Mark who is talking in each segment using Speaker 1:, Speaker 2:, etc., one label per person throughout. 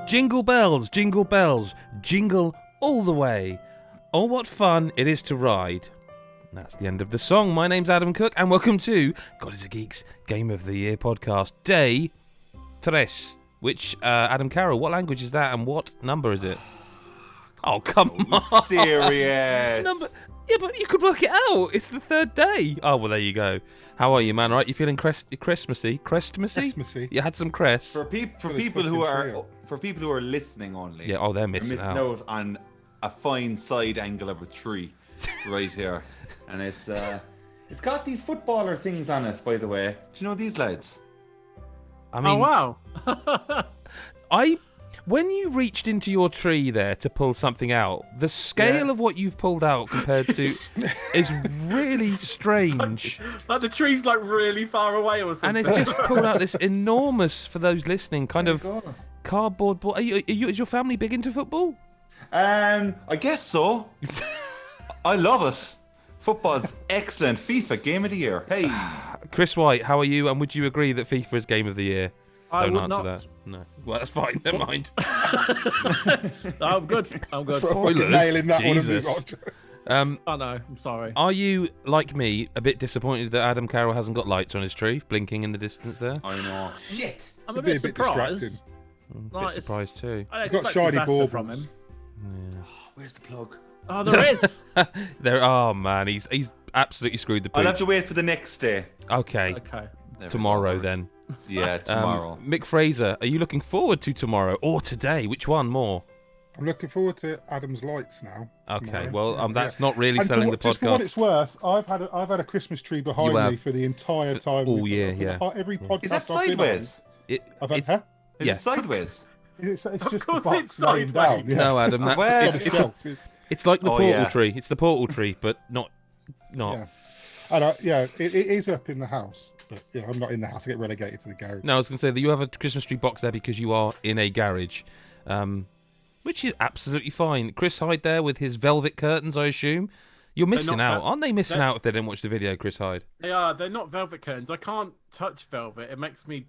Speaker 1: Jingle bells, jingle all the way. Oh, what fun it is to ride. That's the end of the song. My name's Adam Cook, and welcome to GOTY Geeks Game of the Year podcast, day 3. Which, Adam Carroll, what language is that, and what number is it? Oh, come on.
Speaker 2: Serious.
Speaker 1: Yeah, but you could work it out. It's the 3rd day. Oh, well, there you go. How are you, man? All right, you feeling Christmassy?
Speaker 3: Christmassy.
Speaker 1: You had some cress.
Speaker 2: For people who are listening only.
Speaker 1: Yeah, they're missing
Speaker 2: out on a fine side angle of a tree right here. And it's got these footballer things on it, by the way. Do you know these lads?
Speaker 1: I mean,
Speaker 4: oh wow.
Speaker 1: When you reached into your tree there to pull something out, the scale of what you've pulled out compared to is really strange.
Speaker 4: Like the tree's like really far away or something.
Speaker 1: And it's just pulled out this enormous, for those listening, kind of cardboard ball. Is your family big into football?
Speaker 2: I guess so. I love it. Football's excellent. FIFA Game of the Year. Hey.
Speaker 1: Chris White, how are you? And would you agree that FIFA is Game of the Year?
Speaker 4: I
Speaker 1: Don't
Speaker 4: would
Speaker 1: answer
Speaker 4: not.
Speaker 1: that. No. Well, that's fine. Never mind.
Speaker 4: I'm good.
Speaker 1: Spoilers.
Speaker 3: Nailing that
Speaker 1: Jesus.
Speaker 3: one.
Speaker 4: I know. I'm sorry.
Speaker 1: Are you, like me, a bit disappointed that Adam Carroll hasn't got lights on his tree, blinking in the distance there?
Speaker 2: I know. Shit.
Speaker 4: I'm a bit surprised.
Speaker 3: distracting.
Speaker 1: A bit surprised too.
Speaker 4: I
Speaker 3: He's got
Speaker 4: expected
Speaker 3: shiny
Speaker 4: better
Speaker 3: baubles.
Speaker 4: from him.
Speaker 2: Where's the plug?
Speaker 4: Oh, there is.
Speaker 1: Oh man, he's absolutely screwed the pooch.
Speaker 2: I'll have to wait for the next day.
Speaker 1: Okay.
Speaker 4: Okay.
Speaker 1: Tomorrow then.
Speaker 2: Yeah, tomorrow.
Speaker 1: Mick Fraser, are you looking forward to tomorrow or today? Which one more?
Speaker 3: I'm looking forward to Adam's lights now.
Speaker 1: Okay,
Speaker 3: tomorrow.
Speaker 1: well, that's not really
Speaker 3: And
Speaker 1: selling the
Speaker 3: just for what
Speaker 1: podcast.
Speaker 3: it's worth, I've had a Christmas tree behind
Speaker 1: You have.
Speaker 3: me for the entire time.
Speaker 1: all year, yeah.
Speaker 3: Every podcast
Speaker 2: Is that
Speaker 3: I've been on,
Speaker 2: sideways?
Speaker 3: I've had,
Speaker 1: It's-
Speaker 3: huh?
Speaker 2: Is
Speaker 1: Yeah.
Speaker 2: it sideways?
Speaker 3: It's just the
Speaker 4: course
Speaker 3: box
Speaker 4: it's
Speaker 3: laying
Speaker 4: sideways.
Speaker 3: down. Yeah.
Speaker 1: No, Adam, that's,
Speaker 2: Well,
Speaker 3: On the shelf.
Speaker 1: it's like the
Speaker 2: Oh,
Speaker 1: portal
Speaker 2: yeah.
Speaker 1: tree. It's the portal tree, but not.
Speaker 3: Yeah. And it is up in the house, but yeah, I'm not in the house. I get relegated to the garage.
Speaker 1: No, I was going to say that you have a Christmas tree box there because you are in a garage, which is absolutely fine. Chris Hyde there with his velvet curtains, I assume. You're missing
Speaker 4: not
Speaker 1: out. Aren't they missing out if they didn't watch the video, Chris Hyde?
Speaker 4: They are. They're not velvet curtains. I can't touch velvet. It makes me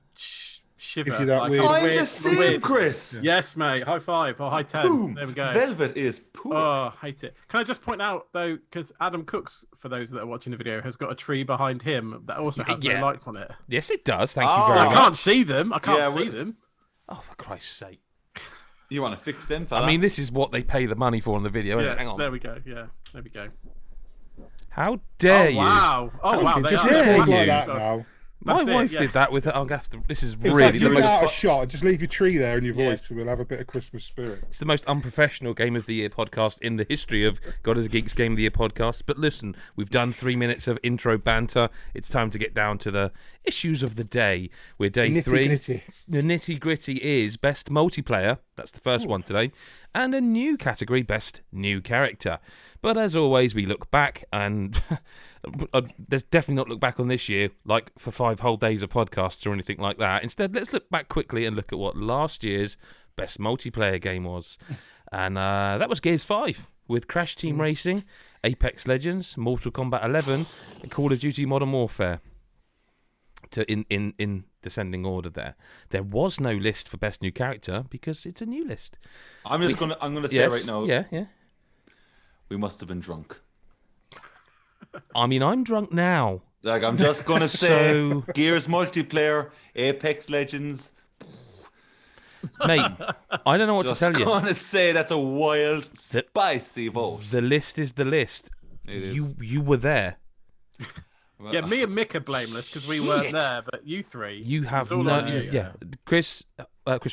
Speaker 4: shiver.
Speaker 3: Gives you that
Speaker 4: like
Speaker 3: weird-
Speaker 4: a
Speaker 2: I'm
Speaker 4: weird-
Speaker 2: the same,
Speaker 4: weird-
Speaker 2: Chris.
Speaker 4: Yes, mate. High 5 or high 10.
Speaker 2: Boom.
Speaker 4: There we go.
Speaker 2: Velvet is poor.
Speaker 4: Oh, hate it. Can I just point out, though, because Adam Cooks, for those that are watching the video, has got a tree behind him that also has
Speaker 1: Yeah.
Speaker 4: no lights on it.
Speaker 1: Yes, it does. Thank you
Speaker 2: Oh.
Speaker 1: very
Speaker 4: I
Speaker 1: much.
Speaker 4: can't see them. I can't
Speaker 2: Yeah,
Speaker 4: see
Speaker 2: we-
Speaker 4: them.
Speaker 1: Oh, for Christ's sake.
Speaker 2: You want to fix them, fella?
Speaker 1: I mean, this is what they pay the money for on the video.
Speaker 4: Yeah,
Speaker 1: Hang on.
Speaker 4: there we go. Yeah, there we go.
Speaker 1: How dare
Speaker 4: Oh,
Speaker 1: you?
Speaker 4: wow. Oh, wow. They
Speaker 3: Just
Speaker 4: are.
Speaker 1: dare
Speaker 3: record
Speaker 1: you.
Speaker 3: like that now.
Speaker 1: My
Speaker 4: That's it,
Speaker 1: wife
Speaker 4: yeah.
Speaker 1: did that with her. I'll have to, this is
Speaker 3: In
Speaker 1: really
Speaker 3: fact,
Speaker 1: the
Speaker 3: give it
Speaker 1: most.
Speaker 3: out a shot. Just leave your tree there and your voice, and we'll have a bit of Christmas spirit.
Speaker 1: It's the most unprofessional Game of the Year podcast in the history of GOTY Geeks Game of the Year podcast. But listen, we've done 3 minutes of intro banter. It's time to get down to the issues of the day. We're day 3.
Speaker 3: Nitty-gritty.
Speaker 1: The nitty gritty is best multiplayer. That's the first one today. And a new category, best new character. But as always, we look back and there's definitely not look back on this year like for 5 whole days of podcasts or anything like that. Instead, let's look back quickly and look at what last year's best multiplayer game was. And that was Gears 5 with Crash Team Racing, Apex Legends, Mortal Kombat 11, and Call of Duty Modern Warfare. In descending order there. There was no list for best new character because it's a new list.
Speaker 2: I'm gonna say
Speaker 1: Yes,
Speaker 2: right now.
Speaker 1: Yeah.
Speaker 2: We must have been drunk.
Speaker 1: I mean, I'm drunk now.
Speaker 2: Like, I'm just gonna say,
Speaker 1: So-
Speaker 2: Gears multiplayer, Apex Legends.
Speaker 1: Mate, I don't know what
Speaker 2: Just
Speaker 1: to tell you.
Speaker 2: gonna say that's a wild, spicy vote.
Speaker 1: The list is the list.
Speaker 2: It is.
Speaker 1: You were there.
Speaker 4: Yeah, me and Mick are blameless because we weren't there, but you three.
Speaker 1: You have
Speaker 4: it's all
Speaker 1: no.
Speaker 4: on you.
Speaker 1: Yeah, Chris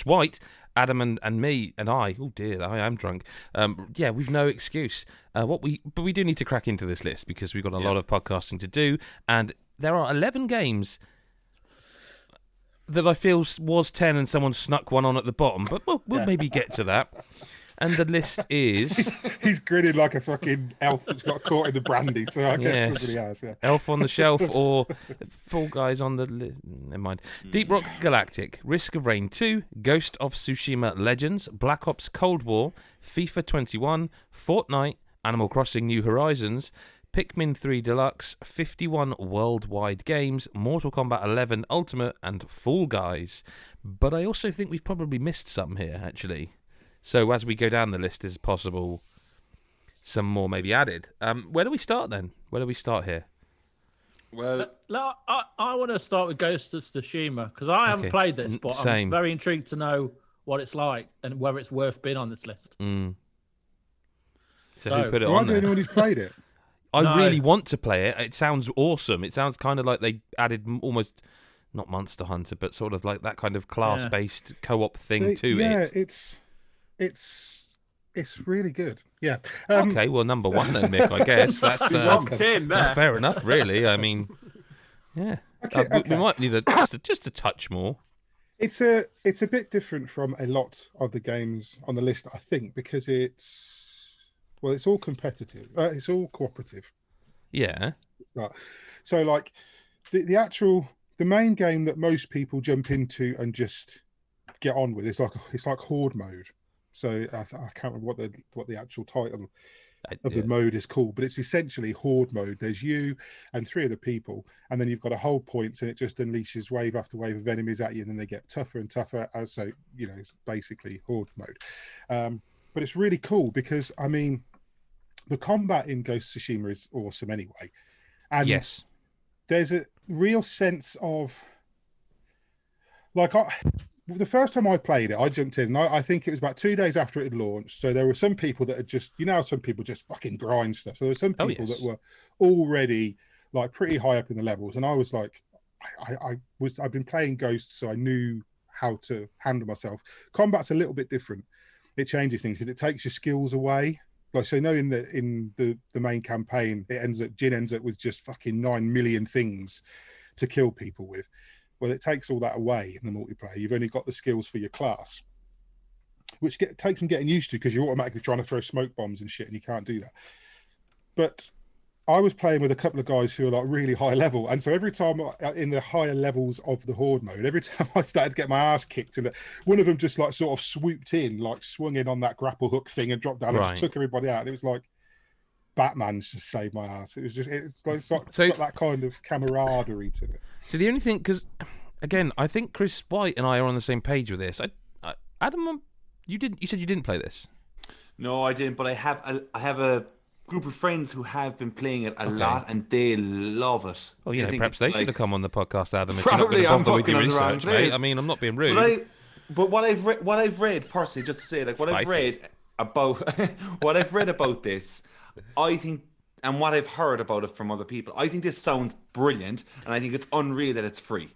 Speaker 1: White, Adam, and me and I. Oh dear, I am drunk. Yeah, we've no excuse. But we do need to crack into this list because we've got a lot of podcasting to do, and there are 11 games that I feel was 10, and someone snuck one on at the bottom. But we'll maybe get to that. And the list is
Speaker 3: He's grinning like a fucking elf that's got caught in the brandy, so I guess
Speaker 1: Yes.
Speaker 3: somebody has, yeah.
Speaker 1: Elf on the Shelf or Fall Guys on the list. Never mind. Deep Rock Galactic, Risk of Rain 2, Ghost of Tsushima Legends, Black Ops Cold War, FIFA 21, Fortnite, Animal Crossing New Horizons, Pikmin 3 Deluxe, 51 worldwide games, Mortal Kombat 11 Ultimate, and Fall Guys. But I also think we've probably missed some here, actually. So as we go down the list, is possible some more may be added. Where do we start then? Where do we start here?
Speaker 2: Well,
Speaker 5: I want to start with Ghost of Tsushima because I haven't played this, but
Speaker 1: Same.
Speaker 5: I'm very intrigued to know what it's like and whether it's worth being on this list.
Speaker 1: So who put it
Speaker 3: Am I
Speaker 1: on
Speaker 3: the
Speaker 1: there?
Speaker 3: only one who's played it?
Speaker 1: I really want to play it. It sounds awesome. It sounds kind of like they added almost, not Monster Hunter, but sort of like that kind of class-based co-op thing to it.
Speaker 3: It's really good. Yeah.
Speaker 1: Okay, well, number one then, Mick, I guess. That's
Speaker 4: Locked in there.
Speaker 1: fair enough, really. I mean, yeah.
Speaker 3: Okay.
Speaker 1: We might need just a touch more.
Speaker 3: It's a bit different from a lot of the games on the list, I think, because it's all competitive. It's all cooperative.
Speaker 1: Yeah.
Speaker 3: Right. So, like, the main game that most people jump into and just get on with is like horde mode. So I can't remember what the actual title of the mode is called, but it's essentially horde mode. There's you and 3 other people, and then you've got a whole points, and it just unleashes wave after wave of enemies at you, and then they get tougher and tougher. So basically horde mode. But it's really cool because I mean, the combat in Ghost of Tsushima is awesome anyway, and
Speaker 1: yes,
Speaker 3: there's a real sense of the first time I played it, I jumped in, and I think it was about 2 days after it had launched. So there were some people that had just, some people just fucking grind stuff. So there were some people that were already like pretty high up in the levels, and I was like, I've been playing Ghosts, so I knew how to handle myself. Combat's a little bit different. It changes things because it takes your skills away. Like, so in the main campaign, Jin ends up with just fucking 9 million things to kill people with. Well, it takes all that away in the multiplayer. You've only got the skills for your class, which takes some getting used to because you're automatically trying to throw smoke bombs and shit, and you can't do that. But I was playing with a couple of guys who are like really high level, and so every time in the higher levels of the horde mode, every time I started to get my ass kicked, and one of them just like sort of swooped in, like swung in on that grapple hook thing and dropped down and just took everybody out. And it was like Batman's just saved my ass. It's got that kind of camaraderie to it.
Speaker 1: So the only thing, because again, I think Chris White and I are on the same page with this. Adam, you said you didn't play this.
Speaker 2: No, I didn't. But I have a group of friends who have been playing it a lot, and they love it.
Speaker 1: Oh, perhaps they should have come on the podcast, Adam. If
Speaker 2: Probably
Speaker 1: you're not going to bother with
Speaker 2: I'm
Speaker 1: your
Speaker 2: fucking on the wrong
Speaker 1: research, mate.
Speaker 2: place.
Speaker 1: I mean, I'm not being rude.
Speaker 2: But what I've read personally, just to say, like, what I've read about this, I think, and what I've heard about it from other people, I think this sounds brilliant, and I think it's unreal that it's free.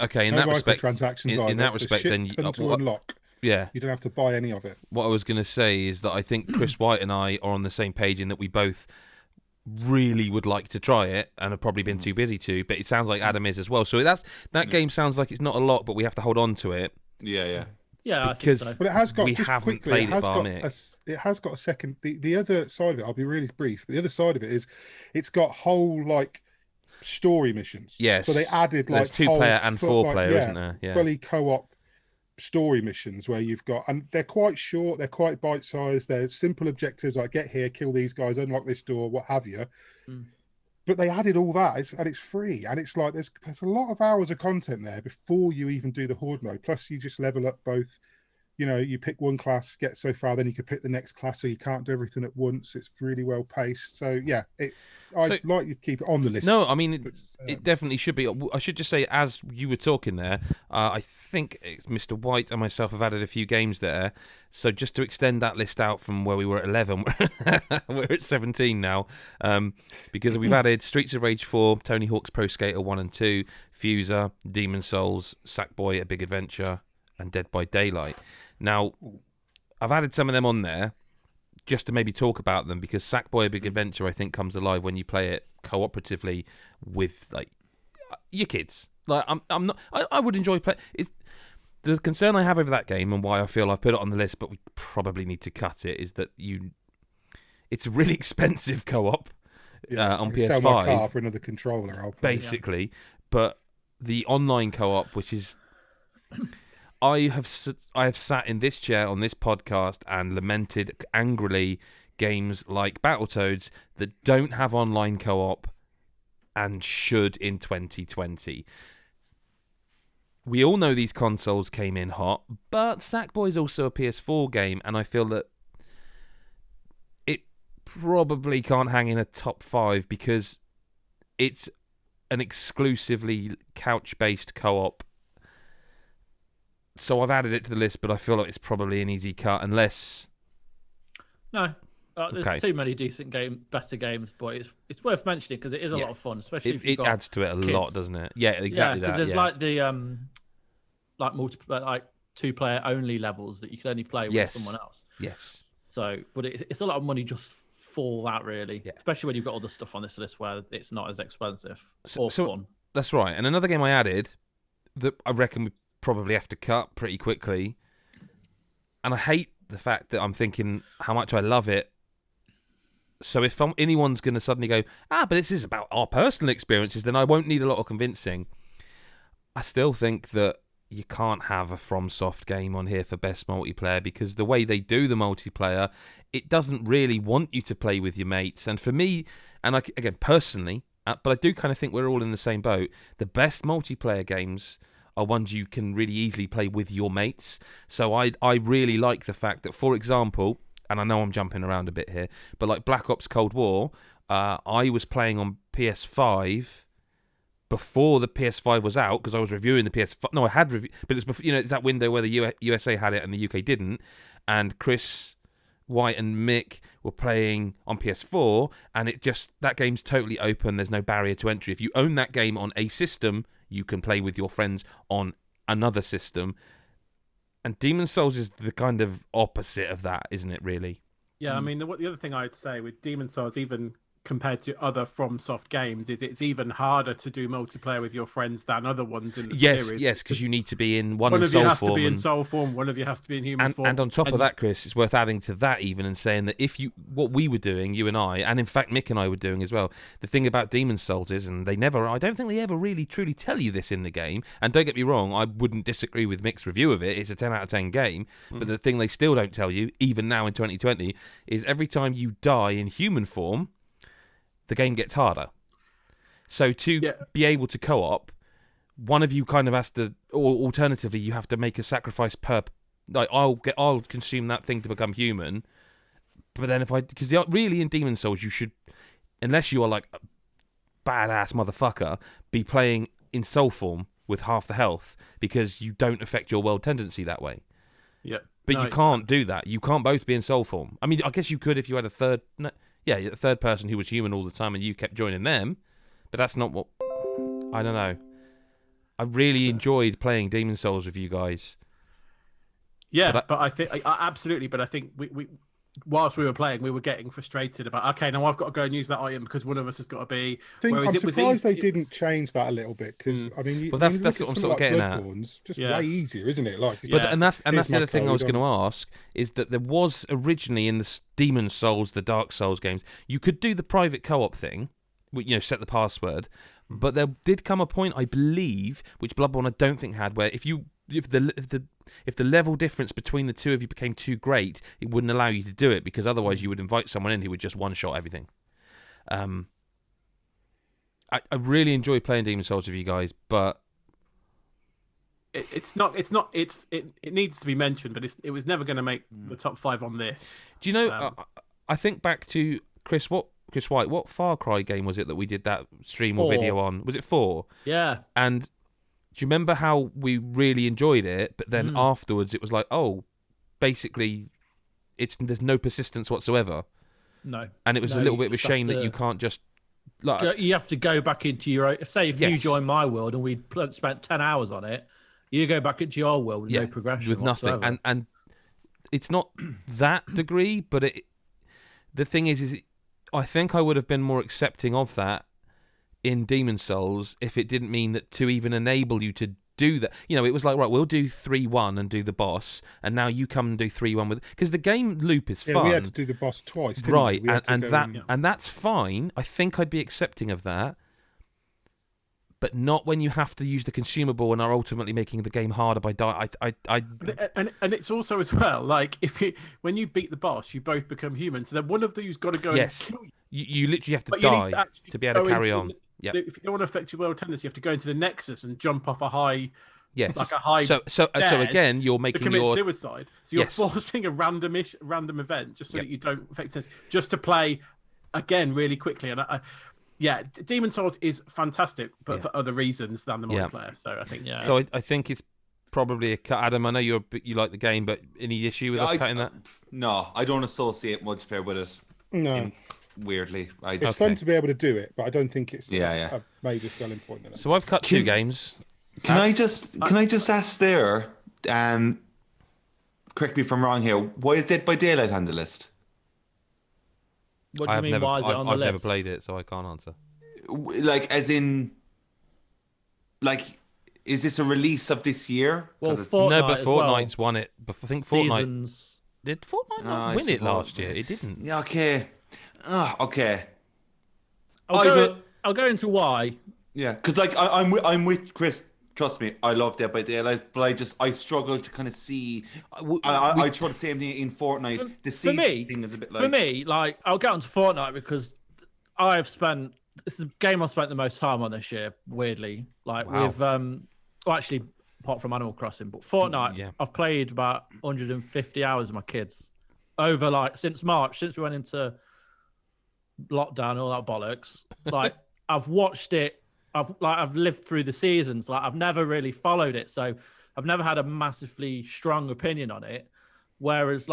Speaker 1: Okay, in that respect,
Speaker 3: then to unlock.
Speaker 1: Yeah,
Speaker 3: you don't have to buy any of it.
Speaker 1: What I was going to say is that I think Chris White and I are on the same page in that we both really would like to try it and have probably been too busy to, but it sounds like Adam is as well. So that game sounds like it's not a lot, but we have to hold on to it.
Speaker 2: Yeah.
Speaker 5: Yeah,
Speaker 1: because
Speaker 5: I think so.
Speaker 3: But it has got.
Speaker 1: We haven't played it, bar Mick.
Speaker 3: It has got a second. The other side of it, I'll be really brief. But the other side of it is, it's got whole like story missions.
Speaker 1: Yes.
Speaker 3: So they added like
Speaker 1: there's 2-player and 4-player, isn't there? Yeah.
Speaker 3: Fully co-op story missions where you've got, and they're quite short. They're quite bite-sized. They're simple objectives like get here, kill these guys, unlock this door, what have you. But they added all that, and it's free. And it's like there's a lot of hours of content there before you even do the horde mode. Plus, you just level up both. You pick one class, get so far, then you could pick the next class, so you can't do everything at once. It's really well paced. So yeah, I'd like you to keep it on the list.
Speaker 1: No, I mean it definitely should be. I should just say, as you were talking there, I think it's Mr. White and myself have added a few games there. So just to extend that list out from where we were at 11, we're at 17 now, because we've added Streets of Rage 4, Tony Hawk's Pro Skater 1 and 2, Fuser, Demon Souls, Sackboy: A Big Adventure, and Dead by Daylight. Now, I've added some of them on there just to maybe talk about them because Sackboy: A Big Adventure, I think, comes alive when you play it cooperatively with like your kids. Like, I'm not. I would enjoy play. The concern I have over that game and why I feel I've put it on the list, but we probably need to cut it, is that it's a really expensive co-op on PS5.
Speaker 3: Sell my car for another controller,
Speaker 1: basically. But the online co-op, which is. I have sat in this chair on this podcast and lamented angrily games like Battletoads that don't have online co-op and should in 2020. We all know these consoles came in hot, but Sackboy's also a PS4 game, and I feel that it probably can't hang in a top 5 because it's an exclusively couch-based co-op. So I've added it to the list, but I feel like it's probably an easy cut unless...
Speaker 5: No, there's too many better games, but it's worth mentioning because it is a lot of fun, especially if you've got
Speaker 1: adds to it a lot, doesn't it? Yeah, exactly.
Speaker 5: Because there's like the multiplayer, like 2-player only levels that you can only play with someone else.
Speaker 1: Yes.
Speaker 5: So, but it's a lot of money just for that, really. Yeah. Especially when you've got all the stuff on this list where it's not as expensive or fun. That's
Speaker 1: right. And another game I added that I reckon we probably have to cut pretty quickly, and I hate the fact that I'm thinking how much I love it. So if anyone's going to suddenly go, but this is about our personal experiences, then I won't need a lot of convincing. I still think that you can't have a FromSoft game on here for best multiplayer because the way they do the multiplayer, it doesn't really want you to play with your mates. And for me, and again, personally, but I do kind of think we're all in the same boat, the best multiplayer games are ones you can really easily play with your mates. So I really like the fact that, for example, and I know I'm jumping around a bit here, but like Black Ops Cold War, I was playing on PS5 before the PS5 was out because I was reviewing the PS5. No, I had reviewed, but it's before, it's that window where the USA had it and the UK didn't. And Chris White and Mick were playing on PS4, and that game's totally open. There's no barrier to entry. If you own that game on a system, you can play with your friends on another system. And Demon's Souls is the kind of opposite of that, isn't it, really?
Speaker 4: Yeah, I mean, the other thing I'd say with Demon's Souls, even compared to other FromSoft games, is it's even harder to do multiplayer with your friends than other ones in the series.
Speaker 1: Yes, because you need to be in one
Speaker 4: of
Speaker 1: soul
Speaker 4: you has
Speaker 1: form
Speaker 4: to be in soul form, one of you has to be in human form.
Speaker 1: And on top of that, Chris, it's worth adding to that even and saying that what we were doing, you and I, and in fact Mick and I were doing as well, the thing about Demon's Souls is, and I don't think they ever really truly tell you this in the game, and don't get me wrong, I wouldn't disagree with Mick's review of it, it's a 10 out of 10 game, but the thing they still don't tell you, even now in 2020, is every time you die in human form, the game gets harder. So to be able to co-op, one of you kind of has to, or alternatively, you have to make a sacrifice per. Like I'll consume that thing to become human, but then because really in Demon's Souls you should, unless you are like a badass motherfucker, be playing in soul form with half the health because you don't affect your world tendency that way.
Speaker 4: Yeah,
Speaker 1: but you can't do that. You can't both be in soul form. I mean, I guess you could if you had a third. A third person who was human all the time and you kept joining them, but that's not what... I don't know. I really enjoyed playing Demon's Souls with you guys.
Speaker 4: Yeah, but I think... absolutely, but I think we whilst we were playing, we were getting frustrated about, okay, now I've got to go and use that item because one of us has got to be...
Speaker 3: I'm surprised they didn't change that a little bit because, I mean...
Speaker 1: that's what I'm sort of getting at.
Speaker 3: Just way easier, isn't it?
Speaker 1: And that's the other thing I was going to ask, is that there was originally in the Demon's Souls, the Dark Souls games, you could do the private co-op thing, set the password, but there did come a point, I believe, which Bloodborne I don't think had, where if the level difference between the two of you became too great, it wouldn't allow you to do it because otherwise you would invite someone in who would just one-shot everything. I really enjoy playing Demon's Souls with you guys, but
Speaker 4: it needs to be mentioned, but it was never going to make the top 5 on this.
Speaker 1: Do you know? I think back to Chris White. What Far Cry game was it that we did that stream or video on? Was it 4?
Speaker 5: Yeah.
Speaker 1: And do you remember how we really enjoyed it, but then afterwards it was like, basically, there's no persistence whatsoever.
Speaker 5: No.
Speaker 1: And it was a little bit of a shame that you can't just...
Speaker 5: you have to go back into your own... Say if you join my world and we spent 10 hours on it, you go back into your world with no progression
Speaker 1: with
Speaker 5: whatsoever.
Speaker 1: Nothing. And it's not that degree, but the thing is I think I would have been more accepting of that in Demon's Souls if it didn't mean that to even enable you to do that. It was like, right, we'll do 3-1 and do the boss, and now you come and do 3-1 with... Because the game loop is fun.
Speaker 3: We had to do the boss twice, didn't
Speaker 1: right,
Speaker 3: we?
Speaker 1: And that's fine. I think I'd be accepting of that. but not when you have to use the consumable and are ultimately making the game harder by
Speaker 4: And it's also as well, like when you beat the boss, you both become human. So then one of those got to go and kill you.
Speaker 1: You literally have to die to be able to carry on. Yeah.
Speaker 4: If you don't want to affect your world tendency, you have to go into the Nexus and jump off a high.
Speaker 1: Yes.
Speaker 4: Like a high.
Speaker 1: So again, you're making
Speaker 4: to commit suicide. So you're forcing a random event just so that you don't affect tendency, just to play again really quickly. And Demon Souls is fantastic, but for other reasons than the multiplayer. So I think
Speaker 1: So I think it's probably a cut. Adam, I know you like the game, but any issue with us cutting that?
Speaker 2: No, I don't associate multiplayer with it.
Speaker 3: No.
Speaker 2: Weirdly,
Speaker 3: it's fun to be able to do it, but I don't think it's a major selling point. In it.
Speaker 1: So I've cut 2 games.
Speaker 2: Can I just ask there? Correct me if I'm wrong here. Why is Dead by Daylight on the list?
Speaker 5: What do you mean? Why is it on the list?
Speaker 1: I've never played it, so I can't answer.
Speaker 2: Like, as in, like, is this a release of this year?
Speaker 5: Well, Fortnite
Speaker 1: but Fortnite's won it. But I think
Speaker 5: Fortnite
Speaker 1: did Fortnite not win it last year. It didn't.
Speaker 2: Yeah. Okay. Okay.
Speaker 5: I'll go into why.
Speaker 2: Yeah, because like I'm with Chris. Trust me, I love Dead by Daylight, but I struggle to kind of see. I try the same thing in Fortnite. The season thing is a bit like.
Speaker 5: For me, like I'll get onto Fortnite because this is the game I've spent the most time on this year. Weirdly, with actually apart from Animal Crossing, but Fortnite, I've played about 150 hours with my kids over since March, since we went into lockdown, all that bollocks. Like I've watched it. I've lived through the seasons. Like I've never really followed it, so I've never had a massively strong opinion on it. Whereas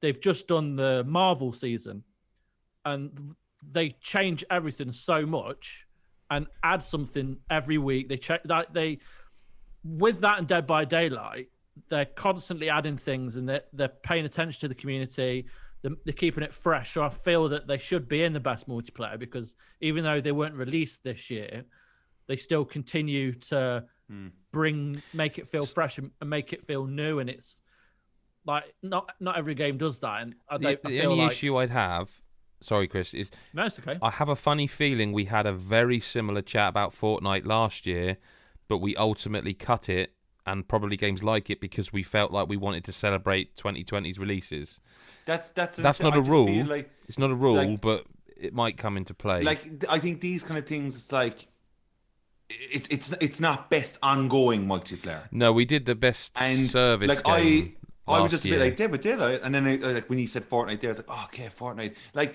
Speaker 5: they've just done the Marvel season, and they change everything so much and add something every week. They with that and Dead by Daylight, they're constantly adding things and they're paying attention to the community. They're keeping it fresh. So I feel that they should be in the best multiplayer because even though they weren't released this year, they still continue to make it feel fresh and make it feel new. And it's like not every game does that. And
Speaker 1: the only issue I'd have, sorry, Chris, is
Speaker 5: no, it's okay.
Speaker 1: I have a funny feeling we had a very similar chat about Fortnite last year, but we ultimately cut it and probably games like it because we felt like we wanted to celebrate 2020's releases.
Speaker 2: That's
Speaker 1: not a rule. It's not a rule, but it might come into play.
Speaker 2: Like I think these kind of things, it's like it's not best ongoing multiplayer.
Speaker 1: No, we did the best service.
Speaker 2: Like
Speaker 1: game
Speaker 2: I was just
Speaker 1: year.
Speaker 2: a bit like Dead by Daylight, and then like when he said Fortnite, there I was like, oh, okay, Fortnite. Like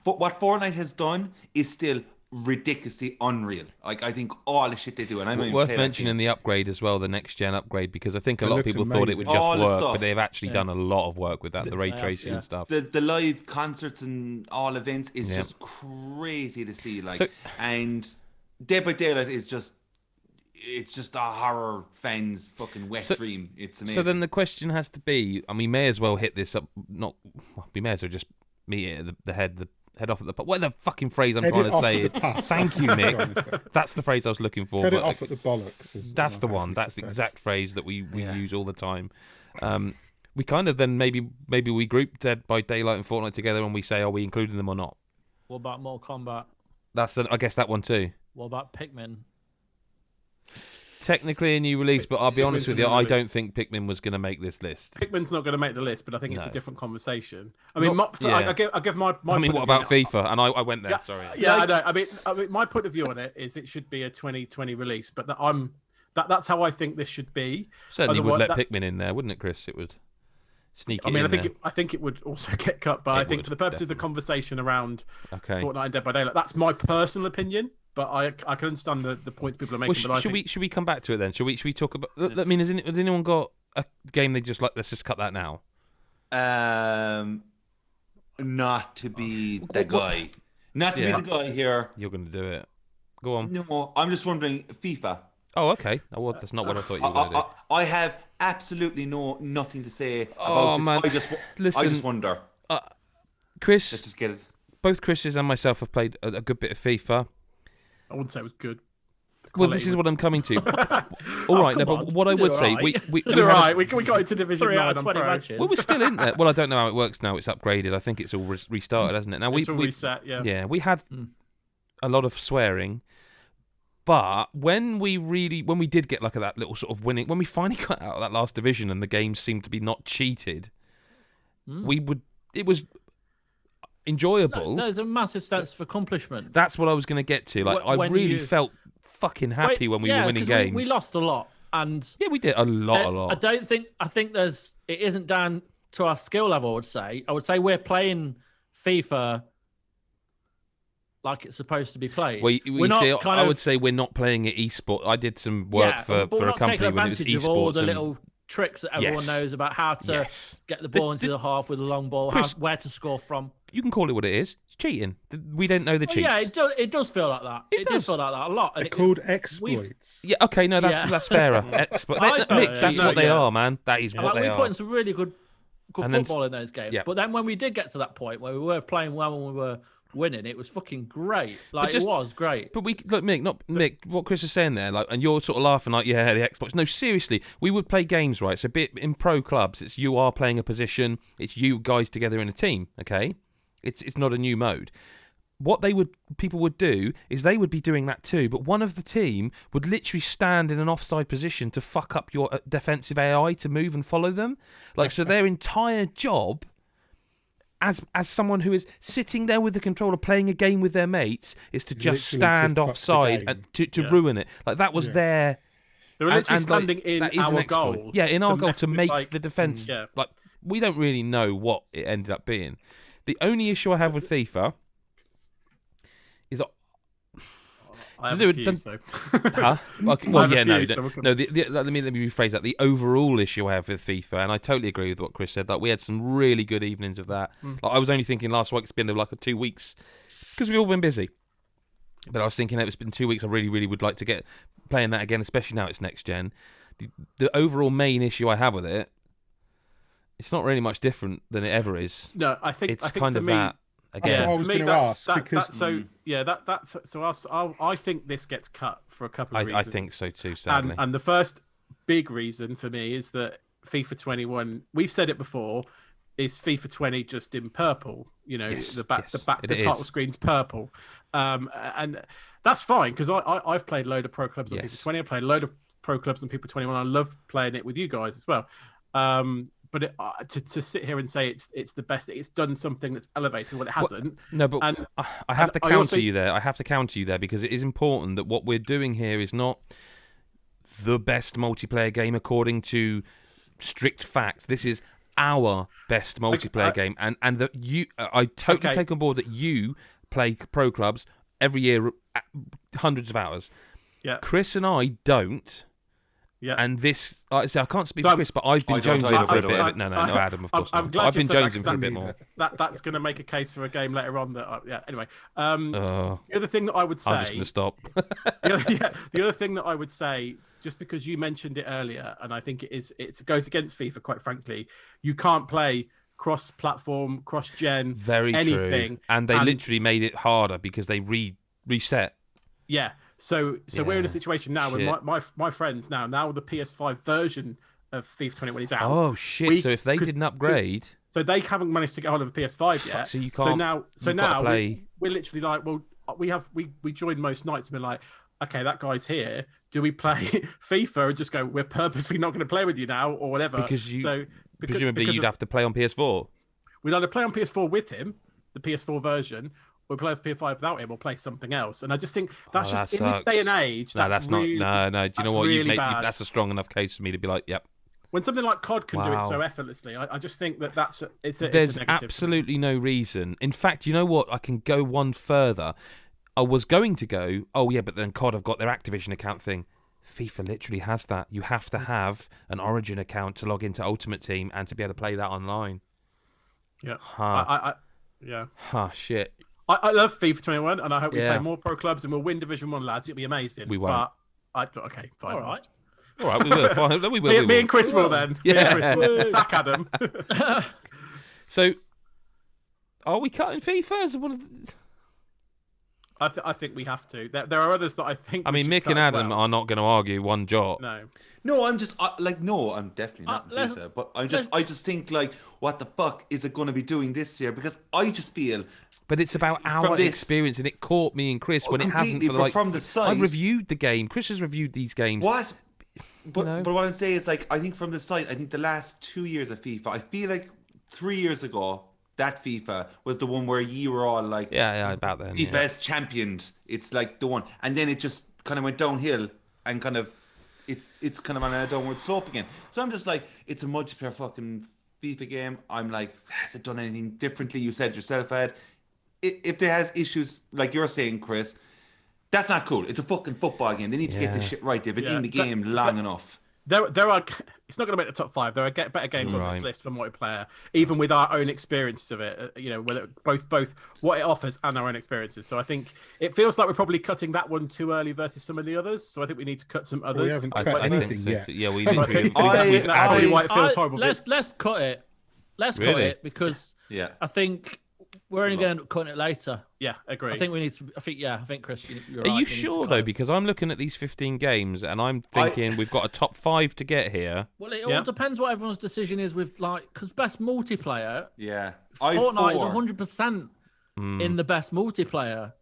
Speaker 2: what Fortnite has done is still ridiculously unreal. Like I think all the shit they do, and I'm
Speaker 1: worth mentioning the upgrade as well, the next gen upgrade, because I think a lot of people thought it would just work, but they've actually done a lot of work with that, the ray tracing and stuff.
Speaker 2: The live concerts and all events is just crazy to see. And Dead by Daylight is just a horror fan's fucking wet dream. It's amazing.
Speaker 1: So then the question has to be, and we may as well hit this up. We may as well just meet it at the head off at the what the fucking phrase I'm trying to say is. Thank you, Nick. That's the phrase I was looking for.
Speaker 3: Head it off at the bollocks.
Speaker 1: That's the one. That's the exact phrase that we use all the time. We kind of then maybe we group Dead by Daylight and Fortnite together and we say, are we including them or not?
Speaker 5: What about Mortal Kombat?
Speaker 1: I guess that one too.
Speaker 5: What about Pikmin?
Speaker 1: Technically a new release, but I'll be honest with you, I don't think Pikmin was going to make this list.
Speaker 4: Pikmin's not going to make the list, but I think it's a different conversation. I mean, I give my
Speaker 1: I mean, what about FIFA? And I went there.
Speaker 4: Yeah,
Speaker 1: sorry.
Speaker 4: Yeah, I know. I mean, my point of view on it is it should be a 2020 release, but that's how I think this should be.
Speaker 1: Certainly would let Pikmin in there, wouldn't it, Chris? It would sneak it in.
Speaker 4: I mean, I think it would also get cut, but I think for the purpose of the conversation around Fortnite and Dead by Daylight, that's my personal opinion. But I can understand the points people are making.
Speaker 1: Well, should we come back to it then? Should we talk about? I mean, has anyone got a game they just like? Let's just cut that now.
Speaker 2: Not to be the guy. Not to be the guy here.
Speaker 1: You're going to do it. Go on.
Speaker 2: No, I'm just wondering. FIFA.
Speaker 1: Oh, okay. Well, that's not what I thought you were going to do.
Speaker 2: I have absolutely nothing to say about this. Man. I just wonder.
Speaker 1: Chris,
Speaker 2: let's just get it.
Speaker 1: Both Chris's and myself have played a good bit of FIFA.
Speaker 4: I wouldn't say it was good.
Speaker 1: Well, this is what I'm coming to. All right, but what I would say, we
Speaker 4: got into Division 9 on 20
Speaker 5: matches.
Speaker 1: Well, we're still in there. Well, I don't know how it works now. It's upgraded. I think it's all restarted, hasn't it? Now
Speaker 4: it's all reset. Yeah.
Speaker 1: Yeah, we had a lot of swearing, But when we did get like that little sort of winning, when we finally got out of that last division and the game seemed to be not cheated, it was enjoyable.
Speaker 5: There's a massive sense of accomplishment.
Speaker 1: That's what I was going to get to. Like, I really felt fucking happy when we were winning games.
Speaker 5: We lost a lot, and
Speaker 1: we did a lot.
Speaker 5: I think it isn't down to our skill level. I would say we're playing FIFA like it's supposed to be played.
Speaker 1: I would say we're not playing it esport. I did some work for a company when it was esports.
Speaker 5: Of all the little tricks that everyone knows about how to get the ball into the half with a long ball, Chris, where to score from.
Speaker 1: You can call it what it is. It's cheating. We don't know the cheats.
Speaker 5: Yeah, it does feel like that. It does feel like that a lot.
Speaker 3: They're called exploits.
Speaker 1: Yeah, okay, no, that's fairer. That's what they are, man. That is what they are.
Speaker 5: We put in some really good football in those games. Yeah. But then when we did get to that point where we were playing well and we were winning, it was fucking great. It was great.
Speaker 1: But Mick, what Chris is saying there, like, and you're sort of laughing like, yeah, the Xbox. No, seriously, we would play games, right? So in pro clubs, it's you are playing a position, it's you guys together in a team, okay? It's not a new mode. What people would do is they would be doing that too, but one of the team would literally stand in an offside position to fuck up your defensive AI to move and follow them. Like, so their entire job as someone who is sitting there with the controller playing a game with their mates is to just stand offside and to ruin it. Like, that was their...
Speaker 4: They were literally standing in our goal.
Speaker 1: Yeah, in our goal to make the defence... Like, we don't really know what it ended up being. The only issue I have with FIFA is...
Speaker 4: I have a few, so...
Speaker 1: Huh? Okay, well, let me rephrase that. The overall issue I have with FIFA, and I totally agree with what Chris said, that we had some really good evenings of that. Like, I was only thinking last week it's been like 2 weeks, because we've all been busy. But I was thinking it's been 2 weeks. I really, really would like to get playing that again, especially now it's next gen. The overall main issue I have with it, it's not really much different than it ever is.
Speaker 4: No, I think
Speaker 1: it's kind of that. Again.
Speaker 3: That's what I was going to ask.
Speaker 4: I think this gets cut for a couple of reasons.
Speaker 1: I think so too, sadly.
Speaker 4: And the first big reason for me is that FIFA 21, we've said it before, is FIFA 20 just in purple. You know, the title screen's purple. And that's fine, because I've played a load of pro clubs on FIFA 20. I played a load of pro clubs on FIFA 21. I love playing it with you guys as well. But to sit here and say it's the best, it's done something that's elevated. Well, it hasn't.
Speaker 1: No, but I have to counter you there. I have to counter you there, because it is important that what we're doing here is not the best multiplayer game according to strict facts. This is our best multiplayer game, and that I totally take on board that you play pro clubs every year, hundreds of hours.
Speaker 2: Yeah,
Speaker 1: Chris and I don't.
Speaker 2: Yeah,
Speaker 1: and this, I can't speak to Chris, but I've been jonesing for a bit of it. No, Adam, of course not. I've been jonesing for a bit more.
Speaker 4: That's going to make a case for a game later on. Anyway, the other thing that I would say,
Speaker 1: I'm just going to stop.
Speaker 4: The other thing that I would say, just because you mentioned it earlier, and I think it goes against FIFA. Quite frankly, you can't play cross-platform, cross-gen, anything.
Speaker 1: True. And they literally made it harder because they reset.
Speaker 4: Yeah. So we're in a situation now where my friends now the PS5 version of FIFA 21 is out.
Speaker 1: Oh shit! So if they didn't upgrade,
Speaker 4: so they haven't managed to get hold of a PS5 yet.
Speaker 1: So you can't.
Speaker 4: So now we're literally like, well, we join most nights and we're like, okay, that guy's here. Do we play FIFA and just go, we're purposely not going to play with you now or whatever?
Speaker 1: Because presumably you'd have to play on PS4.
Speaker 4: We'd either play on PS4 with him, the PS4 version, or play as PS5 without him, or play something else. And I just think that's in this day and age.
Speaker 1: No, that's really, not. No. Do you know what? Really that's a strong enough case for me to be like, yep.
Speaker 4: When something like COD can do it so effortlessly, I just think it's a
Speaker 1: There's
Speaker 4: negative.
Speaker 1: Absolutely no reason. In fact, you know what? I can go one further. I was going to go, oh yeah, but then COD have got their Activision account thing. FIFA literally has that. You have to have an Origin account to log into Ultimate Team and to be able to play that online.
Speaker 4: Yeah.
Speaker 1: Shit.
Speaker 4: I love FIFA 21, and I hope we play more pro clubs and we'll win Division 1, lads. It'll be amazing.
Speaker 1: We won't.
Speaker 4: Okay, fine.
Speaker 5: All right,
Speaker 1: we will. Fine. We will.
Speaker 4: Me and Chris will then.
Speaker 1: Yeah.
Speaker 4: Sack Adam.
Speaker 1: So, are we cutting FIFA?
Speaker 4: I think we have to. There are others that I think.
Speaker 1: I mean, Mick and Adam are not going to argue one jot.
Speaker 2: No, I'm just I'm definitely not in FIFA. But I just think, like, what the fuck is it going to be doing this year? Because I just feel
Speaker 1: But it's about our experience, and it caught me and Chris when it hasn't for like.
Speaker 2: From the site,
Speaker 1: I've reviewed the game. Chris has reviewed these games.
Speaker 2: What? But what I'm saying is, like, I think from the site, I think the last 2 years of FIFA, I feel like 3 years ago, that FIFA was the one where you were all like,
Speaker 1: about then.
Speaker 2: FIFA has championed. It's like the one, and then it just kind of went downhill, and kind of, it's kind of on a downward slope again. So I'm just like, it's a multiplayer fucking FIFA game. I'm like, has it done anything differently? You said yourself, Ed. If there has issues, like you're saying, Chris, that's not cool. It's a fucking football game. They need to get this shit right. They've been in the game long enough.
Speaker 4: There are. It's not going to make the top 5. There are better games on this list for multiplayer, even with our own experiences of it. Whether both what it offers and our own experiences. So I think it feels like we're probably cutting that one too early versus some of the others. So I think we need to cut some others.
Speaker 3: We haven't cut anything yet.
Speaker 1: Yeah, we
Speaker 4: I
Speaker 1: did.
Speaker 4: think that's probably why it feels horrible.
Speaker 5: Let's cut it. Let's cut it because I think we're only going to cut it later.
Speaker 4: Yeah, agree.
Speaker 5: I think we need to. I think Chris, you're
Speaker 1: Are
Speaker 5: right.
Speaker 1: you sure though? Because I'm looking at these 15 games and I'm thinking we've got a top 5 to get here.
Speaker 5: Well, it all depends what everyone's decision is with because best multiplayer.
Speaker 2: Yeah,
Speaker 5: Fortnite is 100% in the best multiplayer.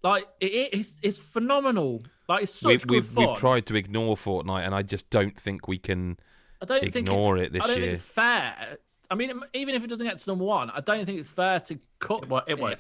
Speaker 5: Like it's phenomenal. Like it's such good fun.
Speaker 1: We've tried to ignore Fortnite, and I just don't think we can.
Speaker 5: I don't
Speaker 1: ignore it this year.
Speaker 5: I don't think it's fair. I mean, even if it doesn't get to number 1, I don't think it's fair to cut
Speaker 4: it. Won't.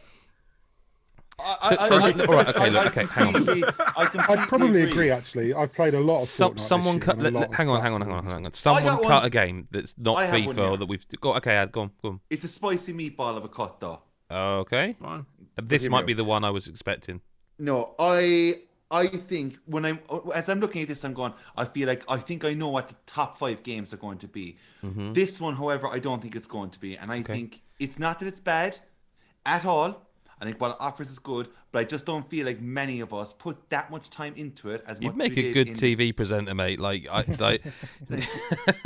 Speaker 1: All right, okay, hang on.
Speaker 3: I probably agree. Actually, I've played a lot of Fortnite.
Speaker 1: Someone cut. Hang on. Someone cut a game that's not FIFA that we've got. Okay, Ad, go on.
Speaker 2: It's a spicy meatball of a cut, though.
Speaker 1: Okay.
Speaker 5: Fine.
Speaker 1: This might be the one I was expecting.
Speaker 2: No, I think as I'm looking at this, I'm going, I think I know what the top 5 games are going to be.
Speaker 1: Mm-hmm.
Speaker 2: This one, however, I don't think it's going to be. And I think it's not that it's bad at all. I think what it offers is good, but I just don't feel like many of us put that much time into it.
Speaker 1: You'd make a good TV presenter, mate.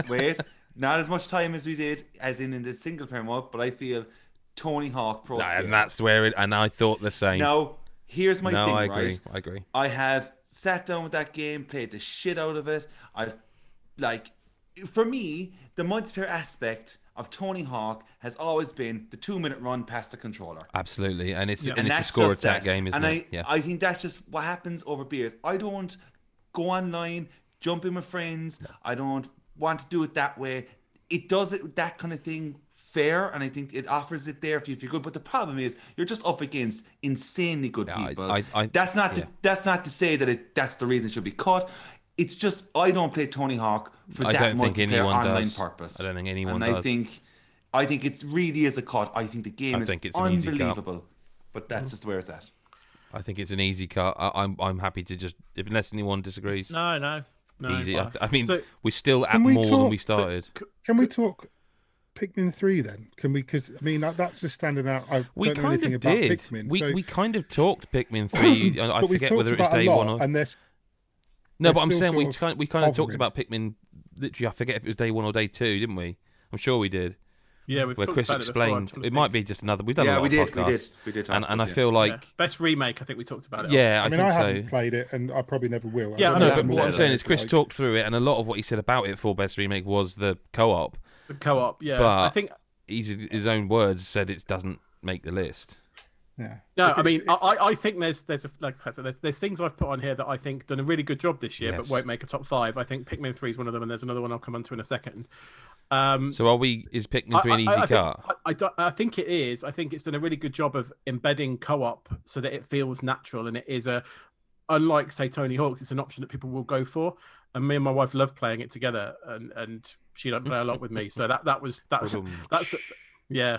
Speaker 2: Wait, not as much time as we did, as in the single player mode, but I feel Tony Hawk Pro Skater.
Speaker 1: And that's where and I thought the same.
Speaker 2: Now, here's my thing,
Speaker 1: I
Speaker 2: I
Speaker 1: agree.
Speaker 2: I have sat down with that game, played the shit out of it. For me, the multiplayer aspect of Tony Hawk has always been the 2-minute run past the controller.
Speaker 1: Absolutely, and it's a score attack game, isn't it?
Speaker 2: And I think that's just what happens over beers. I don't go online, jump in with friends. No. I don't want to do it that way. It does it that kind of thing fair, and I think it offers it there if you're good. But the problem is you're just up against insanely good people. That's not to say that that's the reason it should be cut. It's just I don't play Tony Hawk for that multiplayer online purpose.
Speaker 1: I don't think anyone
Speaker 2: does. I think it really is a cut. I think the game is unbelievable, but that's just where it's at.
Speaker 1: I think it's an easy cut. I'm happy to just, unless anyone disagrees.
Speaker 5: No.
Speaker 1: Easy. I mean, we're still at more than we started.
Speaker 3: Can we talk Pikmin 3 then? Can we? Because I mean, that's just standing out. I don't know anything about Pikmin.
Speaker 1: We kind of talked Pikmin 3. I forget whether it was day 1 or.
Speaker 3: No,
Speaker 1: but I'm saying we kind of talked about Pikmin. Literally, I forget if it was day 1 or day 2, didn't we? I'm sure we did.
Speaker 4: Yeah, we've
Speaker 1: where
Speaker 4: talked
Speaker 1: Chris
Speaker 4: about
Speaker 1: explained.
Speaker 4: It
Speaker 1: might be just another. We've done a lot of podcasts.
Speaker 2: We did.
Speaker 1: And I feel like
Speaker 4: best remake. I think we talked about it.
Speaker 1: Yeah,
Speaker 3: I mean, I haven't played it, and I probably never will.
Speaker 4: Yeah,
Speaker 1: but what I'm saying is Chris talked through it, and a lot of what he said about it for best remake was the co-op.
Speaker 4: The co-op, yeah.
Speaker 1: But
Speaker 4: I think
Speaker 1: his own words said it doesn't make the list.
Speaker 3: Yeah.
Speaker 4: No, I mean, I think there's things I've put on here that I think done a really good job this year, but won't make a top 5. I think Pikmin 3 is one of them, and there's another one I'll come on to in a second.
Speaker 1: So is Pikmin 3 an easy cut?
Speaker 4: I think it is. I think it's done a really good job of embedding co-op so that it feels natural, and it is unlike say Tony Hawk's, it's an option that people will go for. And me and my wife love playing it together, and she don't play a lot with me, so that's. Yeah,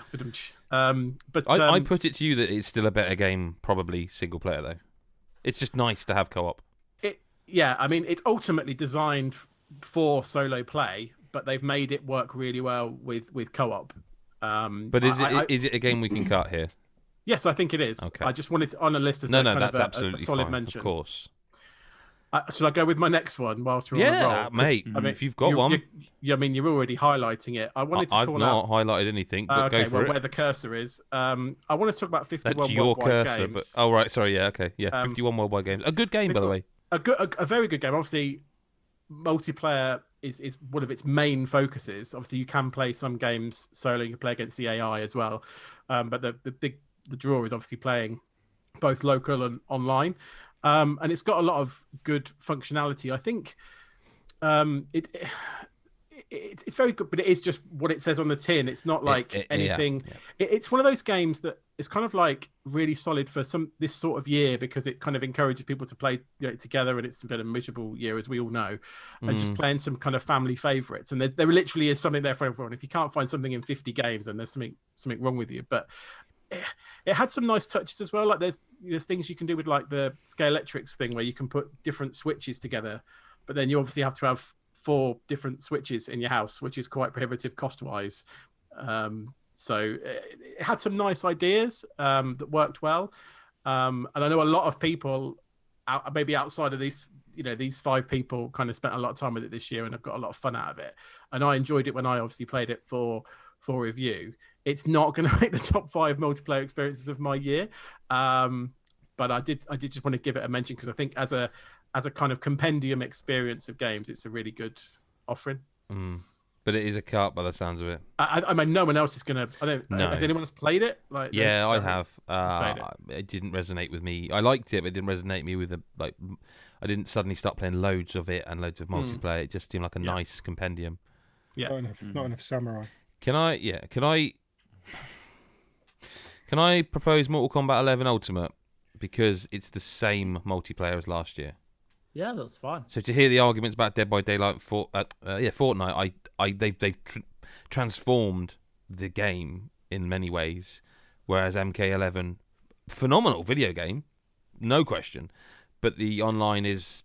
Speaker 4: but
Speaker 1: I put it to you that it's still a better game, probably single player though. It's just nice to have co-op.
Speaker 4: I mean, it's ultimately designed for solo play, but they've made it work really well with co-op.
Speaker 1: But is it a game we can cut here?
Speaker 4: Yes, I think it is. Okay. I just wanted to, on a list as a solid mention.
Speaker 1: Of course.
Speaker 4: Should I go with my next one whilst we're on the roll?
Speaker 1: Yeah, mate. I mean, if you've got one.
Speaker 4: I mean, you're already highlighting it. I wanted to
Speaker 1: I've not highlighted anything, but go for it.
Speaker 4: Where the cursor is. I want to talk about 51
Speaker 1: That's your
Speaker 4: worldwide
Speaker 1: cursor,
Speaker 4: games.
Speaker 1: But right, sorry, yeah, okay. Yeah, 51 worldwide games. A good game, by the way.
Speaker 4: A very good game. Obviously, multiplayer is one of its main focuses. Obviously, you can play some games solo. You can play against the AI as well, but the draw is obviously playing both local and online, and it's got a lot of good functionality. I think it's very good, but it is just what it says on the tin. It's not like anything. Yeah. It's one of those games that is kind of like really solid for this sort of year, because it kind of encourages people to play together, and it's been a miserable year, as we all know, and just playing some kind of family favorites. And there literally is something there for everyone. If you can't find something in 50 games, then there's something wrong with you. But it had some nice touches as well. Like there's things you can do with like the Scalextrics thing, where you can put different switches together, but then you obviously have to have 4 different switches in your house, which is quite prohibitive cost-wise. So it had some nice ideas that worked well. And I know a lot of people, maybe outside of these 5 people, kind of spent a lot of time with it this year and have got a lot of fun out of it. And I enjoyed it when I obviously played it for review. It's not going to make the top 5 multiplayer experiences of my year, but I did just want to give it a mention, because I think as a kind of compendium experience of games, it's a really good offering.
Speaker 1: But it is a cart by the sounds of it.
Speaker 4: I mean, no one else is going to... No. Has anyone else played it? Like,
Speaker 1: yeah, I have. It didn't resonate with me. I liked it, but it didn't resonate me with I didn't suddenly start playing loads of it and loads of multiplayer. It just seemed like a nice compendium.
Speaker 4: Yeah.
Speaker 3: Not enough samurai.
Speaker 1: Can I propose Mortal Kombat 11 Ultimate? Because it's the same multiplayer as last year.
Speaker 5: Yeah, that's fine.
Speaker 1: So to hear the arguments about Dead by Daylight, Fortnite, they've transformed the game in many ways, whereas MK11, phenomenal video game, no question, but the online it's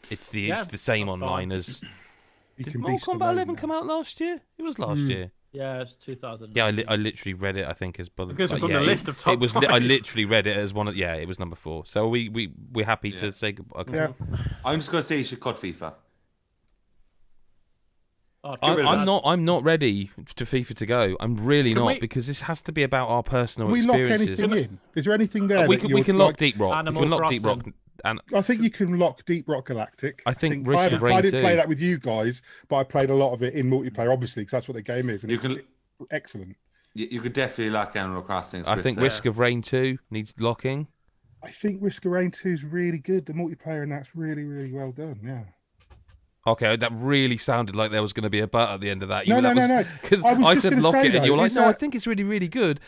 Speaker 1: the same online fine. As. Did Mortal Kombat 11 come out last year? It was last year.
Speaker 5: Yeah, it's 2000.
Speaker 1: Yeah, I literally read it. I think as
Speaker 4: because it's on the list of top.
Speaker 1: It was.
Speaker 4: 5.
Speaker 1: I literally read it as one of. Yeah, it was number 4. So we're happy to say goodbye. Okay.
Speaker 3: Yeah.
Speaker 2: I'm just gonna say you should cut FIFA.
Speaker 1: I'm not ready to FIFA to go. I'm really not, because this has to be about our personal experiences.
Speaker 3: Lock anything in? Is there anything there?
Speaker 1: We can lock Deep Rock. We can lock Deep Rock. And
Speaker 3: I think you can lock Deep Rock Galactic.
Speaker 1: I think Risk of Rain
Speaker 3: I didn't play that with you guys, but I played a lot of it in multiplayer, obviously, because that's what the game is. And it's excellent.
Speaker 2: You could definitely lock Animal Crossing.
Speaker 1: I think Risk of Rain 2 needs locking.
Speaker 3: I think Risk of Rain 2 is really good. The multiplayer in that's really, really well done. Yeah.
Speaker 1: Okay, that really sounded like there was going to be a but at the end of that.
Speaker 3: No.
Speaker 1: Because I said lock it, and you were like, no, I think it's really, really good.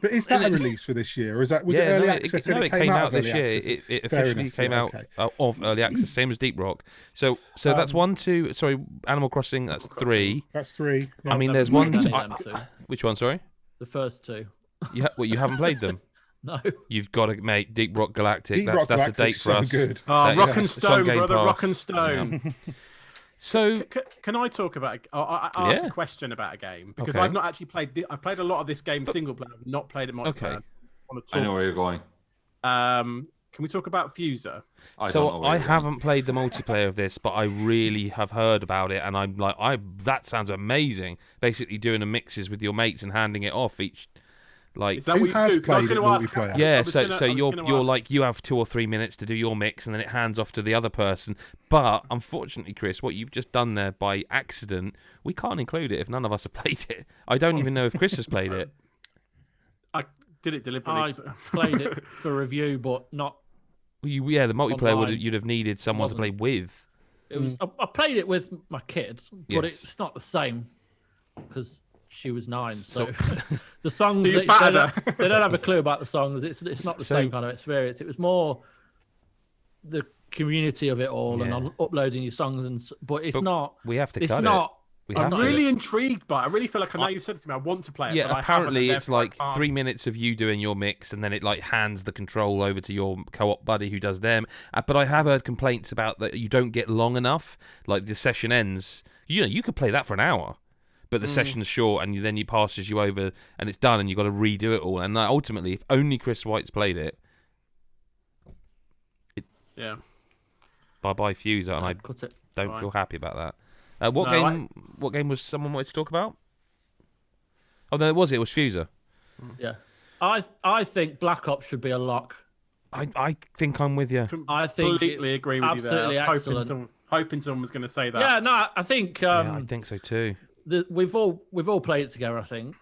Speaker 3: But is that a release for this year, or was it early access?
Speaker 1: It came out this year. It officially came out of early access, same as Deep Rock. So that's 1, 2. Sorry, Animal Crossing. That's 3.
Speaker 3: That's 3.
Speaker 1: Yeah. I mean, there's 1. Which one? Sorry.
Speaker 5: The first 2.
Speaker 1: You haven't played them.
Speaker 5: No.
Speaker 1: You've got to make Deep Rock Galactic.
Speaker 3: Deep Rock
Speaker 1: that's a date for us.
Speaker 3: Good.
Speaker 4: Rock and Stone, brother. Rock and Stone.
Speaker 1: Yeah. So
Speaker 4: can I talk about? I ask a question about a game, because I've not actually played. I've played a lot of this game single player. I've not played it multiplayer.
Speaker 2: I know where you're going.
Speaker 4: Can we talk about Fuser?
Speaker 1: I haven't played the multiplayer of this, but I really have heard about it, and I'm like, that sounds amazing. Basically, doing the mixes with your mates and handing it off each. Like,
Speaker 4: is that what you do? I was going to ask.
Speaker 1: Yeah, so you're like, you have 2 or 3 minutes to do your mix, and then it hands off to the other person. But unfortunately, Chris, what you've just done there by accident, we can't include it if none of us have played it. I don't even know if Chris has played it.
Speaker 4: I did it deliberately.
Speaker 5: I played it for review, but not.
Speaker 1: The multiplayer you'd have needed someone to play with.
Speaker 5: It was. I played it with my kids, but it's not the same because she was 9. So the songs they don't have a clue about the songs. It's not the same kind of experience. It was more the community of it all and on uploading your songs but not.
Speaker 1: We have to.
Speaker 5: It's
Speaker 1: cut
Speaker 5: not.
Speaker 1: It.
Speaker 4: I'm really intrigued by it. I really feel like I know you've said it to me. I want to play it.
Speaker 1: Yeah,
Speaker 4: but
Speaker 1: apparently it's like 3 minutes of you doing your mix, and then it like hands the control over to your co-op buddy who does them. But I have heard complaints about that you don't get long enough. Like the session ends. You could play that for an hour. But the session's short, and then he passes you over, and it's done, and you've got to redo it all. And ultimately, if only Chris White's played it, bye-bye Fuser, and I don't feel happy about that. What game was someone wanted to talk about? Oh, no, it was Fuser.
Speaker 5: Yeah. I think Black Ops should be a lock.
Speaker 1: I think I'm with you.
Speaker 4: I think completely agree with you there.
Speaker 5: Absolutely excellent.
Speaker 4: hoping someone was going to say that.
Speaker 5: Yeah, no, I think
Speaker 1: I think so too.
Speaker 5: We've all played it together, I think,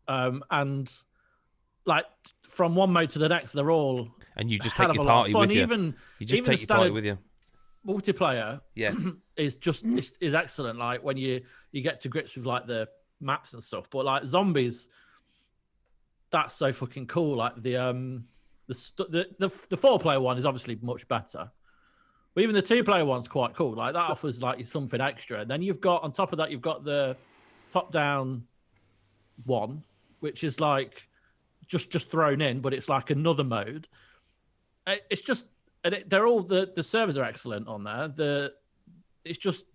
Speaker 5: and like from one mode to the next, they're all
Speaker 1: and you just take your party with you. You just take your party with you.
Speaker 5: Multiplayer,
Speaker 1: yeah,
Speaker 5: is excellent. Like when you get to grips with like the maps and stuff, but like zombies, that's so fucking cool. Like the 4-player one is obviously much better. But even the 2-player one's quite cool. Like that offers like something extra. And then you've got on top of that, you've got the top-down one, which is like just thrown in, but it's like another mode. It's just they're all the servers are excellent on there. It just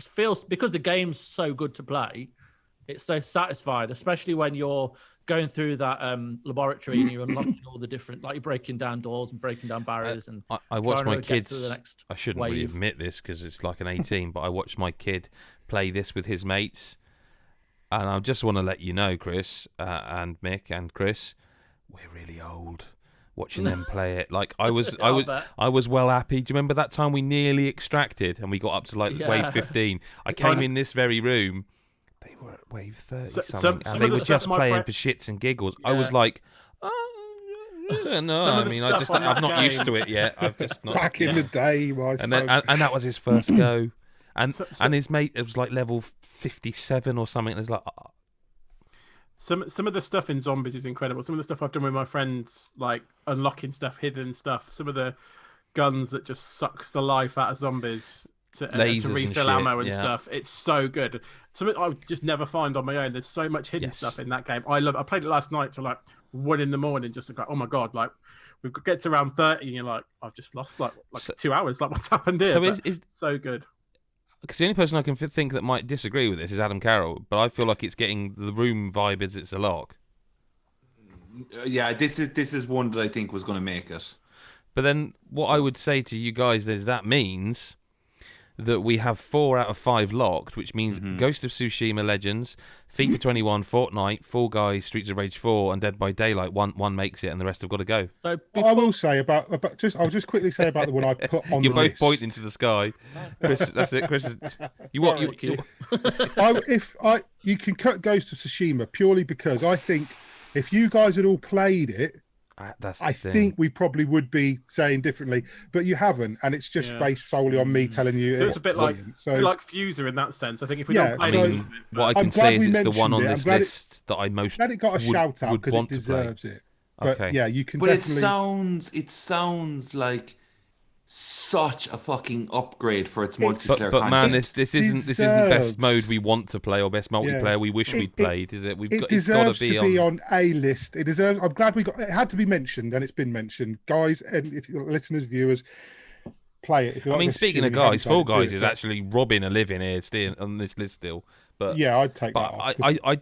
Speaker 5: feels, because the game's so good to play, it's so satisfying, especially when you're going through that laboratory and you're unlocking all the different, like you're breaking down doors and breaking down barriers. And
Speaker 1: I watched my kids. I shouldn't really admit this because it's like an 18, but I watched my kid play this with his mates, and I just want to let you know, Chris and Mick and Chris, we're really old watching them play it. Like I was well happy. Do you remember that time we nearly extracted and we got up to like wave 15? I came in this very room. They were at wave 30 something, and they were just playing for shits and giggles. Yeah. I was like, no, I mean, I'm not used to it yet. I've just not.
Speaker 3: Back in the day,
Speaker 1: and that was his first go, and his mate, it was like level 57 or something. And it's like,
Speaker 4: some of the stuff in Zombies is incredible. Some of the stuff I've done with my friends, like unlocking stuff, hidden stuff. Some of the guns that just sucks the life out of zombies. To refill ammo and stuff. It's so good. Something I would just never find on my own. There's so much hidden stuff in that game. I played it last night till like 1 a.m. just to go, oh my god, like we get to around 30 and you're like, I've just lost like 2 hours. Like what's happened here? So is so good.
Speaker 1: Because the only person I can think that might disagree with this is Adam Carroll, but I feel like it's getting the room vibe as it's a lock.
Speaker 2: Yeah, this is one that I think was going to make it.
Speaker 1: But then what I would say to you guys is that means that we have 4 out of 5 locked, which means Ghost of Tsushima Legends, FIFA 21, Fortnite, Fall Guys, Streets of Rage 4, and Dead by Daylight. One makes it, and the rest have got to go.
Speaker 3: So I will say I'll just quickly say about the one I put on.
Speaker 1: You're
Speaker 3: the
Speaker 1: both
Speaker 3: list.
Speaker 1: Pointing to the sky, Chris. That's it, Chris.
Speaker 3: You can cut Ghost of Tsushima purely because I think if you guys had all played it, I think we probably would be saying differently, but you haven't, and it's just based solely on me telling you.
Speaker 4: It's a bit like Fuser in that sense. I think if we don't play
Speaker 1: what I can say is it's the one on this list that I most
Speaker 3: glad it got a shout out because it deserves it. But yeah, you can. But
Speaker 2: definitely... it sounds like such a fucking upgrade for its multiplayer.
Speaker 1: But man, this isn't best mode we want to play or best multiplayer we wish we'd played, is it?
Speaker 3: It deserves to be on a list. It deserves. I'm glad it had to be mentioned, and it's been mentioned, guys. And if listeners, viewers, play it.
Speaker 1: I mean, speaking of guys, Fall Guys is actually robbing a living here still on this list still. But
Speaker 3: yeah, I'd take that off.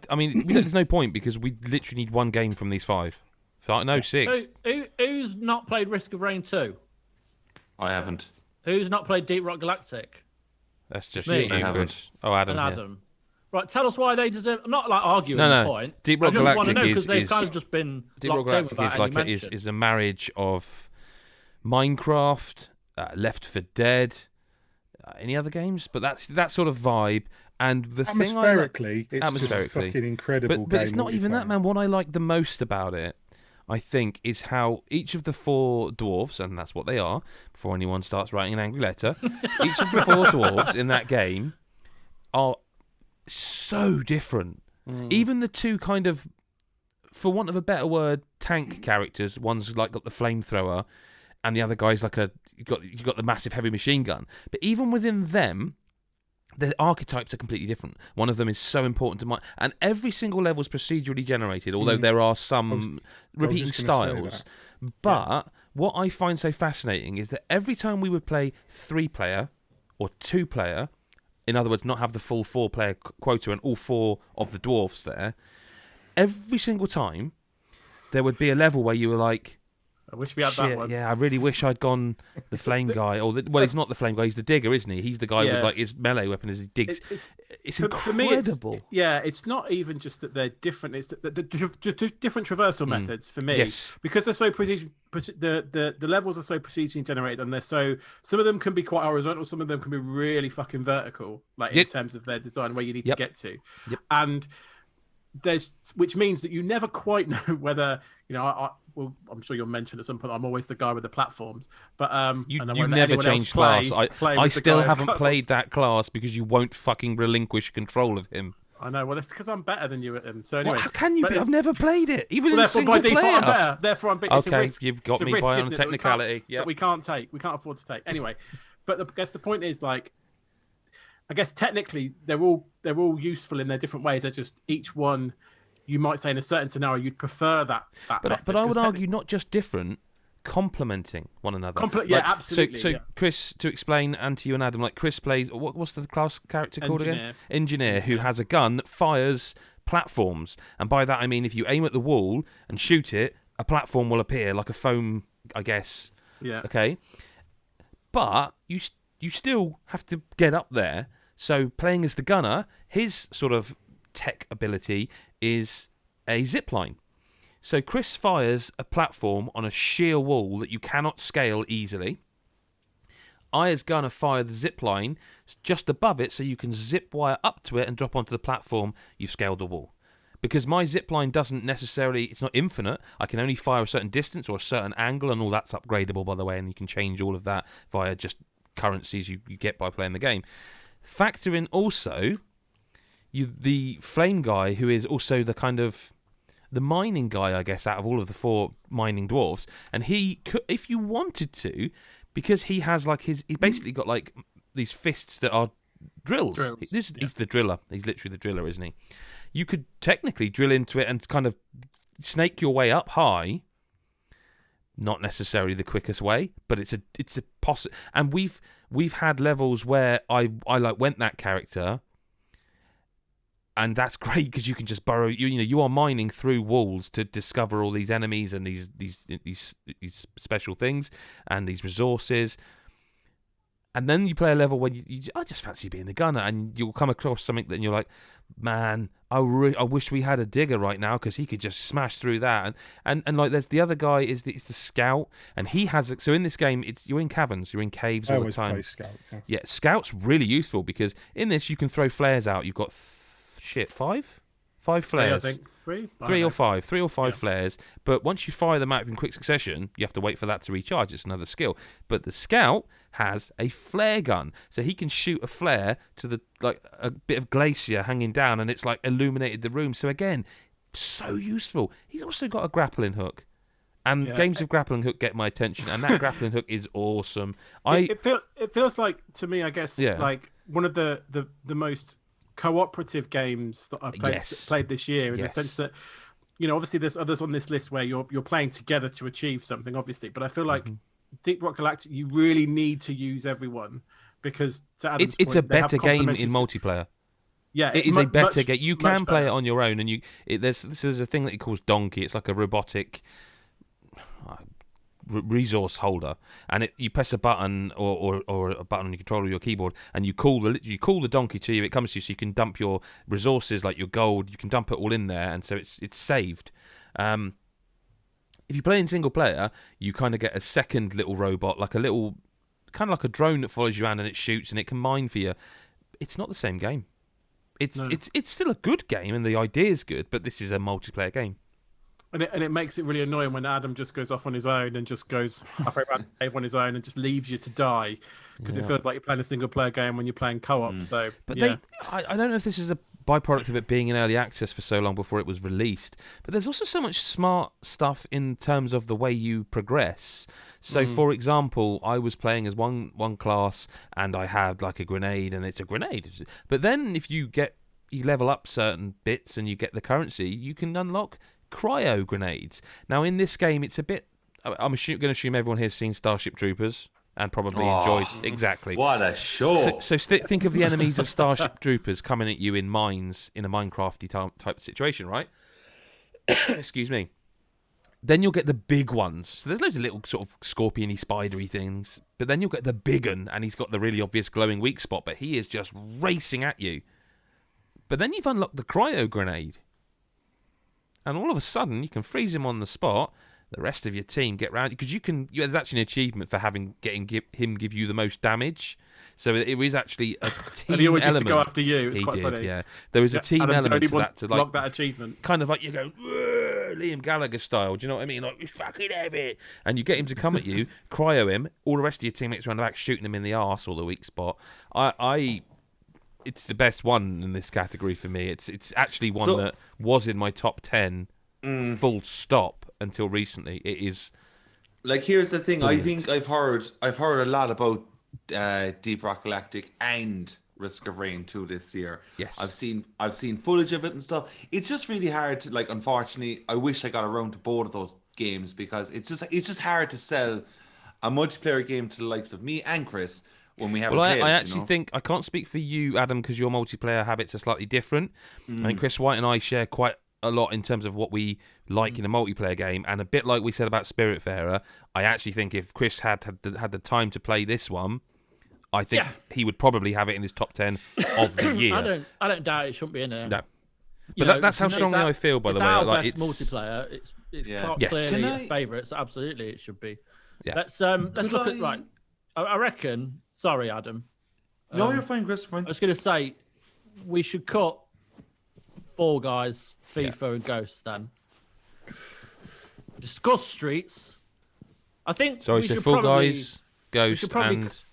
Speaker 1: I mean, there's no point because we literally need one game from these 5. So no 6.
Speaker 5: So, who's not played Risk of Rain 2?
Speaker 2: I haven't.
Speaker 5: Who's not played Deep Rock Galactic?
Speaker 1: That's just
Speaker 5: me.
Speaker 1: I haven't. Oh, Adam.
Speaker 5: And Adam. Yeah. Right, tell us why they deserve. I'm not like arguing the point.
Speaker 1: Deep Rock Galactic
Speaker 5: want to know because they've kind of just been
Speaker 1: Deep Rock Galactic is a marriage of Minecraft, Left 4 Dead, any other games, but that's that sort of vibe. And the
Speaker 3: atmospherically, it's just a fucking incredible.
Speaker 1: But it's not even that, man. What I like the most about it, I think, is how each of the 4 dwarves, and that's what they are, before anyone starts writing an angry letter, each of the 4 dwarves in that game are so different. Even the 2 kind of, for want of a better word, tank characters, one's like got the flamethrower, and the other guy's like you got the massive heavy machine gun. But even within them, the archetypes are completely different. One of them is so important to mine, and every single level is procedurally generated, although there are some repeating styles. But what I find so fascinating is that every time we would play 3-player or 2-player, in other words, not have the full 4-player quota and all 4 of the dwarfs there, every single time there would be a level where you were like,
Speaker 4: I wish we had that one.
Speaker 1: Yeah, I really wish I'd gone the flame guy. Well, he's not the flame guy. He's the digger, isn't he? He's the guy with like his melee weapon as he digs. It's incredible.
Speaker 4: It's not even just that they're different. It's the different traversal methods for me.
Speaker 1: Yes.
Speaker 4: Because they're so the levels are so procedurally generated, and some of them can be quite horizontal, some of them can be really fucking vertical, like in terms of their design where you need to get to.
Speaker 1: Yep.
Speaker 4: And which means that you never quite know whether, I'm sure you'll mention at some point I'm always the guy with the platforms, but
Speaker 1: you never change class. I still haven't played that class because you won't fucking relinquish control of him.
Speaker 4: I know. Well, that's because I'm better than you at them. So anyway,
Speaker 1: how can you be? I've never played it. Even in
Speaker 4: therefore,
Speaker 1: single
Speaker 4: by default,
Speaker 1: player.
Speaker 4: I'm better. Therefore, I'm better.
Speaker 1: Okay, you've got me by on technicality.
Speaker 4: Yeah, we can't afford to take anyway. But I guess the point is, like, I guess technically they're all useful in their different ways. They're just each one. You might say in a certain scenario you'd prefer that method,
Speaker 1: but I would argue not just different, complementing one another.
Speaker 4: Absolutely.
Speaker 1: So Chris, to explain, and to you and Adam, like Chris plays what's the class character called again? Engineer, who has a gun that fires platforms, and by that I mean if you aim at the wall and shoot it, a platform will appear like a foam, I guess.
Speaker 4: Yeah.
Speaker 1: Okay. But you still have to get up there. So playing as the gunner, his sort of tech ability is a zip line. So Chris fires a platform on a sheer wall that you cannot scale easily. I, as gunner, fire the zip line just above it so you can zip wire up to it and drop onto the platform. You've scaled the wall. Because my zip line doesn't necessarily, it's not infinite. I can only fire a certain distance or a certain angle, and all that's upgradable, by the way, and you can change all of that via just currencies you get by playing the game. Factor in also the flame guy, who is also the kind of the mining guy, I guess, out of all of the 4 mining dwarves. And he could, if you wanted to, because he has like he's basically got like these fists that are drills. He's the driller. He's literally the driller, isn't he? You could technically drill into it and kind of snake your way up high. Not necessarily the quickest way, but it's a and we've had levels where I like went that character. And that's great because you can just burrow. You are mining through walls to discover all these enemies and these special things and these resources. And then you play a level where I just fancy being the gunner, and you'll come across something that you're like, man, I wish we had a digger right now because he could just smash through that. And like there's the other guy is the scout, and he has so in this game you're in caverns, you're in caves all the time. I
Speaker 3: always play scout.
Speaker 1: Yeah, scout's really useful because in this you can throw flares out. You've got 5 flares.
Speaker 4: I think 3.
Speaker 1: 3 or 5 flares. But once you fire them out in quick succession, you have to wait for that to recharge. It's another skill. But the scout has a flare gun, so he can shoot a flare to a bit of glacier hanging down, and it's like illuminated the room. So again, so useful. He's also got a grappling hook. And games of grappling hook get my attention, and that grappling hook is awesome.
Speaker 4: It feels like, to me, I guess, like one of the most cooperative games that I've played this year, in the sense that, obviously there's others on this list where you're playing together to achieve something, obviously, but I feel like Deep Rock Galactic, you really need to use everyone because to Adam's
Speaker 1: it's
Speaker 4: point,
Speaker 1: a better game in multiplayer.
Speaker 4: Yeah,
Speaker 1: it is a better game. You can play it on your own, and there's a thing that he calls Donkey. It's like a robotic resource holder, and you press a button or a button on your controller or your keyboard, and you call the donkey to you. It comes to you, so you can dump your resources like your gold. You can dump it all in there, and so it's saved. If you play in single player, you kind of get a second little robot, like a little kind of like a drone that follows you around and it shoots and it can mine for you. It's not the same game. It's still a good game and the idea is good, but this is a multiplayer game.
Speaker 4: And it makes it really annoying when Adam just goes off on his own and just goes halfway around the cave on his own and just leaves you to die, because it feels like you're playing a single player game when you're playing co-op. So,
Speaker 1: but I don't know if this is a byproduct of it being in early access for so long before it was released, but there's also so much smart stuff in terms of the way you progress. So, for example, I was playing as one class and I had like a grenade, and it's a grenade. But then if you level up certain bits and you get the currency, you can unlock cryo grenades. Now in this game it's a bit, I'm going to assume everyone here has seen Starship Troopers and probably enjoys exactly.
Speaker 2: What a show.
Speaker 1: So think of the enemies of Starship Troopers coming at you in mines in a Minecrafty type of situation, right? Excuse me. Then you'll get the big ones. So there's loads of little sort of scorpion-y, spidery things, but then you'll get the big one, and he's got the really obvious glowing weak spot, but he is just racing at you. But then you've unlocked the cryo grenade. And all of a sudden, you can freeze him on the spot. The rest of your team get round because there's actually an achievement for him give you the most damage. So it is actually a team
Speaker 4: and he always
Speaker 1: element.
Speaker 4: used to go after you. It's
Speaker 1: he
Speaker 4: quite
Speaker 1: did,
Speaker 4: funny.
Speaker 1: yeah. There was a team element to that to
Speaker 4: lock that achievement.
Speaker 1: Kind of like you go Liam Gallagher style. Do you know what I mean? Like, you fucking heavy, and you get him to come at you, cryo him. All the rest of your teammates around the back shooting him in the arse or the weak spot. It's the best one in this category for me. It's actually one that was in my top 10, full stop, until recently. It is.
Speaker 2: Like, here's the thing.
Speaker 1: Brilliant.
Speaker 2: I think I've heard a lot about Deep Rock Galactic and Risk of Rain 2 this year.
Speaker 1: Yes,
Speaker 2: I've seen footage of it and stuff. It's just really hard to, like, unfortunately, I wish I got around to both of those games because it's just hard to sell a multiplayer game to the likes of me and Chris when we haven't played it.
Speaker 1: I actually think, I can't speak for you, Adam, because your multiplayer habits are slightly different. I think Chris White and I share quite a lot in terms of what we like in a multiplayer game, and a bit like we said about Spiritfarer, I actually think if Chris had the time to play this one, I think he would probably have it in his top 10 of the year.
Speaker 5: I don't doubt it shouldn't be in there.
Speaker 1: No. But that's how strongly I feel, by the way.
Speaker 5: Our
Speaker 1: like,
Speaker 5: best multiplayer. It's
Speaker 2: Yes.
Speaker 5: clearly a favourite, so absolutely it should be.
Speaker 1: Yeah.
Speaker 5: Let's look at, right. I reckon, sorry, Adam.
Speaker 2: No, you're fine, Chris. Fine.
Speaker 5: I was going to say, we should cut Fall Guys, FIFA, and Ghosts then. Discuss Streets. I think
Speaker 1: Sorry,
Speaker 5: we
Speaker 1: so
Speaker 5: should
Speaker 1: Fall
Speaker 5: probably,
Speaker 1: Guys, Ghost,
Speaker 5: should probably
Speaker 1: and...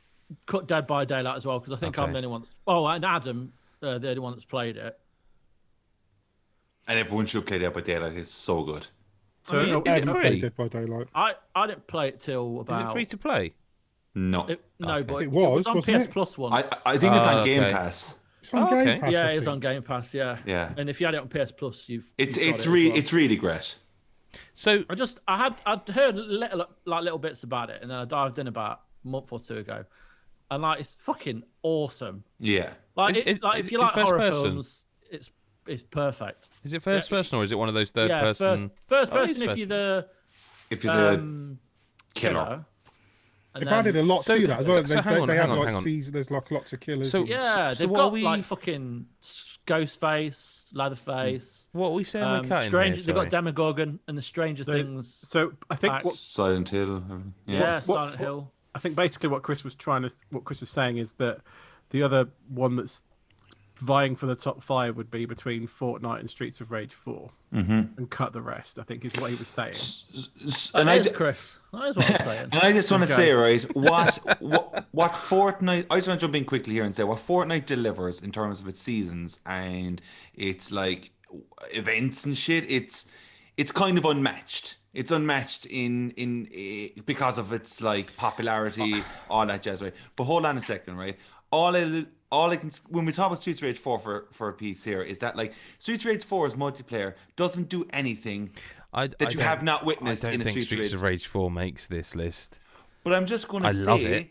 Speaker 5: cut Dead by Daylight as well, because I think I'm the only one that's... Oh, and Adam, the only one that's played it.
Speaker 2: And everyone should play Dead by Daylight. It's so good.
Speaker 1: So is it free?
Speaker 3: Dead by Daylight.
Speaker 5: I didn't play it till about...
Speaker 1: Is it free to play?
Speaker 2: No.
Speaker 5: But
Speaker 3: It was,
Speaker 5: on
Speaker 3: wasn't
Speaker 5: PS
Speaker 3: it?
Speaker 5: Plus once.
Speaker 2: I think it's on Game
Speaker 1: okay.
Speaker 2: Pass.
Speaker 3: It's on Game Pass.
Speaker 5: Yeah,
Speaker 3: I
Speaker 5: it is
Speaker 3: think.
Speaker 5: on Game Pass, yeah.
Speaker 2: Yeah.
Speaker 5: And if you had it on PS Plus,
Speaker 2: It's really great.
Speaker 1: So
Speaker 5: I'd heard little bits about it, and then I dived in about a month or two ago, and like it's fucking awesome.
Speaker 2: Yeah.
Speaker 5: Like,
Speaker 1: Is
Speaker 5: if you
Speaker 1: it
Speaker 5: like
Speaker 1: first
Speaker 5: horror
Speaker 1: person?
Speaker 5: films, it's perfect.
Speaker 1: is it first person or is it one of those third
Speaker 5: Yeah,
Speaker 1: person?
Speaker 5: first
Speaker 1: Oh, it is
Speaker 5: person. If
Speaker 1: first-
Speaker 5: you're the
Speaker 2: Killer.
Speaker 5: And
Speaker 3: They've added a lot
Speaker 1: So-
Speaker 3: to that as well.
Speaker 1: so hang on,
Speaker 3: They have
Speaker 1: hang on,
Speaker 3: like
Speaker 1: hang on.
Speaker 3: seasons. There's like lots of killers.
Speaker 1: So-
Speaker 5: yeah,
Speaker 1: So
Speaker 5: they've
Speaker 1: what
Speaker 5: got
Speaker 1: are we-
Speaker 5: like fucking Ghostface, Leatherface.
Speaker 1: What are we saying we're cutting
Speaker 5: Strange.
Speaker 1: here?
Speaker 5: They've got
Speaker 1: Sorry.
Speaker 5: Demogorgon and the Stranger Things.
Speaker 4: So I think
Speaker 5: Facts.
Speaker 4: what
Speaker 2: Silent Hill.
Speaker 5: Yeah,
Speaker 4: what-
Speaker 5: Silent Hill.
Speaker 4: I think basically what Chris was saying is that the other one that's vying for the top 5 would be between Fortnite and Streets of Rage 4, and cut the rest. I think is what he was saying.
Speaker 2: And
Speaker 5: That is Chris. That is what I'm saying.
Speaker 2: And I just want to say, right, what Fortnite... I just want to jump in quickly here and say what Fortnite delivers in terms of its seasons and its, like, events and shit, it's kind of unmatched. It's unmatched in because of its, like, popularity, all that jazz, right? But hold on a second, right? All I can, when we talk about Streets of Rage 4 for a piece here, is that, like, Streets of Rage 4's multiplayer doesn't do anything that you have not witnessed in a
Speaker 1: Streets of Rage 4 makes this list.
Speaker 2: But I'm just going to
Speaker 1: love
Speaker 2: say,
Speaker 1: it.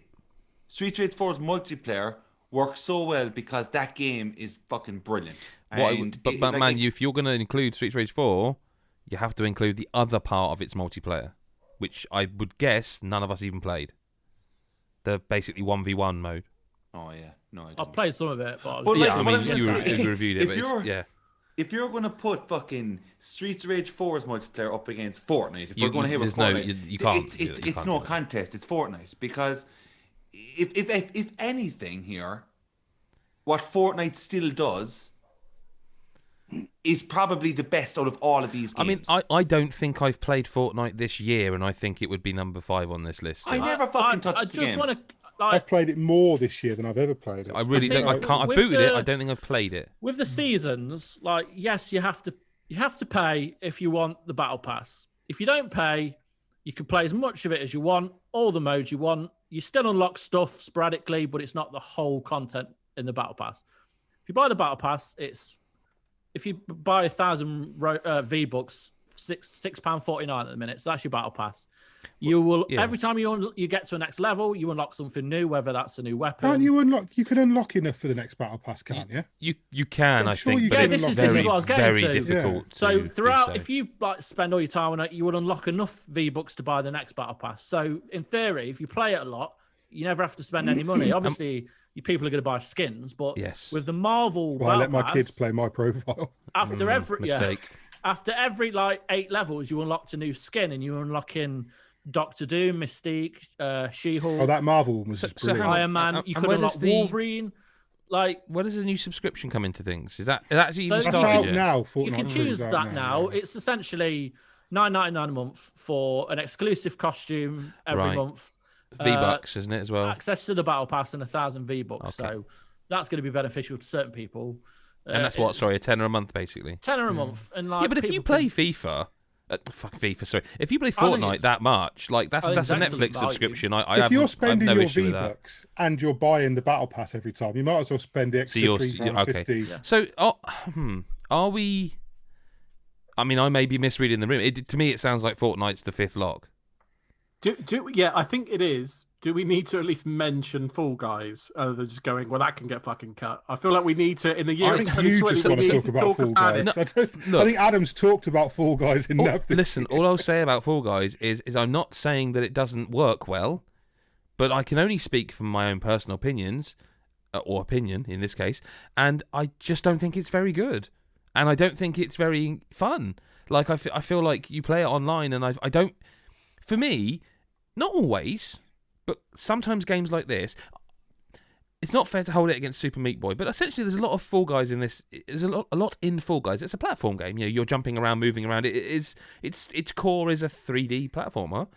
Speaker 2: Streets of Rage 4's multiplayer works so well because that game is fucking brilliant.
Speaker 1: But man, if you're going to include Streets of Rage 4, you have to include the other part of its multiplayer, which I would guess none of us even played. The basically 1v1 mode.
Speaker 2: Oh yeah, no, I
Speaker 5: I've
Speaker 2: don't.
Speaker 5: played some of it, but
Speaker 2: But
Speaker 1: Yeah,
Speaker 2: like,
Speaker 1: I
Speaker 2: what
Speaker 1: mean,
Speaker 2: I'm
Speaker 1: you
Speaker 2: gonna say,
Speaker 1: reviewed it,
Speaker 2: if
Speaker 1: but
Speaker 2: you're-
Speaker 1: yeah.
Speaker 2: If you're going to put fucking Streets of Rage 4's multiplayer up against Fortnite, if we're going to have a
Speaker 1: there's no-
Speaker 2: Fortnite,
Speaker 1: you can't.
Speaker 2: It's
Speaker 1: You
Speaker 2: it's
Speaker 1: can't
Speaker 2: no
Speaker 1: do it.
Speaker 2: contest. It's Fortnite because if anything here, what Fortnite still does is probably the best out of all of these games.
Speaker 1: I mean, I don't think I've played Fortnite this year, and I think it would be number 5 on this list.
Speaker 2: I never fucking touched
Speaker 5: I
Speaker 2: the
Speaker 5: just
Speaker 2: game.
Speaker 5: want to
Speaker 3: I've played it more this year than I've ever played it.
Speaker 1: I really
Speaker 5: think
Speaker 1: don't. I can't. I
Speaker 5: with
Speaker 1: booted it.
Speaker 5: the-
Speaker 1: I don't think I've played it.
Speaker 5: with the seasons. Like, yes, you have to pay if you want the battle pass. If you don't pay, you can play as much of it as you want, all the modes you want. You still unlock stuff sporadically, but it's not the whole content in the battle pass. If you buy the battle pass, if you buy 1,000 V-Bucks, £6.49 at the minute. So that's your battle pass. You will every time you get to a next level, you unlock something new, whether that's a new weapon.
Speaker 3: Can't you unlock? You can unlock enough for the next battle pass, can't you?
Speaker 1: You can,
Speaker 3: I'm
Speaker 1: I
Speaker 3: sure
Speaker 1: think,
Speaker 3: you
Speaker 1: but
Speaker 3: can
Speaker 1: it's
Speaker 3: unlock
Speaker 5: this is
Speaker 1: very,
Speaker 5: what I was getting
Speaker 1: very
Speaker 5: to.
Speaker 1: difficult.
Speaker 5: So
Speaker 1: to
Speaker 5: throughout,
Speaker 1: do so.
Speaker 5: if you like spend all your time on it, you would unlock enough V-Bucks to buy the next battle pass. So in theory, if you play it a lot, you never have to spend any money. Obviously, people are going to buy skins. But
Speaker 1: yes,
Speaker 5: with the Marvel,
Speaker 3: I let my kids play my profile.
Speaker 5: After every
Speaker 1: mistake.
Speaker 5: After every like 8 levels, you unlocked a new skin, and you unlock in Doctor Doom, Mystique, She-Hulk.
Speaker 3: Oh, that Marvel one was just brilliant.
Speaker 5: Iron Man. You could unlock Wolverine. Like,
Speaker 1: where does the new subscription come into things? Is that actually even
Speaker 3: that's
Speaker 1: started
Speaker 3: out
Speaker 1: yet?
Speaker 3: now? Fortnite
Speaker 5: you can choose that now.
Speaker 3: Yeah.
Speaker 5: It's essentially $9.99 a month for an exclusive costume every month.
Speaker 1: V-Bucks, isn't it, as well?
Speaker 5: Access to the Battle Pass and 1,000 V-Bucks. Okay. So that's going to be beneficial to certain people.
Speaker 1: And that's what? Sorry, $10 a month, basically.
Speaker 5: $10 a month. And like,
Speaker 1: but if you play FIFA... FIFA, if you play Fortnite that much, like that's a Netflix subscription.
Speaker 3: If you're spending your V-Bucks and you're buying the Battle Pass every time, you might as well spend the extra £3.50.
Speaker 1: Yeah. So, are we... I mean, I may be misreading the room. To me, it sounds like Fortnite's the 5th log.
Speaker 4: I think it is. Do we need to at least mention Fall Guys other than just going, well, that can get fucking cut? I feel like we need to, in the year of 2020,
Speaker 3: you just want to talk about Fall Guys. I think Adam's talked about Fall Guys enough.
Speaker 1: Listen, all I'll say about Fall Guys is I'm not saying that it doesn't work well, but I can only speak from my own personal opinions, or opinion in this case, and I just don't think it's very good. And I don't think it's very fun. Like, I feel like you play it online, and I don't... For me, not always... But sometimes games like this, it's not fair to hold it against Super Meat Boy. But essentially, there's a lot of Fall Guys in this. There's a lot in Fall Guys. It's a platform game. You know, you're jumping around, moving around. Its core is a 3D platformer,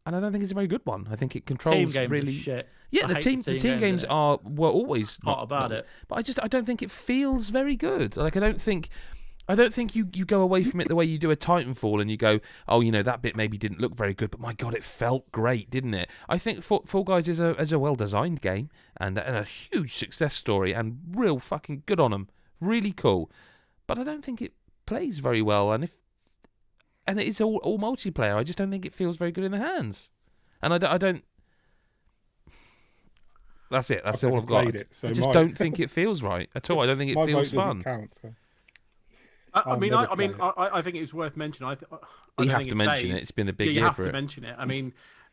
Speaker 1: and I don't think it's a very good one. I think it controls
Speaker 5: team
Speaker 1: really
Speaker 5: shit.
Speaker 1: Yeah, the team games were always
Speaker 5: not about it.
Speaker 1: But I don't think it feels very good. Like I don't think you go away from it the way you do a Titanfall and you go, oh, you know, that bit maybe didn't look very good, but my God, it felt great, didn't it? I think Fall Guys is a well-designed game and a huge success story and real fucking good on them. Really cool. But I don't think it plays very well, and it is all multiplayer. I just don't think it feels very good in the hands. And I don't... That's it. That's all I've got. I just don't think it feels right at all. I don't think it feels fun.
Speaker 3: Count, so.
Speaker 4: I think it's worth mentioning.
Speaker 1: You have to mention it. It's been a big year for it.
Speaker 4: You have to mention it. I mean,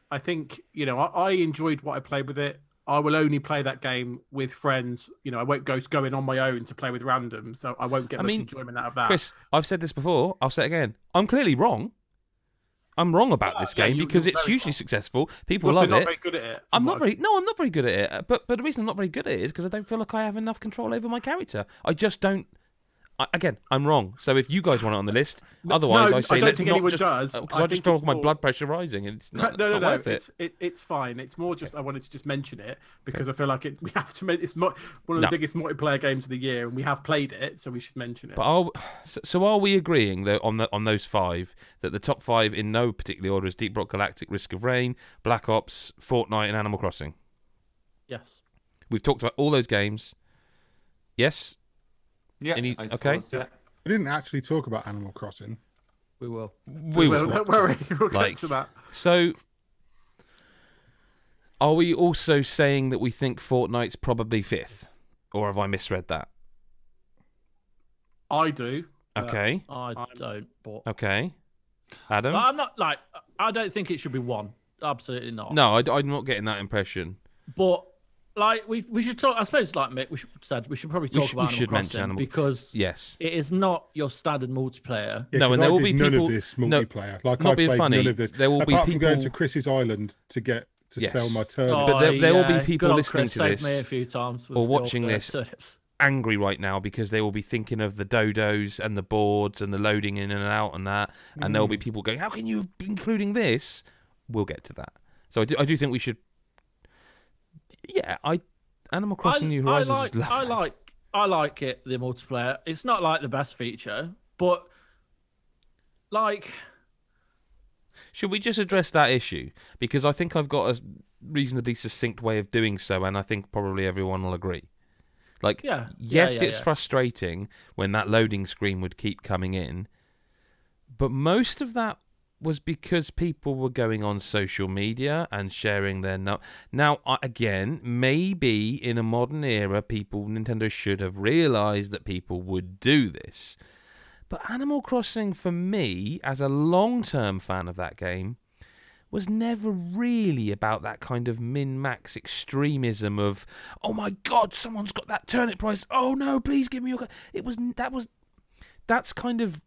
Speaker 4: I think, you know, I enjoyed what I played with it. I will only play that game with friends. You know, I won't go in on my own to play with random, so I won't get much enjoyment out of that.
Speaker 1: Chris, I've said this before. I'll say it again. I'm clearly wrong. I'm wrong about this game because it's hugely successful. People love it.
Speaker 4: You're not very good at it.
Speaker 1: I'm not very good at it. But the reason I'm not very good at it is because I don't feel like I have enough control over my character. I just don't. Again, I'm wrong. So if you guys want it on the list, otherwise I say let's not just... Because I just feel my blood pressure rising and it's not worth it.
Speaker 4: It's fine. It's more just I wanted to just mention it because I feel like we have to. It's one of the biggest multiplayer games of the year, and we have played it, so we should mention it.
Speaker 1: But are we agreeing though on those 5 that the top 5 in no particular order is Deep Rock Galactic, Risk of Rain, Black Ops, Fortnite, and Animal Crossing?
Speaker 5: Yes.
Speaker 1: We've talked about all those games. Yes.
Speaker 2: Yeah.
Speaker 1: Okay.
Speaker 3: We didn't actually talk about Animal Crossing.
Speaker 5: We will.
Speaker 1: We will.
Speaker 4: Don't worry. We'll get to that.
Speaker 1: So, are we also saying that we think Fortnite's probably 5th, or have I misread that?
Speaker 4: I do.
Speaker 1: Okay.
Speaker 5: I don't. But
Speaker 1: okay. Adam.
Speaker 5: I'm not like. I don't think it should be 1. Absolutely not.
Speaker 1: No, I'm not getting that impression.
Speaker 5: But. Like we should talk. I suppose, like Mick, we should probably talk about Animal Crossing because
Speaker 1: yes,
Speaker 5: it is not your standard multiplayer.
Speaker 3: Yeah,
Speaker 1: no, and there will be
Speaker 3: none
Speaker 1: people.
Speaker 3: Of this multiplayer.
Speaker 1: Not being funny.
Speaker 3: None of this.
Speaker 1: There will
Speaker 3: apart
Speaker 1: be
Speaker 3: from
Speaker 1: people
Speaker 3: going to Chris's island to get sell my turnip.
Speaker 1: But there will be people listening to this
Speaker 5: me a few times
Speaker 1: or watching this angry right now because they will be thinking of the dodos and the boards and the loading in and out and that, and there will be people going, "How can you be including this?" We'll get to that. So I do think we should. Yeah, Animal Crossing New Horizons.
Speaker 5: I like it. The multiplayer. It's not like the best feature, but like.
Speaker 1: Should we just address that issue? Because I think I've got a reasonably succinct way of doing so, and I think probably everyone will agree. Like, it's frustrating when that loading screen would keep coming in, but most of that was because people were going on social media and sharing their Now, again, maybe in a modern era, Nintendo should have realised that people would do this. But Animal Crossing, for me, as a long-term fan of that game, was never really about that kind of min-max extremism of, oh my God, someone's got that turnip price. Oh no, please give me your... That's kind of,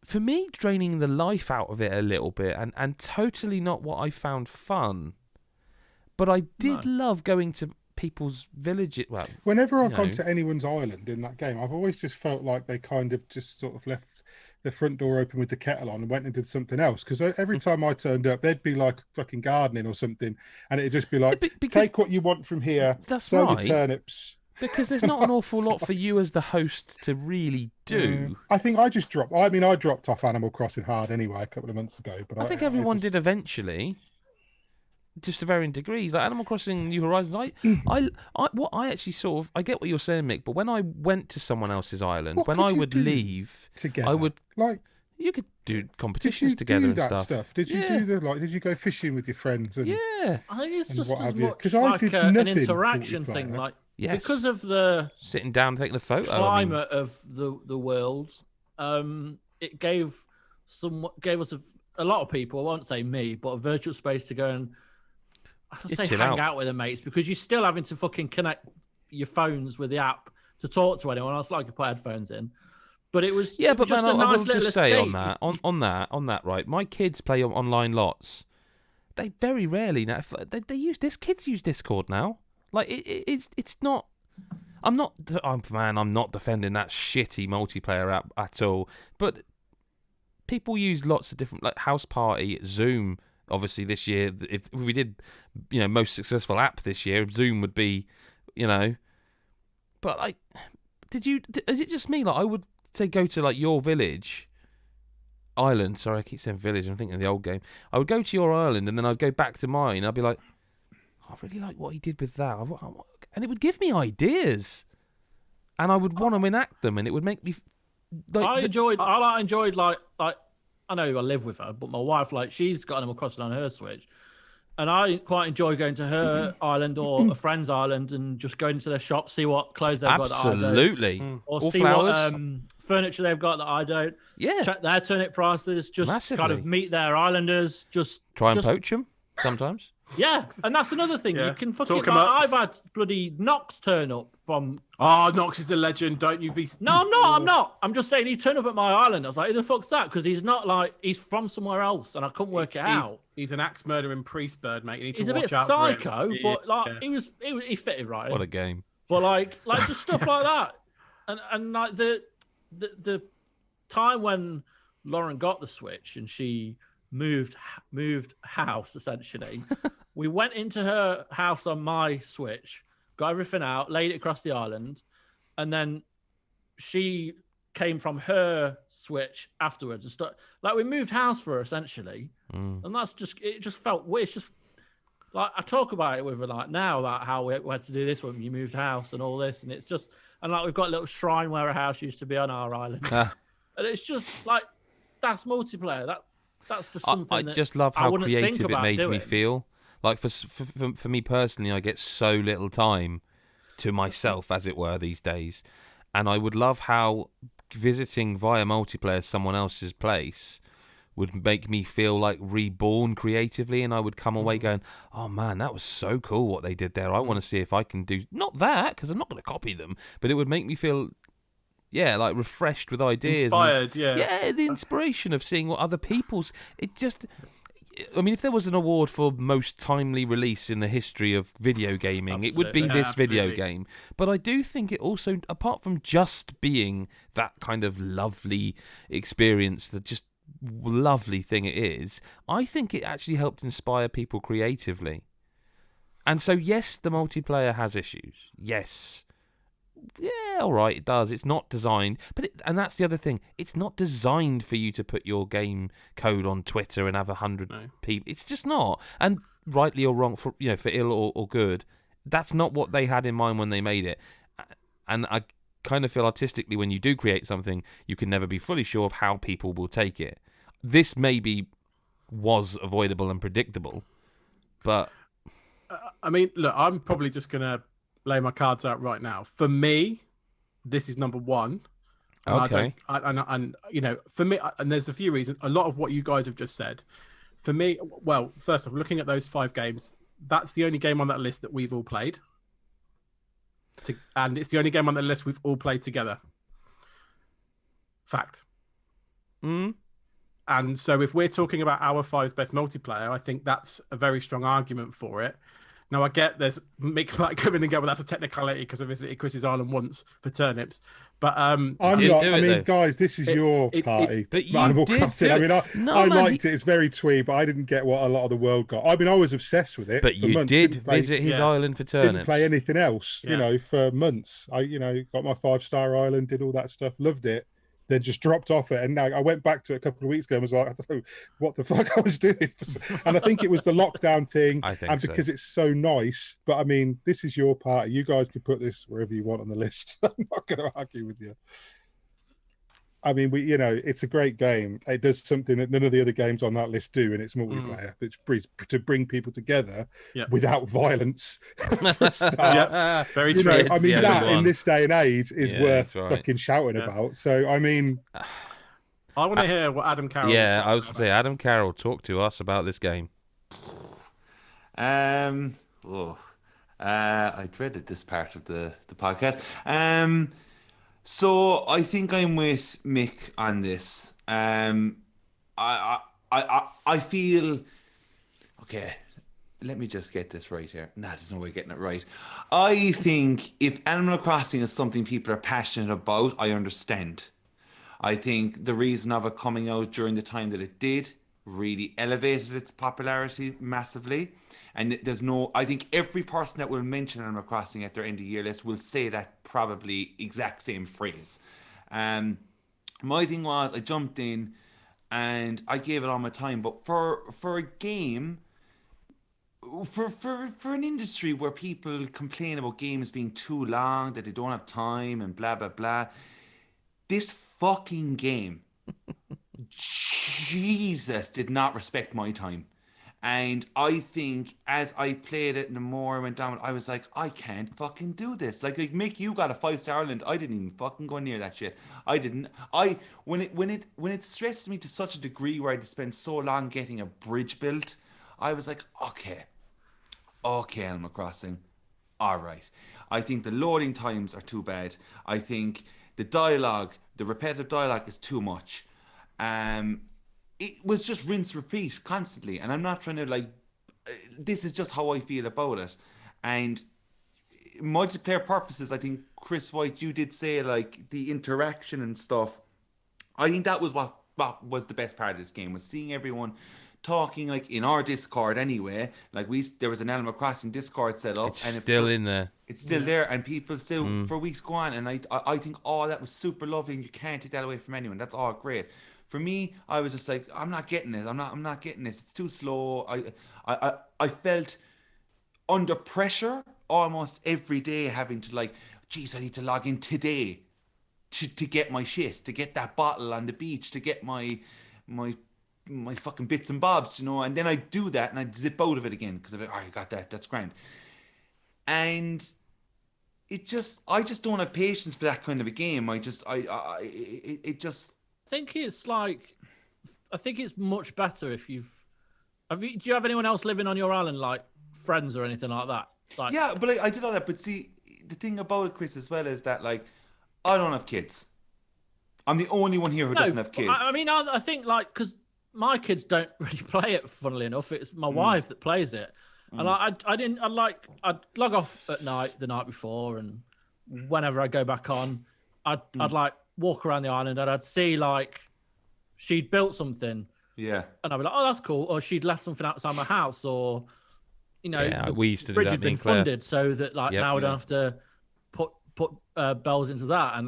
Speaker 1: for me, draining the life out of it a little bit, and totally not what I found fun. But I did love going to people's villages. Well,
Speaker 3: whenever I've gone to anyone's island in that game, I've always just felt like they kind of just sort of left the front door open with the kettle on and went and did something else. Because every time I turned up, they'd be like fucking gardening or something, and it'd just be like, take what you want from here, sow the turnips.
Speaker 1: Because there's not an awful lot for you as the host to really do.
Speaker 3: I think I just dropped. I mean, I dropped off Animal Crossing hard anyway a couple of months ago. But
Speaker 1: I think everyone did eventually, just to varying degrees. Like Animal Crossing New Horizons, I actually sort of, I get what you're saying, Mick. But when I went to someone else's island, when I would leave
Speaker 3: together,
Speaker 1: I would
Speaker 3: like.
Speaker 1: You could do competitions together and stuff.
Speaker 3: Did you do Did you go fishing with your friends? And,
Speaker 1: yeah,
Speaker 5: I think it's just as much
Speaker 3: like
Speaker 5: I did an interaction thing, like because of the
Speaker 1: sitting down taking the photo
Speaker 5: climate of the world. It gave us a lot of people. I won't say me, but a virtual space to go and hang out with the mates, because you're still having to fucking connect your phones with the app to talk to anyone else. Like you put headphones in. But it was
Speaker 1: but
Speaker 5: just
Speaker 1: man,
Speaker 5: a nice
Speaker 1: I will just
Speaker 5: escape.
Speaker 1: say on that, right? My kids play online lots. They very rarely now. They use this. Kids use Discord now. Like it's not. I'm not defending that shitty multiplayer app at all. But people use lots of different, like House Party, Zoom. Obviously, this year, if we did, most successful app this year, Zoom would be, But like, is it just me? Like, I would say go to like your village island. Sorry, I keep saying village. I'm thinking of the old game. I would go to your island and then I'd go back to mine. I'd be like, I really like what he did with that, and it would give me ideas, and I would want to enact them, and it would make me.
Speaker 5: I enjoyed like I know I live with her, but my wife, like, she's got Animal Crossing on her Switch. And I quite enjoy going to her island or a friend's island and just going into their shop, see what clothes they've got that I don't.
Speaker 1: Absolutely.
Speaker 5: Or
Speaker 1: all
Speaker 5: see
Speaker 1: flowers.
Speaker 5: what furniture they've got that I don't.
Speaker 1: Yeah.
Speaker 5: Check their turnip prices, just
Speaker 1: Massively.
Speaker 5: kind of meet their islanders.
Speaker 1: Try and poach them sometimes.
Speaker 5: Yeah, and that's another thing.
Speaker 4: Yeah.
Speaker 5: You can fucking...
Speaker 4: Talk 'em up.
Speaker 5: I've had bloody Knox turn up from...
Speaker 4: Oh, Knox is a legend. Don't you be...
Speaker 5: No, I'm not. I'm just saying he turned up at my island. I was like, who the fuck's that? Because he's not like... He's from somewhere else, and I couldn't work it out.
Speaker 4: He's an axe murdering priest bird, mate. You need to
Speaker 5: he's a
Speaker 4: watch
Speaker 5: bit
Speaker 4: out
Speaker 5: psycho,
Speaker 4: for him.
Speaker 5: but like he fitted right in.
Speaker 1: What a game.
Speaker 5: But like just stuff like that. And like the time when Lauren got the Switch and she moved house, essentially. We went into her house on my Switch, got everything out, laid it across the island, and then she came from her Switch afterwards and like we moved house for her essentially. And that's just, it just felt weird. It's just like I talk about it with her like now about how we had to do this when you moved house and all this, and it's just, and like we've got a little shrine where a house used to be on our island. And it's just like, that's multiplayer. That's just something
Speaker 1: I just love how creative it made
Speaker 5: doing.
Speaker 1: me feel. Like for me personally, I get so little time to myself, as it were, these days, and I would love how visiting via multiplayer someone else's place would make me feel like reborn creatively, and I would come away going, oh man, that was so cool what they did there. I want to see if I can do, not that, because I'm not going to copy them, but it would make me feel, like refreshed with ideas.
Speaker 4: Inspired, yeah.
Speaker 1: Yeah, the inspiration of seeing what other people's, it just, I mean, if there was an award for most timely release in the history of video gaming, it would be this video game. But I do think it also, apart from just being that kind of lovely experience, that just lovely thing it is, I think it actually helped inspire people creatively. And so yes, the multiplayer has issues. Yes, yeah, all right, it does. It's not designed, and that's the other thing. It's not designed for you to put your game code on Twitter and have 100 people. It's just not. And rightly or wrong, for ill or good, that's not what they had in mind when they made it. And I kind of feel artistically, when you do create something, you can never be fully sure of how people will take it. This maybe was avoidable and predictable, but
Speaker 4: I mean, look, I'm probably just gonna lay my cards out right now. For me, this is number one.
Speaker 1: Okay.
Speaker 4: And for me, and there's a few reasons. A lot of what you guys have just said. For me, well, first off, looking at those 5 games, that's the only game on that list that we've all played. And it's the only game on the list we've all played together. Fact. And so if we're talking about our 5's best multiplayer, I think that's a very strong argument for it. Now, I get there's Mick might come in and go, well, that's a technicality because I visited Chris's island once for turnips. But
Speaker 3: I'm not. I mean, guys, this is your party.
Speaker 1: But you
Speaker 3: Animal
Speaker 1: did
Speaker 3: Crossing.
Speaker 1: do
Speaker 3: I mean,
Speaker 1: it.
Speaker 3: I liked it. It's very twee, but I didn't get what a lot of the world got. I mean, I was obsessed with it.
Speaker 1: But
Speaker 3: for
Speaker 1: you
Speaker 3: months.
Speaker 1: did
Speaker 3: Didn't play,
Speaker 1: visit his island for turnips.
Speaker 3: Didn't play anything else, you know, for months. I, you know, got my 5-star island, did all that stuff, loved it. Then just dropped off it, and now I went back to it a couple of weeks ago and was like, I don't know what the fuck I was doing. And I think it was the lockdown thing, and because it's so nice. But I mean, this is your party. You guys can put this wherever you want on the list. I'm not going to argue with you. I mean, you know, it's a great game. It does something that none of the other games on that list do, and it's multiplayer, which brings to bring people together without violence. For a start.
Speaker 4: Very true.
Speaker 3: I mean, that in this day and age is worth fucking shouting about. So, I mean,
Speaker 4: I want to hear what Adam Carroll.
Speaker 1: Yeah, I was going to say, Adam Carroll, talk to us about this game.
Speaker 2: I dreaded this part of the podcast. So I think I'm with Mick on this. I feel okay. Let me just get this right here. Nah, there's no way of getting it right. I think if Animal Crossing is something people are passionate about, I understand. I think the reason of it coming out during the time that it did really elevated its popularity massively. And I think every person that will mention Animal Crossing at their end of year list will say that probably exact same phrase. My thing was I jumped in and I gave it all my time, but for a game, for an industry where people complain about games being too long, that they don't have time and blah, blah, blah, this fucking game, Jesus, did not respect my time. And I think as I played it and the more I went down, I was like, I can't fucking do this. Like Mick, you got a 5-star island. I didn't even fucking go near that shit. I didn't. When it stressed me to such a degree where I had to spend so long getting a bridge built, I was like, okay, Animal Crossing, all right. I think the loading times are too bad. I think the dialogue, the repetitive dialogue, is too much. It was just rinse repeat constantly, and I'm not trying to this is just how I feel about it. And multiplayer purposes, I think Chris White, you did say the interaction and stuff. I think that was what was the best part of this game, was seeing everyone talking in our Discord anyway. There was an Animal Crossing Discord set up,
Speaker 1: it's still in there.
Speaker 2: It's still there, and people still for weeks go on, and I think that was super lovely, and you can't take that away from anyone. That's all great. For me, I was just like, I'm not getting it. I'm not getting this. It's too slow. I felt under pressure almost every day, having to geez, I need to log in today to get my shit, to get that bottle on the beach, to get my fucking bits and bobs, And then I do that and I zip out of it again because I'm like, I got that. That's grand. And I just don't have patience for that kind of a game. I
Speaker 5: think it's much better if do you have anyone else living on your island, friends or anything like that?
Speaker 2: Yeah, but I did all that. But see, the thing about it, Chris, as well, is that I don't have kids. I'm the only one here who doesn't have kids.
Speaker 5: I mean, I think because my kids don't really play it. Funnily enough, it's my wife that plays it, and I'd log off at night the night before, and whenever I go back on, I'd walk around the island and I'd see she'd built something, and I'd be like, oh, that's cool, or she'd left something outside my house, or
Speaker 1: we used to do
Speaker 5: bridge
Speaker 1: that,
Speaker 5: had been funded so that now we don't have to put bells into that, and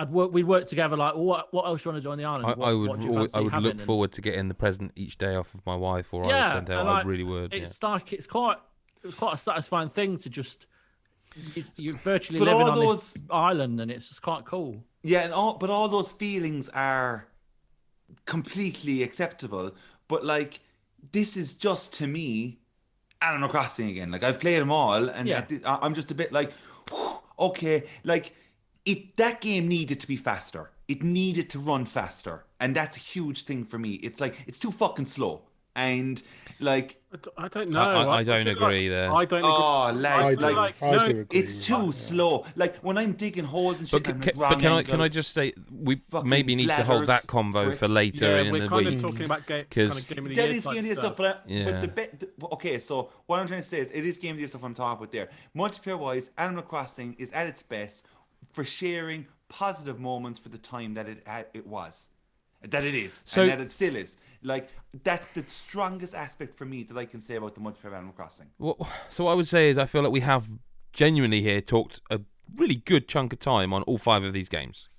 Speaker 5: we'd work together. What else do you want to do on the island?
Speaker 1: I would look forward to getting the present each day off of my wife, or I would send out. I really would.
Speaker 5: It's it was quite a satisfying thing to just you're virtually living on this island, and it's just quite cool.
Speaker 2: Yeah, but all those feelings are completely acceptable. But this is just, to me, Animal Crossing again. I've played them all, and I'm just a bit okay. That game needed to be faster. It needed to run faster, and that's a huge thing for me. It's it's too fucking slow. And like,
Speaker 4: I don't know.
Speaker 1: I don't agree there.
Speaker 4: I don't agree.
Speaker 2: Oh, lads,
Speaker 3: I do agree.
Speaker 2: It's too slow. Like when I'm digging holes and shit,
Speaker 1: can I just say we maybe need to hold that convo for later in the week?
Speaker 4: We're kind of talking about game of the year.
Speaker 2: That is game of the year stuff, but okay. So what I'm trying to say is, it is game of the year stuff I'm talking about there. Multiplayer wise, Animal Crossing is at its best for sharing positive moments for the time that it was. That it is, and that it still is. Like, that's the strongest aspect for me that I can say about the multiplayer of Animal Crossing.
Speaker 1: Well, so what I would say is I feel like we have genuinely here talked a really good chunk of time on all 5 of these games.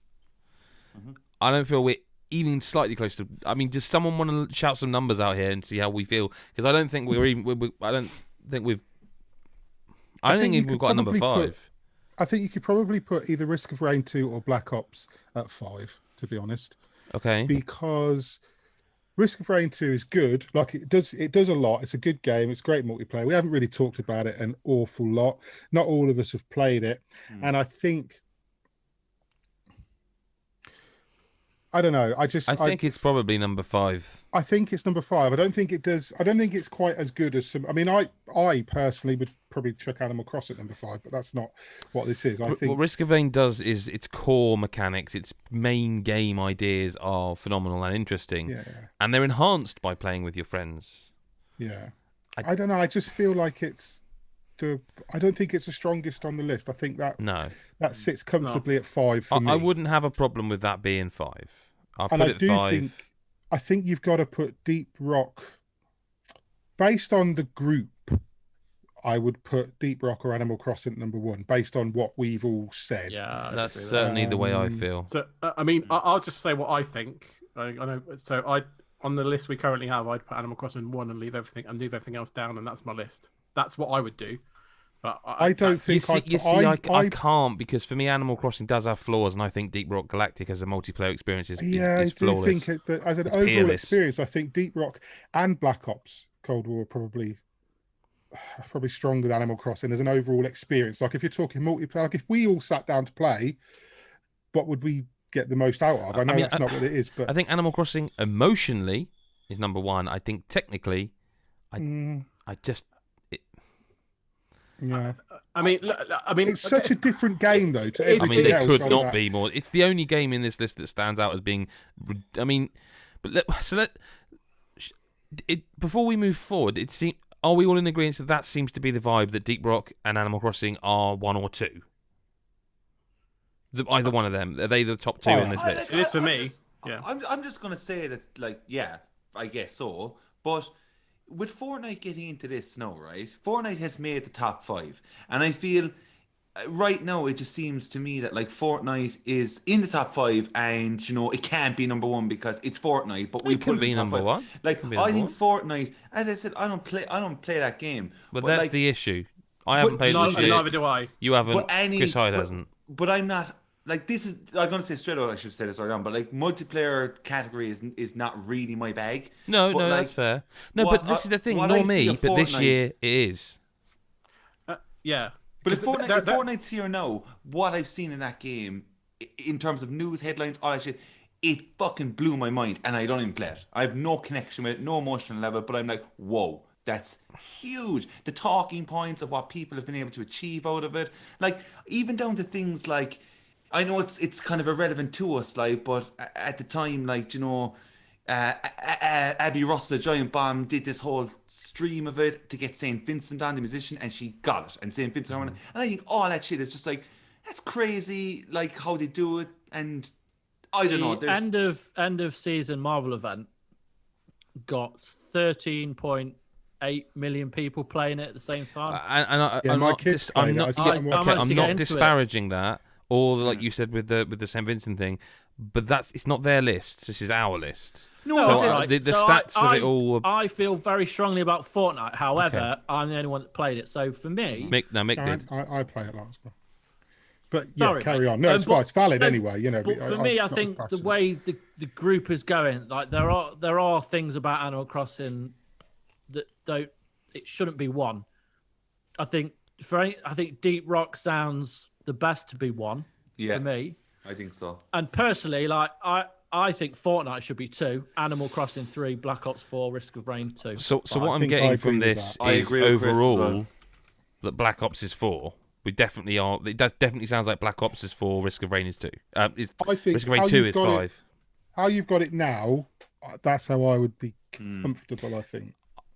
Speaker 1: Mm-hmm. I don't feel we're even slightly close to... I mean, does someone want to shout some numbers out here and see how we feel? Because I don't think we're even... I don't think we've got a number 5.
Speaker 3: I think you could probably put either Risk of Rain 2 or Black Ops at 5, to be honest.
Speaker 1: Okay.
Speaker 3: Because Risk of Rain 2 is good. Like, it does a lot. It's a good game. It's great multiplayer. We haven't really talked about it an awful lot. Not all of us have played it. And I think, I don't know. I think
Speaker 1: it's probably number 5.
Speaker 3: I think it's number 5. I don't think it's quite as good as some. I mean, I personally would probably chuck Animal Crossing at number 5, but that's not what this is. I think
Speaker 1: what Risk of Rain does is its core mechanics, its main game ideas are phenomenal and interesting, and they're enhanced by playing with your friends.
Speaker 3: Yeah, I don't know. I just feel like I don't think it's the strongest on the list. I think that sits comfortably at 5 for me.
Speaker 1: I wouldn't have a problem with that being 5.
Speaker 3: I think you've got to put Deep Rock, based on the group. I would put Deep Rock or Animal Crossing at number 1, based on what we've all said.
Speaker 1: Yeah, that's certainly the way I feel.
Speaker 4: So, I mean, I'll just say what I think. I know. So, on the list we currently have, I'd put Animal Crossing 1 and leave everything else down, and that's my list. That's what I would do. But I don't think
Speaker 1: I can't, because for me, Animal Crossing does have flaws, and I think Deep Rock Galactic as a multiplayer experience is flawless.
Speaker 3: Do think as an overall experience, I think Deep Rock and Black Ops Cold War are probably stronger than Animal Crossing as an overall experience. Like, if you're talking multiplayer, like if we all sat down to play, what would we get the most out of? I know that's not what it is, but
Speaker 1: I think Animal Crossing emotionally is number 1. I think technically,
Speaker 3: yeah.
Speaker 4: I mean,
Speaker 3: it's such a different game, though. To everything
Speaker 1: this could not be more. It's the only game in this list that stands out as being. I mean, before we move forward, are we all in agreement that seems to be the vibe, that Deep Rock and Animal Crossing are 1 or 2? Either one of them, are they the top 2 on this list?
Speaker 4: It is for me.
Speaker 2: I'm just gonna say that, like, yeah, I guess so, but. With Fortnite getting into this now, right? Fortnite has made the top 5, and I feel right now it just seems to me that, like, Fortnite is in the top 5, and it can't be number 1 because it's Fortnite. But we put it in number 1. Like, I think Fortnite, as I said, I don't play that game.
Speaker 1: But that's like, the issue. I haven't played it.
Speaker 4: Neither do I.
Speaker 1: You haven't. Chris Hyde hasn't.
Speaker 2: But I'm not. Like, this is, I'm going to say straight out, I should say this right on, but, like, multiplayer category is not really my bag.
Speaker 1: No, that's fair. No, but this is the thing, not me, but this year it is.
Speaker 2: Yeah. But if Fortnite's here now, what I've seen in that game, in terms of news, headlines, all that shit, it fucking blew my mind, and I don't even play it. I have no connection with it, no emotional level, but I'm like, whoa. That's huge. The talking points of what people have been able to achieve out of it. Like, even down to things like, I know it's kind of irrelevant to us, like, but at the time, like, Abby Ross, the Giant Bomb, did this whole stream of it to get St. Vincent on, the musician, and she got it. And St. Vincent, and I think all that shit is just like, that's crazy, like, how they do it. And I don't know.
Speaker 5: End of season Marvel event got 13.8 million people playing it at the same time.
Speaker 3: I'm not
Speaker 1: disparaging that. Or, like you said, with the St. Vincent thing, but it's not their list. This is our list.
Speaker 5: No, the stats of it all. I feel very strongly about Fortnite. However, I'm the only one that played it. So for me,
Speaker 1: Mick did.
Speaker 3: I play it last. But yeah, carry on. No, it's valid anyway.
Speaker 5: But for me, I think the way the group is going, like there are things about Animal Crossing that it shouldn't be 1. I think Deep Rock sounds the best to be 1 for me.
Speaker 2: I think so.
Speaker 5: And personally, like I think Fortnite should be 2, Animal Crossing 3, Black Ops 4, Risk of Rain 2.
Speaker 1: So what I'm getting from this is overall that Black Ops is 4. We definitely are. It definitely sounds like Black Ops is 4, Risk of Rain is 2.
Speaker 3: I think
Speaker 1: Risk of Rain 2 is 5.
Speaker 3: How you've got it now, that's how I would be comfortable, I think.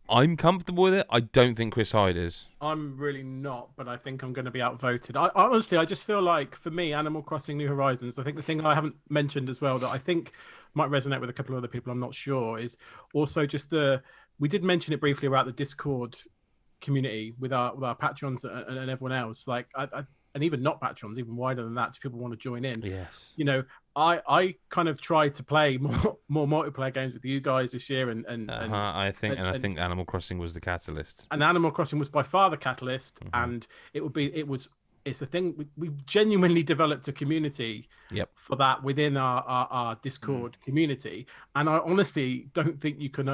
Speaker 1: I'm comfortable with it. I don't think Chris Hyde is.
Speaker 4: I'm really not, but I think I'm going to be outvoted. Honestly, I just feel like, for me, Animal Crossing New Horizons, I think the thing I haven't mentioned as well that I think might resonate with a couple of other people, I'm not sure, is also just we did mention it briefly about the Discord community with our patrons and everyone else. Like, and even not patrons, even wider than that, people want to join in.
Speaker 1: Yes.
Speaker 4: You know, I kind of tried to play more multiplayer games with you guys this year,
Speaker 1: I think Animal Crossing was the catalyst.
Speaker 4: And Animal Crossing was by far the catalyst, and it's a thing we genuinely developed a community for that within our Discord community, and I honestly don't think you can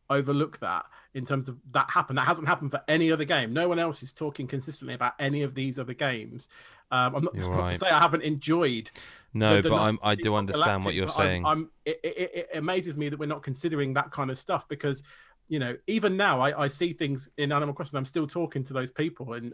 Speaker 4: overlook that in terms of that happened. That hasn't happened for any other game. No one else is talking consistently about any of these other games. Not to say I haven't enjoyed.
Speaker 1: No, but I do understand what you're saying.
Speaker 4: It amazes me that we're not considering that kind of stuff, because, you know, even now I see things in Animal Crossing. I'm still talking to those people, and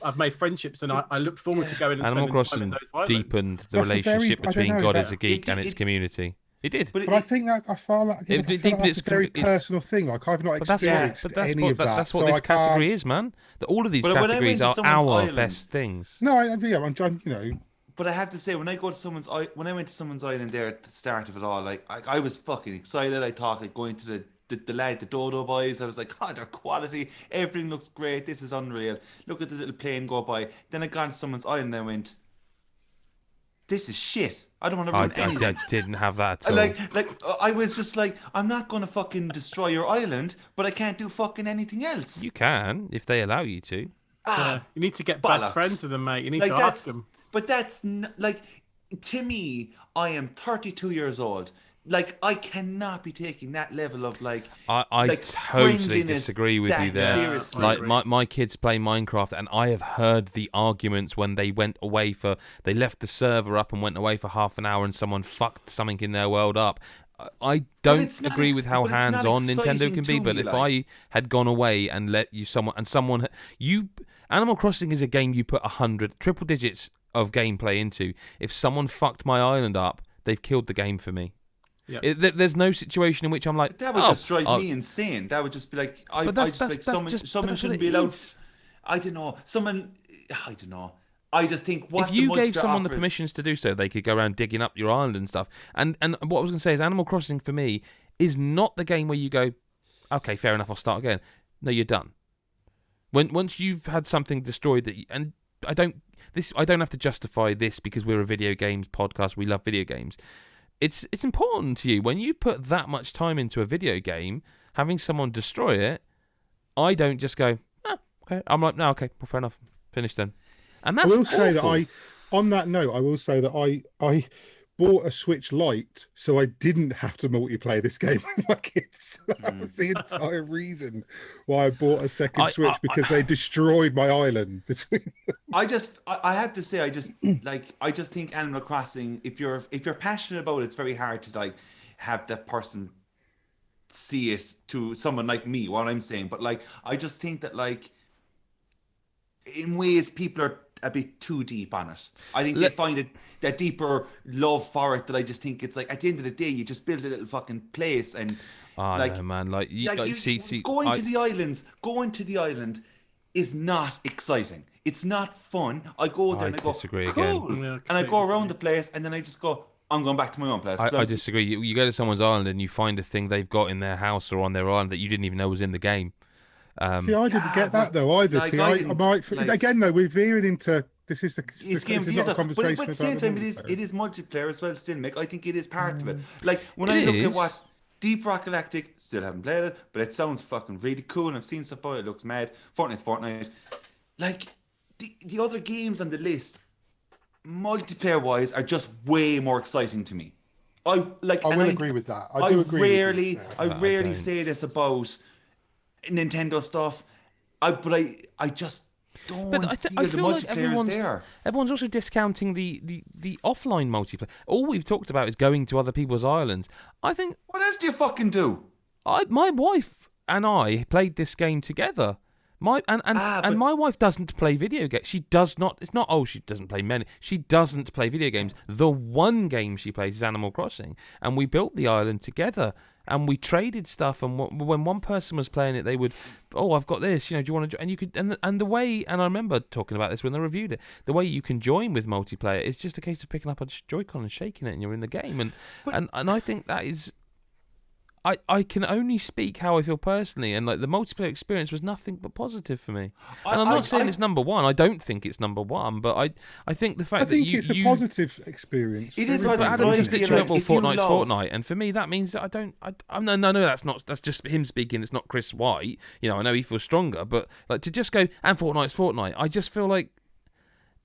Speaker 4: I've made friendships, and I look forward to going and
Speaker 1: Animal Crossing deepened the relationship between God as a Geek and its community. It did,
Speaker 3: but I think that I feel like that's a very personal thing. Like, I've not experienced any of that.
Speaker 1: That's what this category is, man. That all of these categories are our best things.
Speaker 3: No, I'm you know.
Speaker 2: But I have to say, when I went to someone's island there at the start of it all, like I was fucking excited. I thought, like, going to the Dodo boys, I was like, God, their quality, everything looks great. This is unreal. Look at the little plane go by. Then I got to someone's island and I went, this is shit. I don't want to ruin anything.
Speaker 1: I didn't have that at all.
Speaker 2: Like I was just like, I'm not going to fucking destroy your island, but I can't do fucking anything else.
Speaker 1: You can, if they allow you to.
Speaker 4: You need to get best friends with them, mate. You need to ask them.
Speaker 2: But that's like, to me, I am 32 years old. Like, I cannot be taking that level of
Speaker 1: I totally disagree with you there.
Speaker 2: Seriously.
Speaker 1: Like, my kids play Minecraft, and I have heard the arguments when they they left the server up and went away for half an hour, and someone fucked something in their world up. I don't agree with how hands-on Nintendo can be, but if I had gone away and let Animal Crossing is a game you put 100 triple digits of gameplay into. If someone fucked my island up, they've killed the game for me. Yep. There's no situation in which I'm like,
Speaker 2: that would just drive me insane. That would just be like, someone shouldn't be allowed. I don't know. I just think
Speaker 1: if you gave someone the permissions to do so, they could go around digging up your island and stuff. And what I was going to say is, Animal Crossing for me is not the game where you go, okay, fair enough, I'll start again. No, you're done. Once you've had something destroyed I don't have to justify this because we're a video games podcast. We love video games. It's important to you when you put that much time into a video game, having someone destroy it. I don't just go, okay. I'm like, no, okay, well, fair enough, finished then. And that's
Speaker 3: I will say that on that note, I will say that I bought a Switch Lite so I didn't have to multiplayer this game with my kids. That was the entire reason why I bought a second Switch, because they destroyed my island between them.
Speaker 2: I have to say, I just think Animal Crossing, if you're passionate about it, it's very hard to like have that person see it to someone like me, what I'm saying. But like, I just think that, like, in ways people are a bit too deep on it. I think they find that deeper love for it, that I just think it's like, at the end of the day, you just build a little fucking place, and
Speaker 1: no, man,
Speaker 2: going to the island is not exciting. It's not fun. I go there and I go,
Speaker 1: disagree
Speaker 2: cool,
Speaker 1: again.
Speaker 2: And I go around the place, and then I just go, I'm going back to my own place.
Speaker 1: I disagree. You go to someone's island and you find a thing they've got in their house or on their island that you didn't even know was in the game.
Speaker 3: See, I didn't get that though either. Again, though, we're veering into this is not a conversation.
Speaker 2: But at the same time, it is multiplayer as well. Still, Mick, I think it is part of it. Like, when I look at what Deep Rock Galactic, still haven't played it, but it sounds fucking really cool, and I've seen stuff about it. It looks mad. Fortnite. Like, the other games on the list, multiplayer wise, are just way more exciting to me. I will agree with that. I rarely say this about Nintendo stuff, but I just don't feel the multiplayer is there.
Speaker 1: Everyone's also discounting the offline multiplayer. All we've talked about is going to other people's islands. I think.
Speaker 2: What else do you fucking do?
Speaker 1: My wife and I played this game together. My wife doesn't play video games. She does not. It's not. Oh, she doesn't play many. She doesn't play video games. The one game she plays is Animal Crossing, and we built the island together. And we traded stuff, and when one person was playing it, they would, oh, I've got this, do you want to? And you could, and the way, and I remember talking about this when they reviewed it. The way you can join with multiplayer is just a case of picking up a Joy-Con and shaking it, and you're in the game. And I think that is, I can only speak how I feel personally, and like the multiplayer experience was nothing but positive for me. And I'm not saying it's number one. I don't think it's number one, but I think the fact that
Speaker 3: it's a positive experience.
Speaker 2: It is.
Speaker 1: But Adam just literally Fortnite's Fortnite, and for me that means that I don't. No, that's not. That's just him speaking. It's not Chris White. I know he feels stronger, but like to just go and Fortnite's Fortnite, I just feel like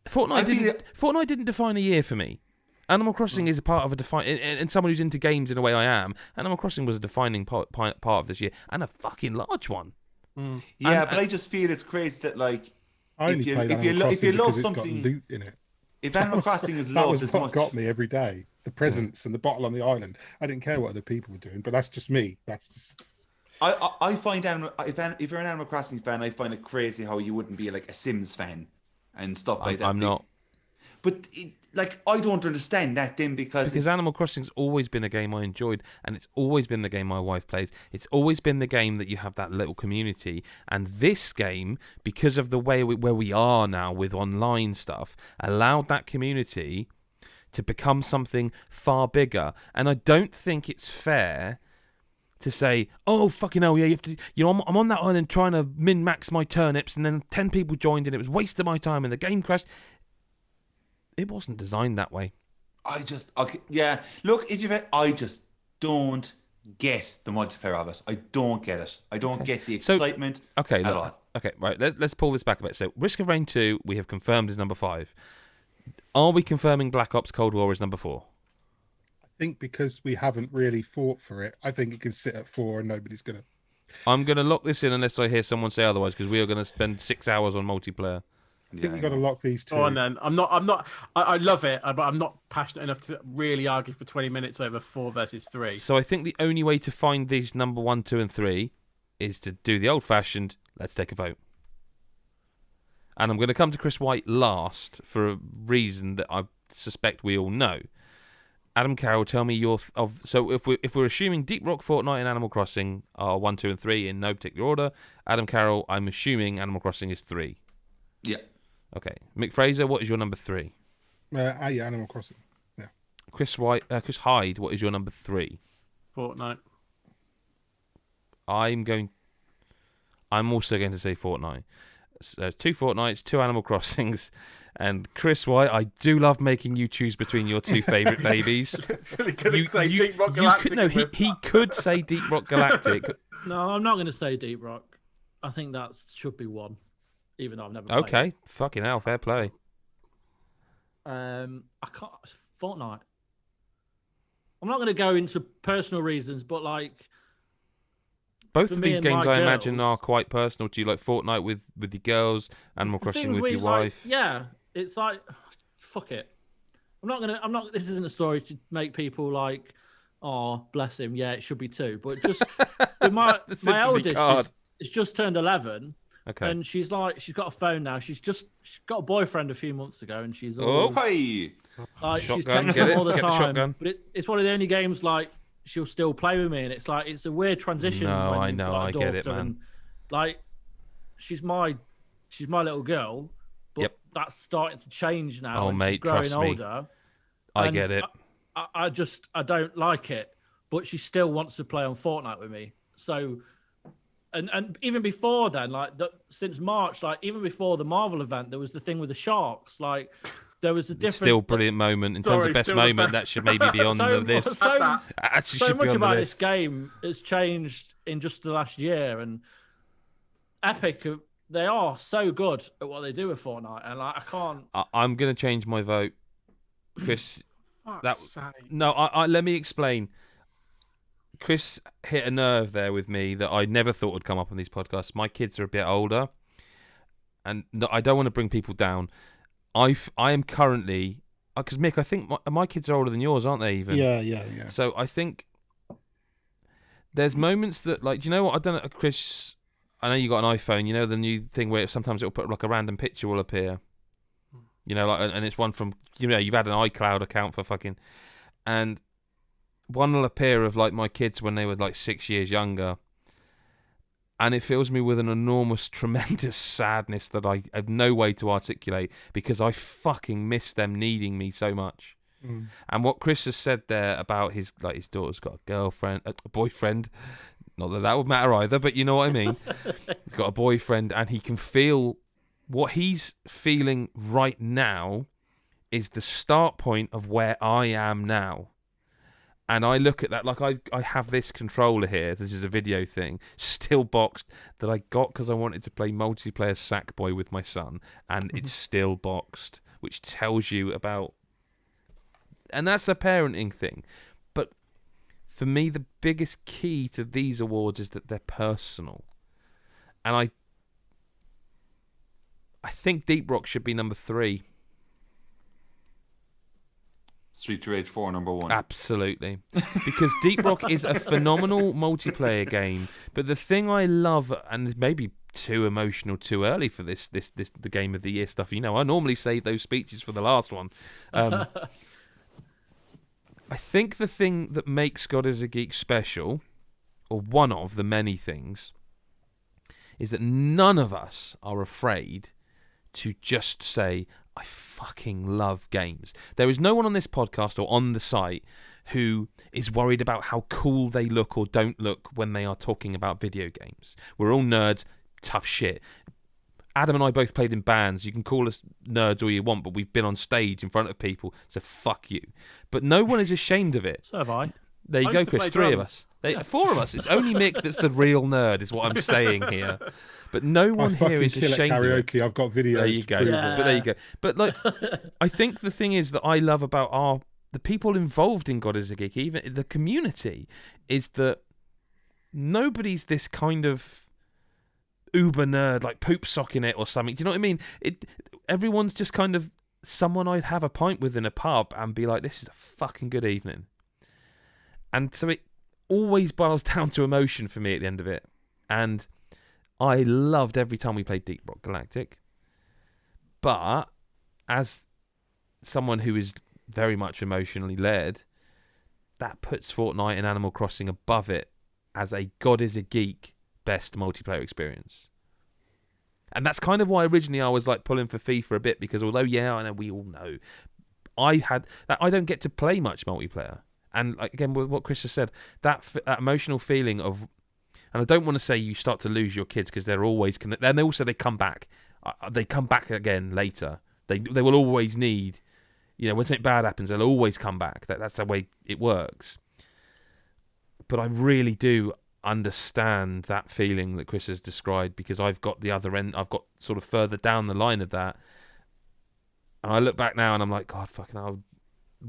Speaker 1: Fortnite didn't define a year for me. Animal Crossing is a part of a and someone who's into games in a way I am. Animal Crossing was a defining part of this year, and a fucking large one.
Speaker 2: Yeah, but I just feel it's crazy that like if you love something,
Speaker 3: loot in it.
Speaker 2: If Animal Crossing is loved as much,
Speaker 3: that was what got me every day. The presents and the bottle on the island. I didn't care what other people were doing, but that's just me. That's just.
Speaker 2: I find if you're an Animal Crossing fan, I find it crazy how you wouldn't be like a Sims fan and stuff like that.
Speaker 1: I'm not.
Speaker 2: But I don't understand that then because
Speaker 1: Animal Crossing's always been a game I enjoyed, and it's always been the game my wife plays. It's always been the game that you have that little community, and this game, because of the way where we are now with online stuff, allowed that community to become something far bigger. And I don't think it's fair to say, oh, fucking hell, yeah, you have to, I'm on that island trying to min-max my turnips, and then 10 people joined, and it was a waste of my time, and the game crashed. It wasn't designed that way.
Speaker 2: Look, I just don't get the multiplayer of it. I don't get it. I don't get the excitement at all.
Speaker 1: Okay, right. Let's pull this back a bit. So, Risk of Rain 2, we have confirmed is number 5. Are we confirming Black Ops Cold War is number 4?
Speaker 3: I think because we haven't really fought for it, I think it can sit at 4 and nobody's going to.
Speaker 1: I'm going to lock this in unless I hear someone say otherwise, because we are going to spend 6 hours on multiplayer.
Speaker 3: I think we've got to lock these two.
Speaker 4: Go on then. I love it, but I'm not passionate enough to really argue for 20 minutes over 4 versus 3.
Speaker 1: So I think the only way to find these number 1, 2, and 3 is to do the old-fashioned, let's take a vote. And I'm going to come to Chris White last for a reason that I suspect we all know. Adam Carroll, tell me so if we're assuming Deep Rock, Fortnite, and Animal Crossing are 1, 2, and 3 in no particular order, Adam Carroll, I'm assuming Animal Crossing is 3.
Speaker 2: Yeah.
Speaker 1: Okay, Mick Fraser, what is your number 3?
Speaker 3: Animal Crossing. Yeah.
Speaker 1: Chris Hyde, what is your number 3?
Speaker 4: Fortnite.
Speaker 1: I'm also going to say Fortnite. So 2 Fortnites, 2 Animal Crossings, and Chris White. I do love making you choose between your 2 favourite babies.
Speaker 4: Deep Rock Galactic.
Speaker 1: He could say Deep Rock Galactic.
Speaker 5: No, I'm not going to say Deep Rock. I think that should be 1. Even though I've never played.
Speaker 1: Okay, fucking hell, fair play.
Speaker 5: I can't. Fortnite. I'm not going to go into personal reasons, but like
Speaker 1: both of these games, I imagine, are quite personal to you. Like Fortnite with your girls, Animal Crossing with your wife.
Speaker 5: Yeah, it's like fuck it. I'm not. This isn't a story to make people like, oh, bless him. Yeah, it should be 2. But just with my eldest is just turned 11.
Speaker 1: Okay.
Speaker 5: And she's got a phone now. She's got a boyfriend a few months ago, and she's
Speaker 2: she's
Speaker 5: texting him all the time. But it's one of the only games like she'll still play with me, and it's like it's a weird transition.
Speaker 1: No, I know, I get it, man.
Speaker 5: And, like she's my little girl, but that's starting to change now.
Speaker 1: Oh, mate,
Speaker 5: she's growing
Speaker 1: trust me.
Speaker 5: older.
Speaker 1: I get it.
Speaker 5: I don't like it, but she still wants to play on Fortnite with me. So. And even before then, since March, even before the Marvel event, there was the thing with the sharks. Like, there was a different...
Speaker 1: Still brilliant moment. In terms of best moment, that should maybe be on this.
Speaker 5: So much about this game has changed in just the last year. And Epic, they are so good at what they do with Fortnite. And I can't...
Speaker 1: I'm going to change my vote. Chris...
Speaker 4: No,
Speaker 1: let me explain. Chris hit a nerve there with me that I never thought would come up on these podcasts. My kids are a bit older, and no, I don't want to bring people down. I am currently, because Mick, I think my kids are older than yours, aren't they? Even
Speaker 3: yeah.
Speaker 1: So I think there's moments that, like, you know what? I don't know, Chris. I know you got an iPhone. You know the new thing where sometimes it'll put like a random picture will appear. You know, like, and it's one from, you know, you've had an iCloud account for fucking, and one will appear of like my kids when they were like 6 years younger, and it fills me with an enormous, tremendous sadness that I have no way to articulate, because I fucking miss them needing me so much. And what Chris has said there about his daughter's got a girlfriend, a boyfriend, not that would matter either, but you know what I mean. He's got a boyfriend, and he can feel what he's feeling right now is the start point of where I am now. And I look at that like I have this controller here. This is a video thing, still boxed, that I got because I wanted to play multiplayer Sackboy with my son, and it's still boxed, which tells you about. And that's a parenting thing. But for me, the biggest key to these awards is that they're personal. And I think Deep Rock should be number 3.
Speaker 2: Street to Rage 4 number 1.
Speaker 1: Absolutely. Because Deep Rock is a phenomenal multiplayer game. But the thing I love, and maybe too emotional too early for this the Game of the Year stuff, you know, I normally save those speeches for the last one. I think the thing that makes God is a Geek special, or one of the many things, is that none of us are afraid to just say, I fucking love games. There is no one on this podcast or on the site who is worried about how cool they look or don't look when they are talking about video games. We're all nerds, tough shit. Adam and I both played in bands. You can call us nerds all you want, but we've been on stage in front of people, so fuck you. But no one is ashamed of it.
Speaker 5: So have I.
Speaker 1: There you go, Chris. 3 of us. 4 of us. It's only Mick that's the real nerd, is what I'm saying here. But no one here is ashamed of it.
Speaker 3: Karaoke. I've got videos.
Speaker 1: There you go.
Speaker 5: Yeah.
Speaker 1: But there you go. But like, I think the thing is that I love about the people involved in God is a Geek, even the community, is that nobody's this kind of uber nerd, like poop socking it or something. Do you know what I mean? Everyone's just kind of someone I'd have a pint with in a pub and be like, this is a fucking good evening. And so it always boils down to emotion for me at the end of it. And I loved every time we played Deep Rock Galactic. But as someone who is very much emotionally led, that puts Fortnite and Animal Crossing above it as a God is a Geek best multiplayer experience. And that's kind of why originally I was like pulling for FIFA a bit, because although, yeah, I know we all know, I don't get to play much multiplayer. And like, again, with what Chris has said, that emotional feeling of, and I don't want to say you start to lose your kids because they're always, and also they come back. They come back again later. They will always need, you know, when something bad happens, they'll always come back. That's the way it works. But I really do understand that feeling that Chris has described, because I've got the other end. I've got sort of further down the line of that, and I look back now and I'm like, God, fucking hell,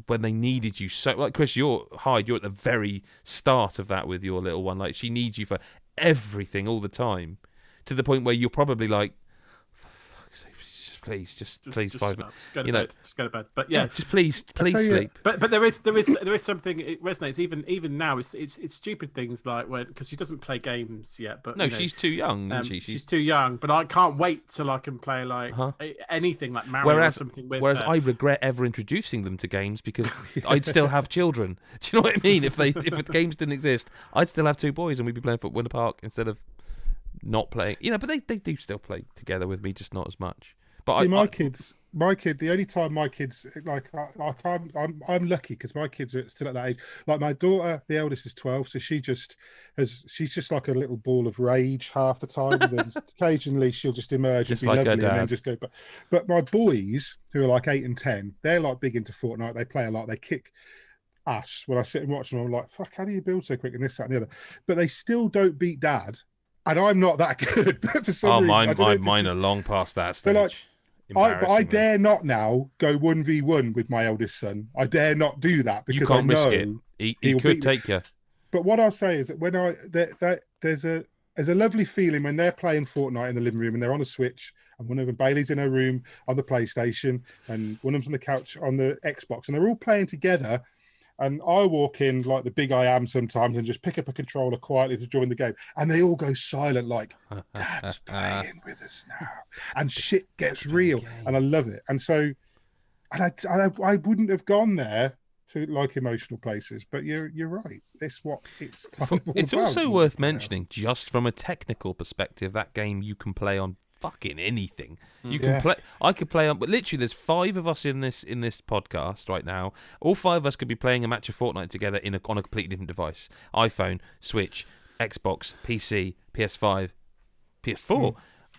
Speaker 1: when they needed you so, like Chris, you're at the very start of that with your little one. Like, she needs you for everything all the time, to the point where you're probably like, please, just 5 minutes.
Speaker 4: Just go to bed. But yeah,
Speaker 1: just please sleep.
Speaker 4: But there is something. It resonates even now. It's stupid things like when, because she doesn't play games yet. But
Speaker 1: no, she's too young. Isn't she?
Speaker 4: She's too young. But I can't wait till I can play like anything like Mario or something. Whereas
Speaker 1: I regret ever introducing them to games, because I'd still have children. Do you know what I mean? If the games didn't exist, I'd still have 2 boys and we'd be playing football in the park instead of not playing. You know, but they do still play together with me, just not as much. But
Speaker 3: see, my kid, the only time my kids, like, I'm lucky because my kids are still at that age. Like, my daughter, the eldest, is 12, so she's just like a little ball of rage half the time. And then occasionally she'll just emerge
Speaker 1: just
Speaker 3: and be
Speaker 1: like
Speaker 3: lovely and then just go. But my boys, who are like 8 and 10, they're like big into Fortnite. They play a lot. They kick us when I sit and watch them. I'm like, fuck, how do you build so quick and this, that, and the other? But they still don't beat Dad, and I'm not that good. But for some reason,
Speaker 1: mine are long past that stage.
Speaker 3: But I dare not now go 1v1 with my eldest son. I dare not do that because
Speaker 1: you can't
Speaker 3: I know
Speaker 1: risk it. He could take you.
Speaker 3: But what I'll say is that when there's there's a lovely feeling when they're playing Fortnite in the living room and they're on a Switch, and one of them, Bailey's in her room on the PlayStation, and one of them's on the couch on the Xbox, and they're all playing together. And I walk in like the big I am sometimes and just pick up a controller quietly to join the game. And they all go silent like, Dad's playing with us now. And shit gets real. And I love it. And so, I wouldn't have gone there to like emotional places, but you're right. It's what it's kind of all
Speaker 1: It's
Speaker 3: about.
Speaker 1: also worth mentioning, just from a technical perspective, that game you can play on fucking anything. You can play. I could play on, but literally, there's 5 of us in this podcast right now. All 5 of us could be playing a match of Fortnite together on a completely different device: iPhone, Switch, Xbox, PC, PS5, PS4.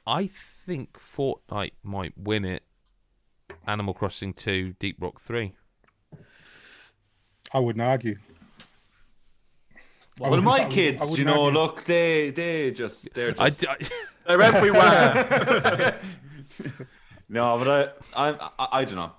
Speaker 1: I think Fortnite might win it. Animal Crossing 2, Deep Rock 3.
Speaker 3: I wouldn't argue.
Speaker 2: Well, my kids, you know, look, they're just
Speaker 4: they're everywhere.
Speaker 2: No, but I don't know.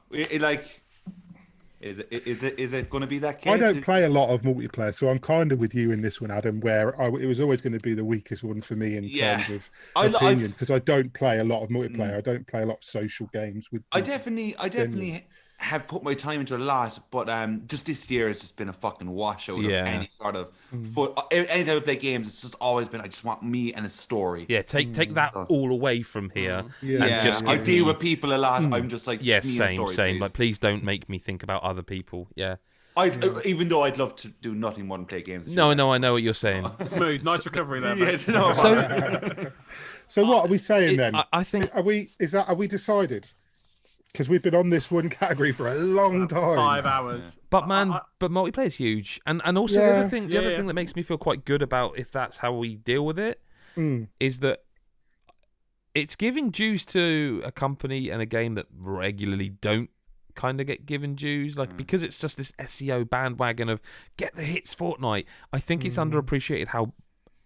Speaker 2: Is it going to be that case?
Speaker 3: I don't play a lot of multiplayer, so I'm kind of with you in this one, Adam. Where it was always going to be the weakest one for me in terms of opinion, because I don't play a lot of multiplayer. I don't play a lot of social games.
Speaker 2: I definitely have put my time into a lot, but just this year has just been a fucking washout of any sort of anytime I play games, it's just always been I just want me and a story.
Speaker 1: Yeah, take that all away from here.
Speaker 2: Just I deal with people a lot. I'm just like
Speaker 1: same.
Speaker 2: Please.
Speaker 1: Like, please don't make me think about other people. Yeah.
Speaker 2: Even though I'd love to do nothing more than play games.
Speaker 1: No, I know what you're saying.
Speaker 4: Smooth, nice recovery there.
Speaker 2: Yeah,
Speaker 3: so what are we saying then?
Speaker 1: I think
Speaker 3: are we decided? Because we've been on this one category for a long time.
Speaker 4: 5 hours.
Speaker 1: But but multiplayer is huge. And also the other thing that makes me feel quite good about if that's how we deal with it is that it's giving dues to a company and a game that regularly don't kind of get given dues. Like, because it's just this SEO bandwagon of get the hits Fortnite, I think it's underappreciated how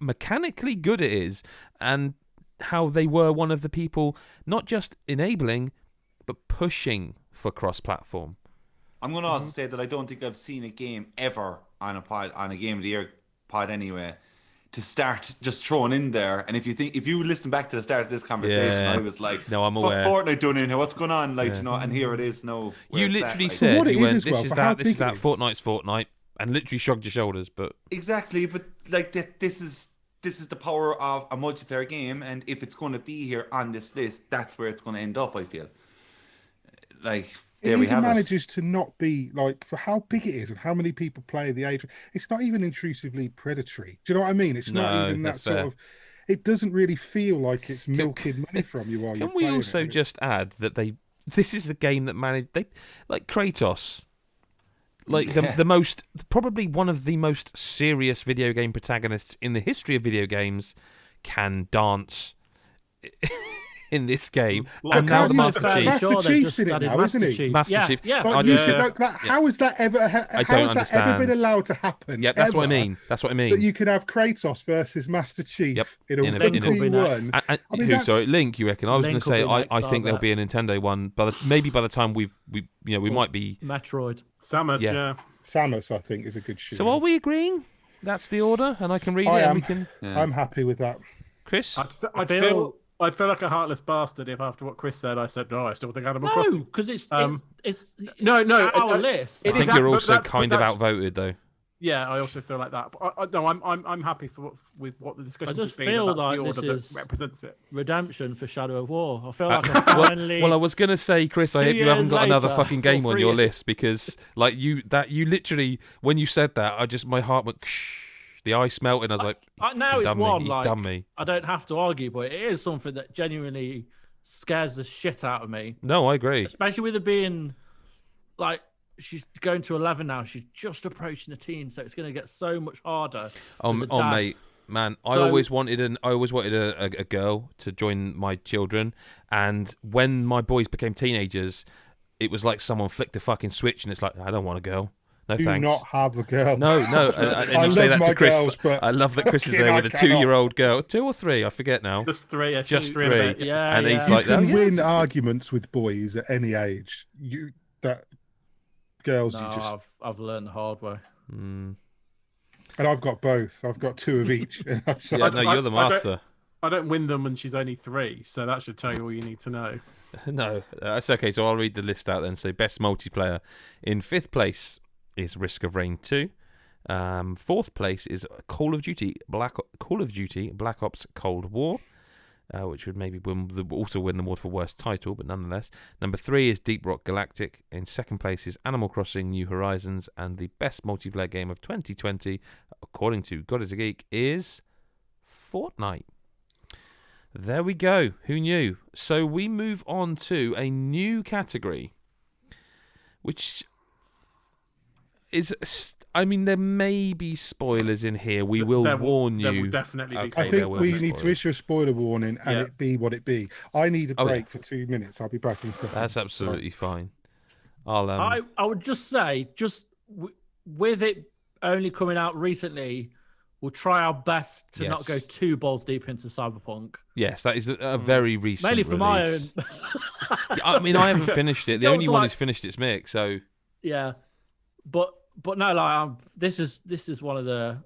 Speaker 1: mechanically good it is and how they were one of the people not just enabling but pushing for cross-platform.
Speaker 2: I'm going to also say that I don't think I've seen a game ever on a Game of the Year pod anyway, to start just throwing in there. And if you listen back to the start of this conversation, I was like,
Speaker 1: "No, I'm aware.
Speaker 2: Fortnite doing in here. What's going on?" Like, you know, and here it is. No,
Speaker 1: you literally said, "This is that. Fortnite's Fortnite," and literally shrugged your shoulders. But
Speaker 2: exactly, but like this is the power of a multiplayer game, and if it's going to be here on this list, that's where it's going to end up. I feel. Like there we have
Speaker 3: manages to not be like, for how big it is and how many people play the age. It's not even intrusively predatory. Do you know what I mean? It's not even that sort of. It doesn't really feel like it's milking money from you.
Speaker 1: Can we also just add that this is the game that like Kratos, like the most, probably one of the most serious video game protagonists in the history of video games, can dance. In this game, and now the Master Chief.
Speaker 3: Master Chief's in it now, isn't he?
Speaker 1: Master Chief.
Speaker 3: Yeah. How has that ever? How has that ever been allowed to happen?
Speaker 1: Yeah, that's what I mean. That's what I mean.
Speaker 3: That you can have Kratos versus Master Chief in a 1v1.
Speaker 1: Sorry, Link. You reckon? I was going to say I think there'll be a Nintendo one, but maybe by the time we might be
Speaker 5: Metroid.
Speaker 4: Samus,
Speaker 3: Samus, I think, is a good shoot.
Speaker 1: So are we agreeing? That's the order, and I can read it.
Speaker 3: I'm happy with that.
Speaker 1: Chris,
Speaker 4: I'd feel like a heartless bastard if, after what Chris said, I said, no, I still think Animal Crossing.
Speaker 5: No, because it's
Speaker 4: our
Speaker 5: list.
Speaker 1: I think you're also kind of outvoted, though.
Speaker 4: Yeah, I also feel like that. But I'm happy with what the discussion has been. I just feel like
Speaker 5: this
Speaker 4: is that represents it.
Speaker 5: Redemption for Shadow of War. I feel like I finally.
Speaker 1: Well, I was gonna say, Chris, I hope you haven't got another fucking game on your list, because like you literally, when you said that, my heart went. The ice melted. I was like,
Speaker 5: now it's one.
Speaker 1: He's done me.
Speaker 5: I don't have to argue, but it is something that genuinely scares the shit out of me.
Speaker 1: No, I agree.
Speaker 5: Especially with it being like she's going to 11 now. She's just approaching the teens, so it's going to get so much harder.
Speaker 1: Mate, man, I always wanted a girl to join my children, and when my boys became teenagers, it was like someone flicked the fucking switch, and it's like, I don't want a girl. No,
Speaker 3: do
Speaker 1: thanks.
Speaker 3: not have a girl.
Speaker 1: No. And
Speaker 3: I
Speaker 1: you say that
Speaker 3: love
Speaker 1: to Chris.
Speaker 3: girls, but
Speaker 1: I love that Chris is there with a 2-year-old girl. 2 or 3, I forget now.
Speaker 4: Just 3.
Speaker 1: Just 3.
Speaker 5: Yeah,
Speaker 1: and he's
Speaker 3: you
Speaker 1: like,
Speaker 3: can win arguments with boys at any age.
Speaker 5: I've learned the hard way.
Speaker 3: And I've got both. I've got 2 of each.
Speaker 1: So no, you're the master.
Speaker 4: I don't win them, and she's only 3, so that should tell you all you need to know.
Speaker 1: No, that's okay. So I'll read the list out then. So best multiplayer in 5th place is Risk of Rain 2. 4th place is Call of Duty Black Ops Cold War, which would maybe also win the award for worst title, but nonetheless. Number 3 is Deep Rock Galactic. In 2nd place is Animal Crossing New Horizons, and the best multiplayer game of 2020, according to God is a Geek, is Fortnite. There we go. Who knew? So we move on to a new category, which is... I mean, there may be spoilers in here. We will warn you.
Speaker 4: There will definitely be spoilers.
Speaker 3: I think we need to issue a spoiler warning and it be what it be. I need a break for 2 minutes. I'll be back in a second.
Speaker 1: That's absolutely fine. I
Speaker 5: would just say, with it only coming out recently, we'll try our best to not go too balls deep into Cyberpunk.
Speaker 1: Yes, that is a very recent
Speaker 5: mainly for
Speaker 1: release.
Speaker 5: my own.
Speaker 1: I mean, I haven't finished it. The only one who's finished it's Mick, so...
Speaker 5: Yeah. But no, like this is one of the.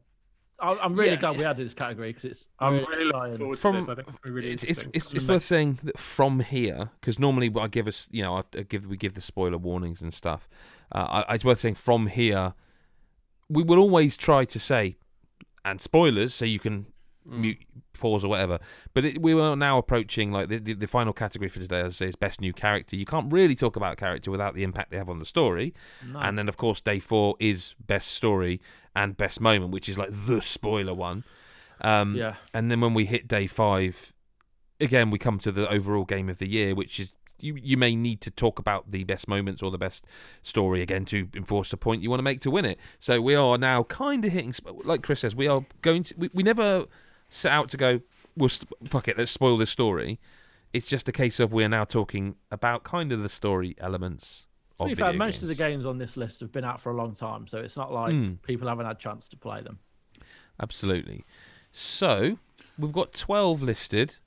Speaker 5: I'm really glad we added this category because it's.
Speaker 4: I'm really looking forward to this. I think it's really interesting.
Speaker 1: It's worth saying that from here, because normally we give the spoiler warnings and stuff. It's worth saying from here, we will always try to say, and spoilers, so you can mute, pause or whatever. But we are now approaching like the final category for today, as I say, is best new character. You can't really talk about character without the impact they have on the story. No. And then of course day 4 is best story and best moment, which is like the spoiler one. And then when we hit day 5, again we come to the overall game of the year, which is you may need to talk about the best moments or the best story again to enforce the point you want to make to win it. So we are now kind of hitting, like Chris says, we are going to we never set out to go, fuck it, let's spoil this story. It's just a case of we're now talking about kind of the story elements of video games.
Speaker 5: Most of the games on this list have been out for a long time, so it's not like people haven't had a chance to play them.
Speaker 1: Absolutely. So we've got 12 listed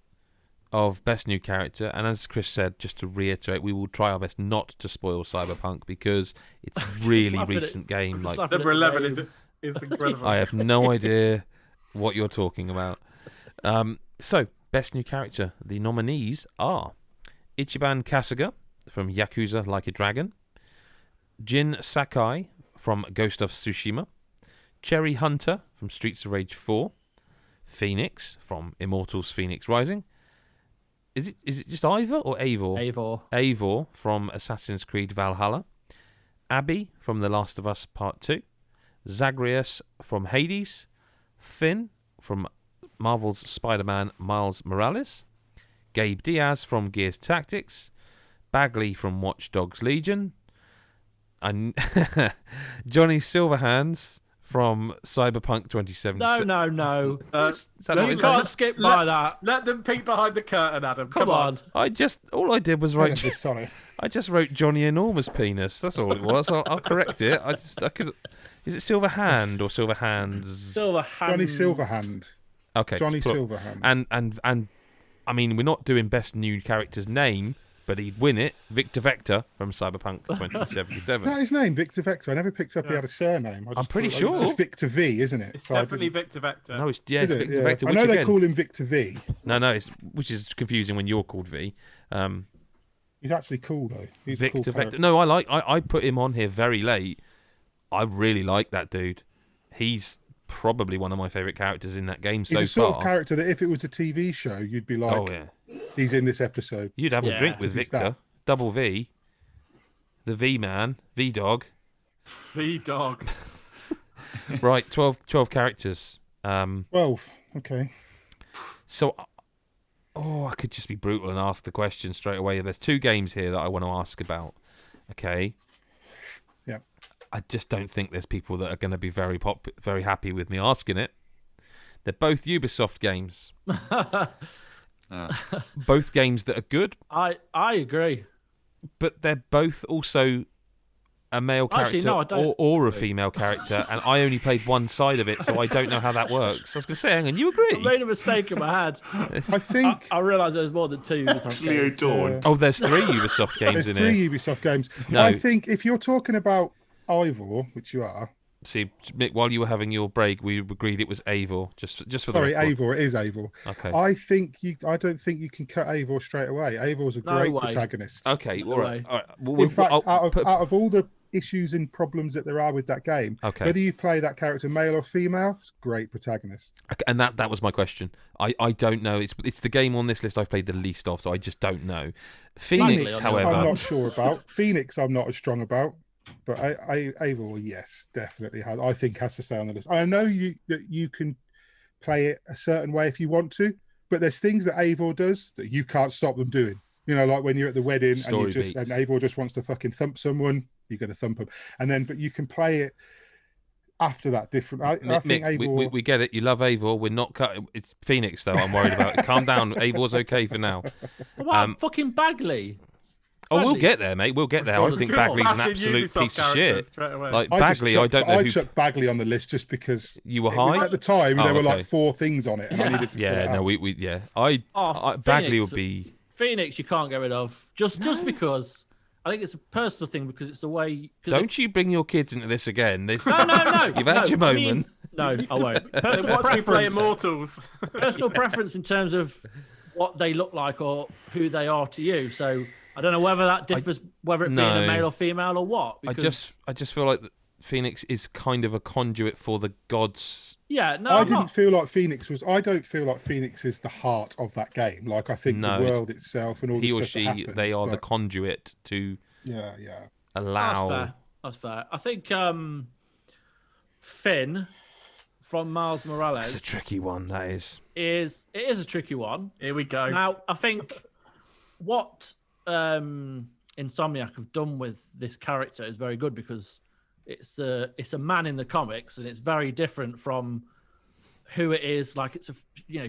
Speaker 1: of best new character, and as Chris said, just to reiterate, we will try our best not to spoil Cyberpunk because it's a really recent game. Like
Speaker 4: number 11 is incredible.
Speaker 1: I have no idea what you're talking about. So, best new character. The nominees are Ichiban Kasuga from Yakuza Like a Dragon, Jin Sakai from Ghost of Tsushima, Cherry Hunter from Streets of Rage 4, Phoenix from Immortals Phoenix Rising. Is it just Ivor or Eivor? Eivor from Assassin's Creed Valhalla, Abby from The Last of Us Part 2, Zagreus from Hades, Finn from Marvel's Spider-Man Miles Morales, Gabe Diaz from Gears Tactics, Bagley from Watch Dogs Legion, and Johnny Silverhands from Cyberpunk 2077.
Speaker 5: No.
Speaker 4: You can't skip by that. Let them peek behind the curtain, Adam. Come on.
Speaker 1: All I did was write.
Speaker 3: Sorry.
Speaker 1: I just wrote Johnny Enormous Penis. That's all it was. I'll correct it. I could. Is it Silverhand or Silverhands?
Speaker 3: Johnny Silverhand.
Speaker 1: Okay.
Speaker 3: Johnny Silverhand.
Speaker 1: And I mean, we're not doing best new character's name, but he'd win it. Victor Vector from Cyberpunk 2077.
Speaker 3: That his name, Victor Vector. I never picked up he had a surname.
Speaker 1: I'm pretty sure.
Speaker 3: It's just Victor V, isn't it?
Speaker 4: It's definitely Victor Vector.
Speaker 1: No, it's Victor Vector.
Speaker 3: I know they call him Victor V.
Speaker 1: No, which is confusing when you're called V.
Speaker 3: He's actually cool though. He's
Speaker 1: Victor
Speaker 3: a cool
Speaker 1: Vector. No, I put him on here very late. I really like that dude. He's probably one of my favourite characters in that game so far.
Speaker 3: He's a sort of character that if it was a TV show, you'd be like, he's in this episode.
Speaker 1: You'd have a drink with Victor. Double V. The V-Man. V-Dog.
Speaker 4: V-Dog.
Speaker 1: Right, 12 characters.
Speaker 3: 12, okay.
Speaker 1: So, I could just be brutal and ask the question straight away. There's 2 games here that I want to ask about. Okay?
Speaker 3: Yeah.
Speaker 1: I just don't think there's people that are going to be very happy with me asking it. They're both Ubisoft games. Both games that are good.
Speaker 5: I agree.
Speaker 1: But they're both also a male character or a female character, and I only played one side of it, so I don't know how that works. I was going to say, hang on, you agree?
Speaker 5: I made a mistake in my head.
Speaker 3: I think...
Speaker 5: I realised there's more than 2 Ubisoft games.
Speaker 1: There's 3 Ubisoft games
Speaker 3: in
Speaker 1: here.
Speaker 3: There's 3 Ubisoft games.
Speaker 1: No.
Speaker 3: I think if you're talking about Ivor, which you are,
Speaker 1: See, Mick, while you were having your break, we agreed it was Eivor. Just for the
Speaker 3: Sorry,
Speaker 1: record.
Speaker 3: Eivor. It is Eivor.
Speaker 1: Okay.
Speaker 3: I don't think you can cut Eivor straight away. Eivor's a great protagonist.
Speaker 1: Okay. All right. Well,
Speaker 3: in fact, out of all the issues and problems that there are with that game, whether you play that character male or female, it's a great protagonist.
Speaker 1: And that was my question. I don't know. It's the game on this list I've played the least of, so I just don't know. Phoenix, however,
Speaker 3: I'm not sure about. Phoenix, I'm not as strong about. But Eivor, yes, definitely has. I think has to stay on the list. I know that you can play it a certain way if you want to, but there's things that Eivor does that you can't stop them doing. You know, like when you're at the wedding and Eivor just wants to fucking thump someone, you're going to thump him, but you can play it after that different. I think Eivor.
Speaker 1: We get it. You love Eivor. We're not cutting. It's Phoenix though. I'm worried about. Calm down. Eivor's okay for now.
Speaker 5: What about fucking Bagley?
Speaker 1: Oh, we'll get there, mate. We'll get there. I think Bagley's an absolute piece of shit. Like Bagley, I don't know.
Speaker 3: I took Bagley on the list just because
Speaker 1: you were high
Speaker 3: at the time. There were like 4 things on it, and I needed to.
Speaker 1: Bagley would be
Speaker 5: Phoenix. You can't get rid of just because. I think it's a personal thing because it's the way.
Speaker 1: Don't you bring your kids into this again?
Speaker 5: No.
Speaker 1: You've had your moment.
Speaker 5: I won't. Personal
Speaker 4: preference. We play Immortals.
Speaker 5: Personal preference in terms of what they look like or who they are to you. So. I don't know whether that differs, whether it being a male or female or what.
Speaker 1: Because... I just feel like Phoenix is kind of a conduit for the gods.
Speaker 5: Yeah, no,
Speaker 3: I didn't feel like Phoenix was. I don't feel like Phoenix is the heart of that game. Like I think the world itself and all the stuff that happens,
Speaker 1: they are the conduit to.
Speaker 3: Yeah.
Speaker 1: Allow.
Speaker 5: That's fair. I think Finn from Miles Morales.
Speaker 1: It's a tricky one. That is.
Speaker 5: It is a tricky one.
Speaker 4: Here we go.
Speaker 5: Now I think what. Insomniac have done with this character is very good because it's a man in the comics and it's very different from who it is. Like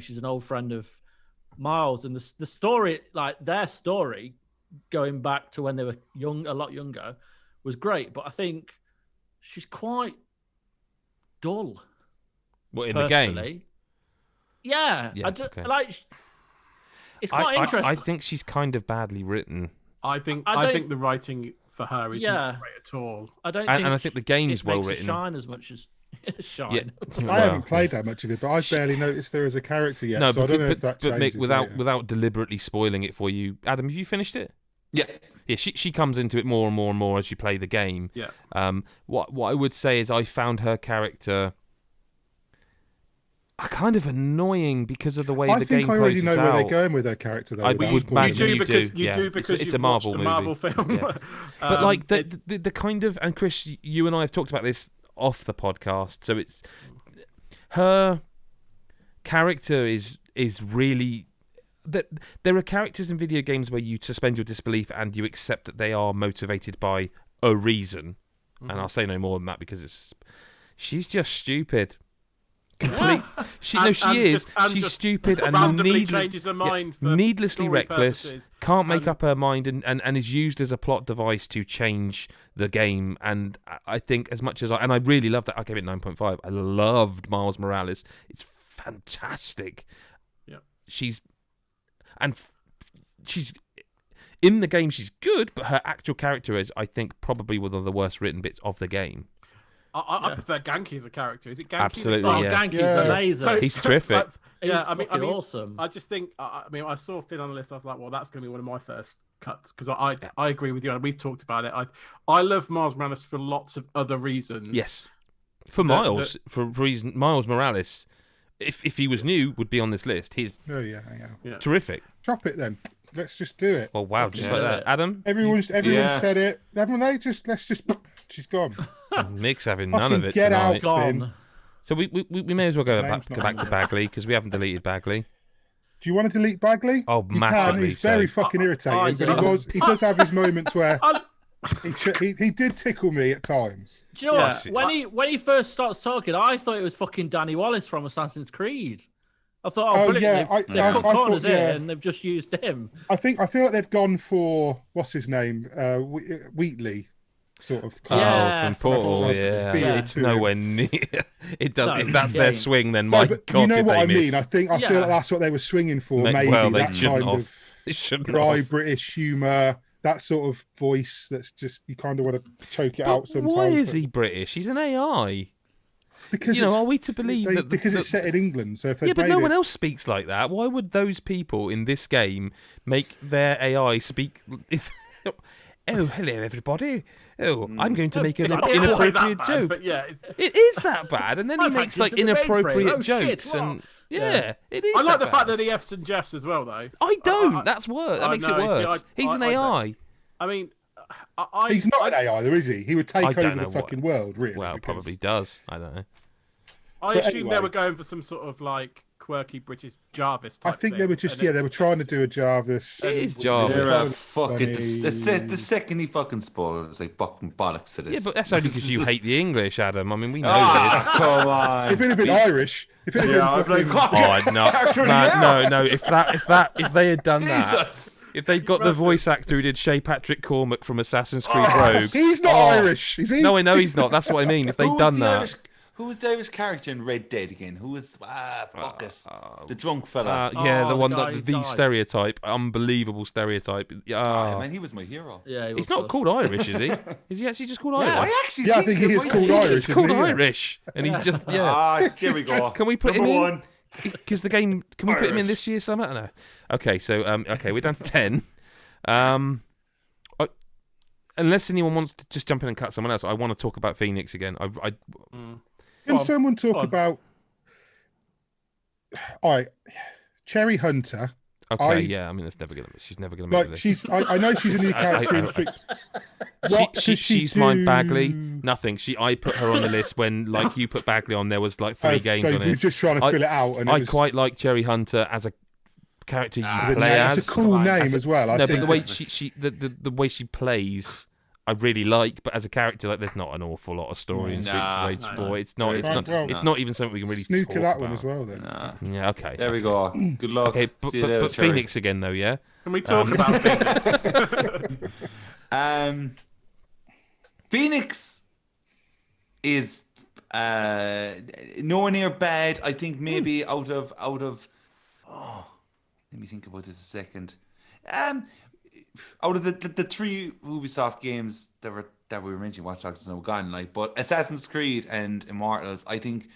Speaker 5: she's an old friend of Miles, and the story, like their story, going back to when they were a lot younger, was great. But I think she's quite dull.
Speaker 1: What in the game?
Speaker 5: Yeah,
Speaker 1: okay.
Speaker 5: It's quite interesting.
Speaker 1: I think she's kind of badly written.
Speaker 4: I think the writing for her isn't great at all.
Speaker 5: I think
Speaker 1: the game's well written.
Speaker 5: Shine as much as shine.
Speaker 3: Yeah. I haven't played that much of it, but I've barely noticed her as a character yet. No, so I don't know if that changes.
Speaker 1: Mick, without deliberately spoiling it for you, Adam, have you finished it?
Speaker 2: Yeah.
Speaker 1: Yeah, she comes into it more and more and more as you play the game.
Speaker 4: Yeah.
Speaker 1: What I would say is I found her character kind of annoying because of the way the game plays out.
Speaker 3: I think I already know where they're going with her character, though.
Speaker 1: You
Speaker 4: do because
Speaker 1: it's a Marvel movie.
Speaker 4: Marvel film.
Speaker 1: Yeah. But like the kind of, and Chris, you and I have talked about this off the podcast. So it's her character is really that there are characters in video games where you suspend your disbelief and you accept that they are motivated by a reason. Mm-hmm. And I'll say no more than that because she's just stupid. She's stupid and
Speaker 4: changes her mind for
Speaker 1: needlessly reckless.
Speaker 4: Purposes.
Speaker 1: Can't make up her mind and is used as a plot device to change the game. And I think as much as I really love that, I gave it 9.5. I loved Miles Morales. It's fantastic.
Speaker 4: Yeah,
Speaker 1: she's in the game. She's good, but her actual character is, I think, probably one of the worst written bits of the game.
Speaker 4: I prefer Genki as a character. Is it Genki?
Speaker 1: Absolutely,
Speaker 5: Genki's amazing.
Speaker 1: He's terrific.
Speaker 5: He's awesome.
Speaker 4: I just think, I saw Finn on the list. I was like, well, that's going to be one of my first cuts because I agree with you. And we've talked about it. I love Miles Morales for lots of other reasons.
Speaker 1: Yes, for Miles Morales, if he was new, would be on this list. He's terrific.
Speaker 3: Chop it then. Let's just do it.
Speaker 1: Well, wow, just like that, Adam.
Speaker 3: Everyone said it. Haven't they? She's gone.
Speaker 1: Mick's having none of it
Speaker 3: get
Speaker 1: tonight.
Speaker 3: Out, Finn.
Speaker 1: So we may as well go back to Bagley because we haven't deleted Bagley.
Speaker 3: Do you want to delete Bagley?
Speaker 1: Oh, massively.
Speaker 3: He's very fucking irritating, but he does have his moments where he did tickle me at times.
Speaker 5: Do you know what? When he first starts talking, I thought it was fucking Danny Wallace from Assassin's Creed. I thought, brilliant. They've cut corners here and they've just used him.
Speaker 3: I feel like they've gone for what's his name, Wheatley. Sort of
Speaker 1: from Portal, it's nowhere near. It does. If that's their swing, then God,
Speaker 3: you know what I
Speaker 1: miss.
Speaker 3: mean. I feel like that's what they were swinging for. Maybe that kind of dry British humour, that sort of voice that's just you kind of want to choke it out sometimes.
Speaker 1: Why is he British? He's an AI.
Speaker 3: Because
Speaker 1: are we to believe that
Speaker 3: because it's set in England? So if they
Speaker 1: but no one else speaks like that. Why would those people in this game make their AI speak? Oh, hello everybody. Oh, I'm going to make an inappropriate joke.
Speaker 4: But yeah,
Speaker 1: it is that bad, and then he makes like inappropriate jokes, and it is.
Speaker 4: I like the fact that he F's and Jeffs as well, though.
Speaker 1: I don't. That's worse. That makes it worse. He's an AI.
Speaker 4: I mean,
Speaker 3: he's not an AI, though, is he? He would take over the fucking world, really.
Speaker 1: Well, probably does. I don't know.
Speaker 4: I assume they were going for some sort of like quirky British Jarvis type
Speaker 3: I think
Speaker 4: thing,
Speaker 3: they were just they were trying to do a Jarvis.
Speaker 1: It is Jarvis.
Speaker 2: The second he fucking spoils, it's like fucking bollocks to this.
Speaker 1: Yeah, but that's only because you hate the English, Adam. I mean, we know
Speaker 2: this. Come on.
Speaker 3: If it had been Irish, if it had been fucking...
Speaker 1: No. If they had done that. If they got the voice actor who did Shay Patrick Cormac from Assassin's Creed Rogue.
Speaker 3: He's not Irish, is he?
Speaker 1: No, I know he's not. That's what I mean. If they'd done that.
Speaker 2: Who was the Irish character in Red Dead again? Who was the drunk fella?
Speaker 1: The one the stereotype, unbelievable stereotype.
Speaker 2: Man, he was my hero.
Speaker 5: Yeah,
Speaker 1: he's not called Irish, is he? Is he actually just called Irish?
Speaker 2: I
Speaker 3: think he is called Irish.
Speaker 1: He's called Irish, and he's just
Speaker 2: Here we go.
Speaker 1: Can we put him in? Because the game, can we put him in this year's summer? No. Okay, so we're down to 10. Unless anyone wants to just jump in and cut someone else, I want to talk about Phoenix again.
Speaker 3: Can someone talk about Cherry Hunter?
Speaker 1: Okay, I mean, she's never gonna make this.
Speaker 3: I know she's a new character in Street.
Speaker 1: She's my Bagley. Nothing. I put her on the list when, like, you put Bagley on. There was like 3 games on it.
Speaker 3: You were just trying to fill it out. And
Speaker 1: quite like Cherry Hunter as a character you play as.
Speaker 3: It's a cool name as well.
Speaker 1: But the way the way she plays, I really like. But as a character, like, there's not an awful lot of story in Streets of Rage 4. It's not. It's not even something we can really
Speaker 3: snooker
Speaker 1: talk
Speaker 3: that one
Speaker 1: about.
Speaker 3: as well. Then.
Speaker 1: Yeah. Okay.
Speaker 2: There we go. Good luck.
Speaker 1: Okay, but Phoenix again though. Yeah.
Speaker 4: Can we talk about
Speaker 2: Phoenix? Phoenix is nowhere near bad. I think maybe out of. Let me think about this a second. Out of the 3 Ubisoft games that we were mentioning, Watch Dogs is now gone, like, but Assassin's Creed and Immortals, I think,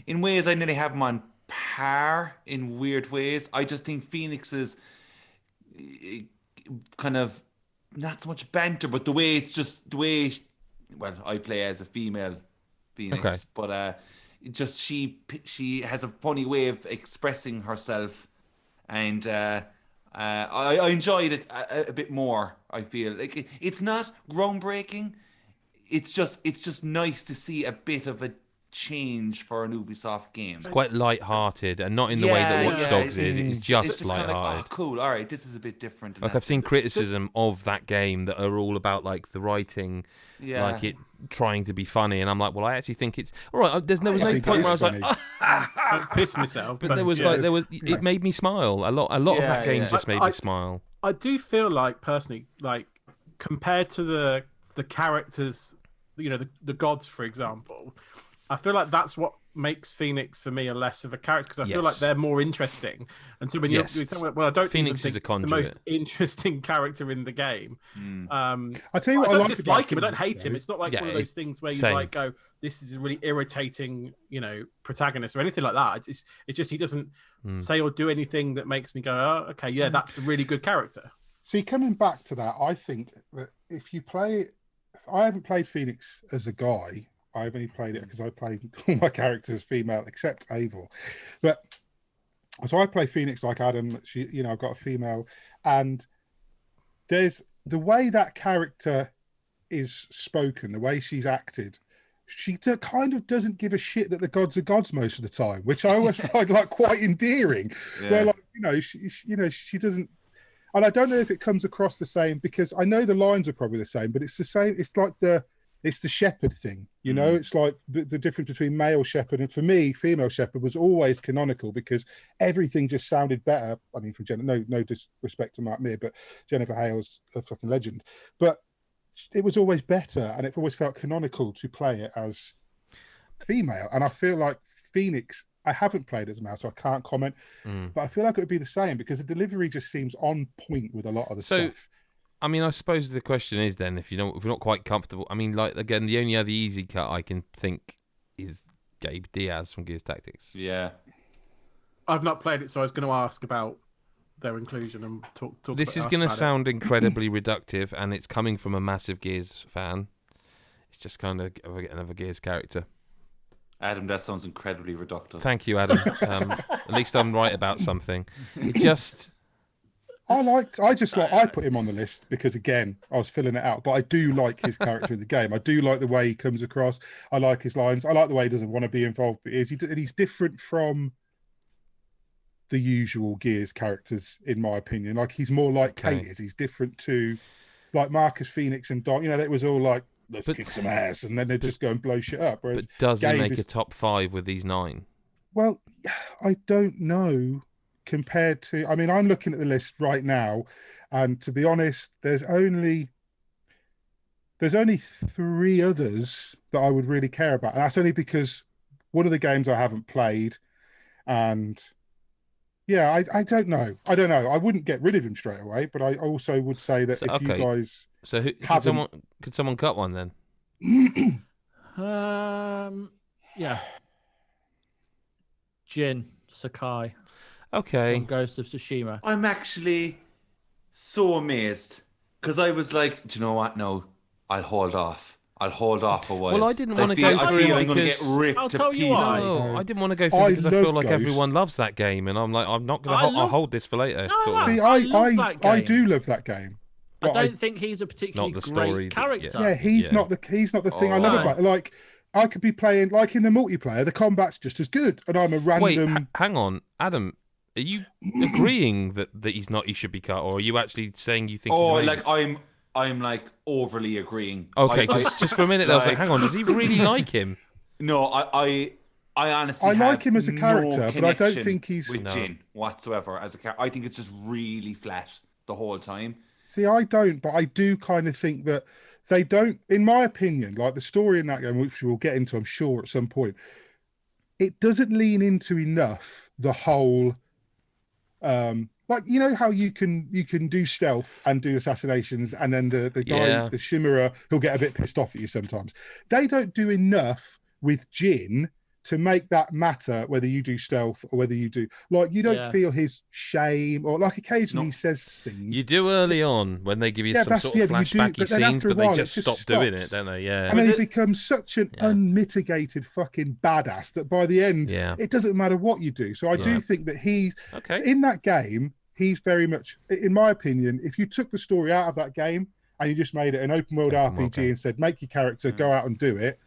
Speaker 2: in ways I nearly have them on par. In weird ways, I just think Phoenix is kind of not so much banter, but the way I play as a female Phoenix, but just she has a funny way of expressing herself, and I enjoyed it a bit more. I feel like it's not groundbreaking. It's just nice to see a bit of a change for an Ubisoft game.
Speaker 1: It's quite light-hearted, and not in the way that Watch Dogs is. It's just light-hearted.
Speaker 2: Like, cool. All right, this is a bit different.
Speaker 1: Like, I've seen criticism of that game that are all about, like, the writing, like it trying to be funny, and I'm like, well, I actually think it's all right. There was no point where I was like,
Speaker 4: I pissed myself.
Speaker 1: But there was it made me smile a lot. A lot of that game just made me smile.
Speaker 4: I do feel like, personally, like, compared to the characters, the gods, for example, I feel like that's what makes Phoenix for me a less of a character, because I feel like they're more interesting. And so when you're saying, well, I don't
Speaker 1: Phoenix
Speaker 4: even think the most interesting character in the game.
Speaker 3: I tell you what, I
Speaker 4: don't dislike him. I don't hate him. It's not like one of those things where you like go, this is a really irritating, protagonist or anything like that. It's just he doesn't say or do anything that makes me go, oh, okay, yeah, that's a really good character.
Speaker 3: See, coming back to that, I think that if I haven't played Phoenix as a guy. I've only played it because I played all my characters female except Eivor. But so I play Phoenix like Adam. I've got a female, and there's the way that character is spoken, the way she's acted. She kind of doesn't give a shit that the gods are gods most of the time, which I always find like quite endearing. Yeah. Where she doesn't. And I don't know if it comes across the same, because I know the lines are probably the same, but it's the same. It's like it's the shepherd thing, It's like the difference between male shepherd and, for me, female shepherd was always canonical, because everything just sounded better. I mean, from no disrespect to Mark Meir, but Jennifer Hale's a fucking legend. But it was always better, and it always felt canonical to play it as female. And I feel like Phoenix, I haven't played as a male, so I can't comment. But I feel like it would be the same, because the delivery just seems on point with a lot of the stuff.
Speaker 1: I mean, I suppose the question is then, if you're not quite comfortable. I mean, like again, the only other easy cut I can think is Gabe Diaz from Gears Tactics.
Speaker 2: Yeah.
Speaker 4: I've not played it, so I was going to ask about their inclusion and talk.
Speaker 1: This is going to sound incredibly reductive, and it's coming from a massive Gears fan. It's just kind of another Gears character.
Speaker 2: Adam, that sounds incredibly reductive.
Speaker 1: Thank you, Adam. At least I'm right about something. It just...
Speaker 3: I put him on the list because, again, I was filling it out, but I do like his character in the game. I do like the way he comes across. I like his lines. I like the way he doesn't want to be involved, but he's different from the usual Gears characters, in my opinion. Like, he's more like Kate is. He's different to, like, Marcus Phoenix and Don. You know, it was all like, let's kick some ass, and then they'd just go and blow shit up. Whereas
Speaker 1: but does he make a top 5 with these 9?
Speaker 3: Well, I don't know compared to... I mean, I'm looking at the list right now, and to be honest, there's only 3 others that I would really care about. And that's only because one of the games I haven't played, and... Yeah, I don't know. I wouldn't get rid of him straight away, but I also would say that you guys...
Speaker 1: So could someone cut one then?
Speaker 5: Yeah. Jin Sakai.
Speaker 1: Okay.
Speaker 5: From Ghost of Tsushima.
Speaker 2: I'm actually so amazed because I was like, do you know what? No, I'll hold off a while.
Speaker 1: Well, I didn't want to go for
Speaker 2: him
Speaker 1: I'm
Speaker 2: going to get ripped to pieces.
Speaker 1: No, I didn't want to go for it because I feel like everyone loves that game, and I'm like, I'm not going to. I'll hold this for later.
Speaker 3: I do love that game.
Speaker 5: I don't think he's a particularly great character.
Speaker 3: Yeah, he's not the thing I love about it. Like, I could be playing like in the multiplayer, the combat's just as good, and I'm a random.
Speaker 1: Wait, hang on, Adam. Are you agreeing that he should be cut, or are you actually saying you think?
Speaker 2: Like I'm like overly agreeing.
Speaker 1: Okay, just for a minute, I was like, hang on, does he really like him?
Speaker 2: No, I honestly
Speaker 3: like him as a character, but I don't think he's
Speaker 2: with Jin whatsoever as a character. I think it's just really flat the whole time.
Speaker 3: See, I don't, but I do kind of think that they don't, in my opinion, like the story in that game, which we'll get into, I'm sure, at some point, it doesn't lean into enough the whole, like, you know how you can do stealth and do assassinations, and then the guy, the Shimmerer, he'll get a bit pissed off at you sometimes. They don't do enough with Jin to make that matter whether you do stealth or whether you do, like, you don't feel his shame, or like occasionally he says things.
Speaker 1: You do early on when they give you some sort of flashbacky scenes, but they just stop doing it, don't they? Yeah.
Speaker 3: And then he becomes such an unmitigated fucking badass that by the end, it doesn't matter what you do. So I do think that he's in that game. He's very much, in my opinion, if you took the story out of that game and you just made it an open world RPG and said, make your character go out and do it,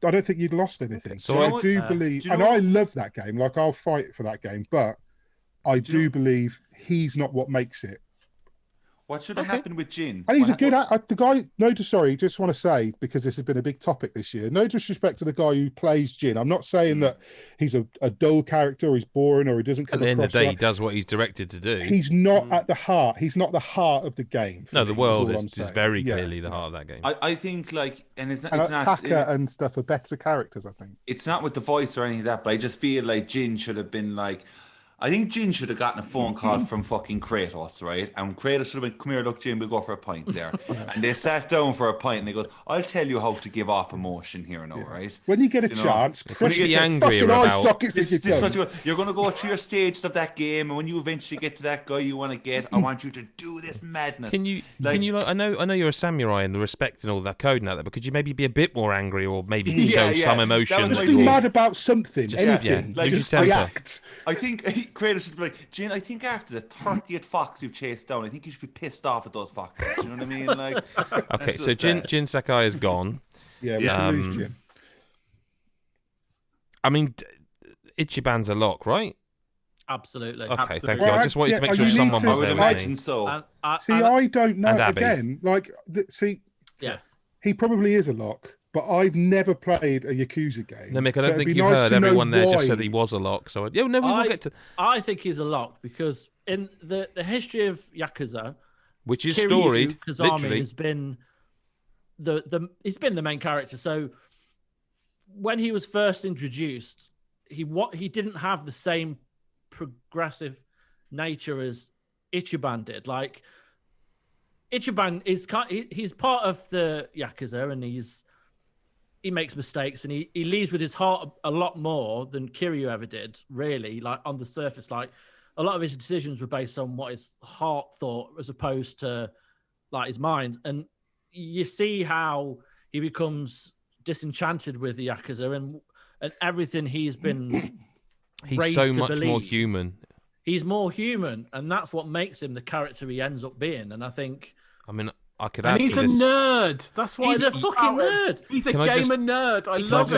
Speaker 3: I don't think you'd lost anything. So I do believe, and I love that game. Like, I'll fight for that game, but I do believe he's not what makes it.
Speaker 2: What should have happened with Jin?
Speaker 3: And he's a good the guy. Just want to say, because this has been a big topic this year. No disrespect to the guy who plays Jin. I'm not saying that he's a dull character, or he's boring, or he doesn't come across.
Speaker 1: At the end of the day, he does what he's directed to do.
Speaker 3: He's not at the heart. He's not the heart of the game.
Speaker 1: No, the world is very clearly the heart of that game.
Speaker 2: I think, like, and it's not
Speaker 3: Taka and stuff are better characters. I think
Speaker 2: it's not with the voice or anything of that, but I just feel like Jin should have been like. I think Jin should have gotten a phone call from fucking Kratos, right? And Kratos should have been, come here, look, Jin, we'll go for a pint there. And they sat down for a pint, and he goes, I'll tell you how to give off emotion here now, right?
Speaker 3: When you get a chance,
Speaker 1: crush the angrier about.
Speaker 2: This what you're going to go through your stages of that game, and when you eventually get to that guy you want to get, I want you to do this madness.
Speaker 1: Can you? I know you're a samurai and the respect and all that code and that, but could you maybe be a bit more angry, or maybe show some emotion?
Speaker 3: Just be mad about something, anything.
Speaker 1: Just
Speaker 3: react.
Speaker 2: I think Kratos should be like, Jin, I think after the 30th fox you've chased down, I think you should be pissed off at those foxes. You know what I mean? Like,
Speaker 1: okay, so Jin Sakai is gone.
Speaker 3: Yeah, we can lose Jin.
Speaker 1: I mean, Ichiban's a lock, right?
Speaker 5: Absolutely.
Speaker 1: Okay, thank you. I just wanted to make sure someone was there.
Speaker 2: I would imagine so.
Speaker 3: I don't know. Again, like,
Speaker 5: yes,
Speaker 3: he probably is a lock. But I've never played a Yakuza game.
Speaker 1: No, Mick, I don't think you heard everyone there just said he was a lock. So we will get to.
Speaker 5: I think he's a lock because in the history of Yakuza,
Speaker 1: which is
Speaker 5: Kiryu
Speaker 1: storied,
Speaker 5: Kazami
Speaker 1: literally,
Speaker 5: has been he's been the main character. So when he was first introduced, he didn't have the same progressive nature as Ichiban did. Like, Ichiban is he's part of the Yakuza, and he makes mistakes, and he leads with his heart a lot more than Kiryu ever did, really. Like, on the surface, like, a lot of his decisions were based on what his heart thought as opposed to, like, his mind. And you see how he becomes disenchanted with the Yakuza and everything he's been
Speaker 1: he's so much more human.
Speaker 5: He's more human, and that's what makes him the character he ends up being. And I think...
Speaker 1: I mean, I could
Speaker 4: add. And he's a nerd. That's why
Speaker 5: he's a fucking nerd.
Speaker 4: He's a gamer nerd. I love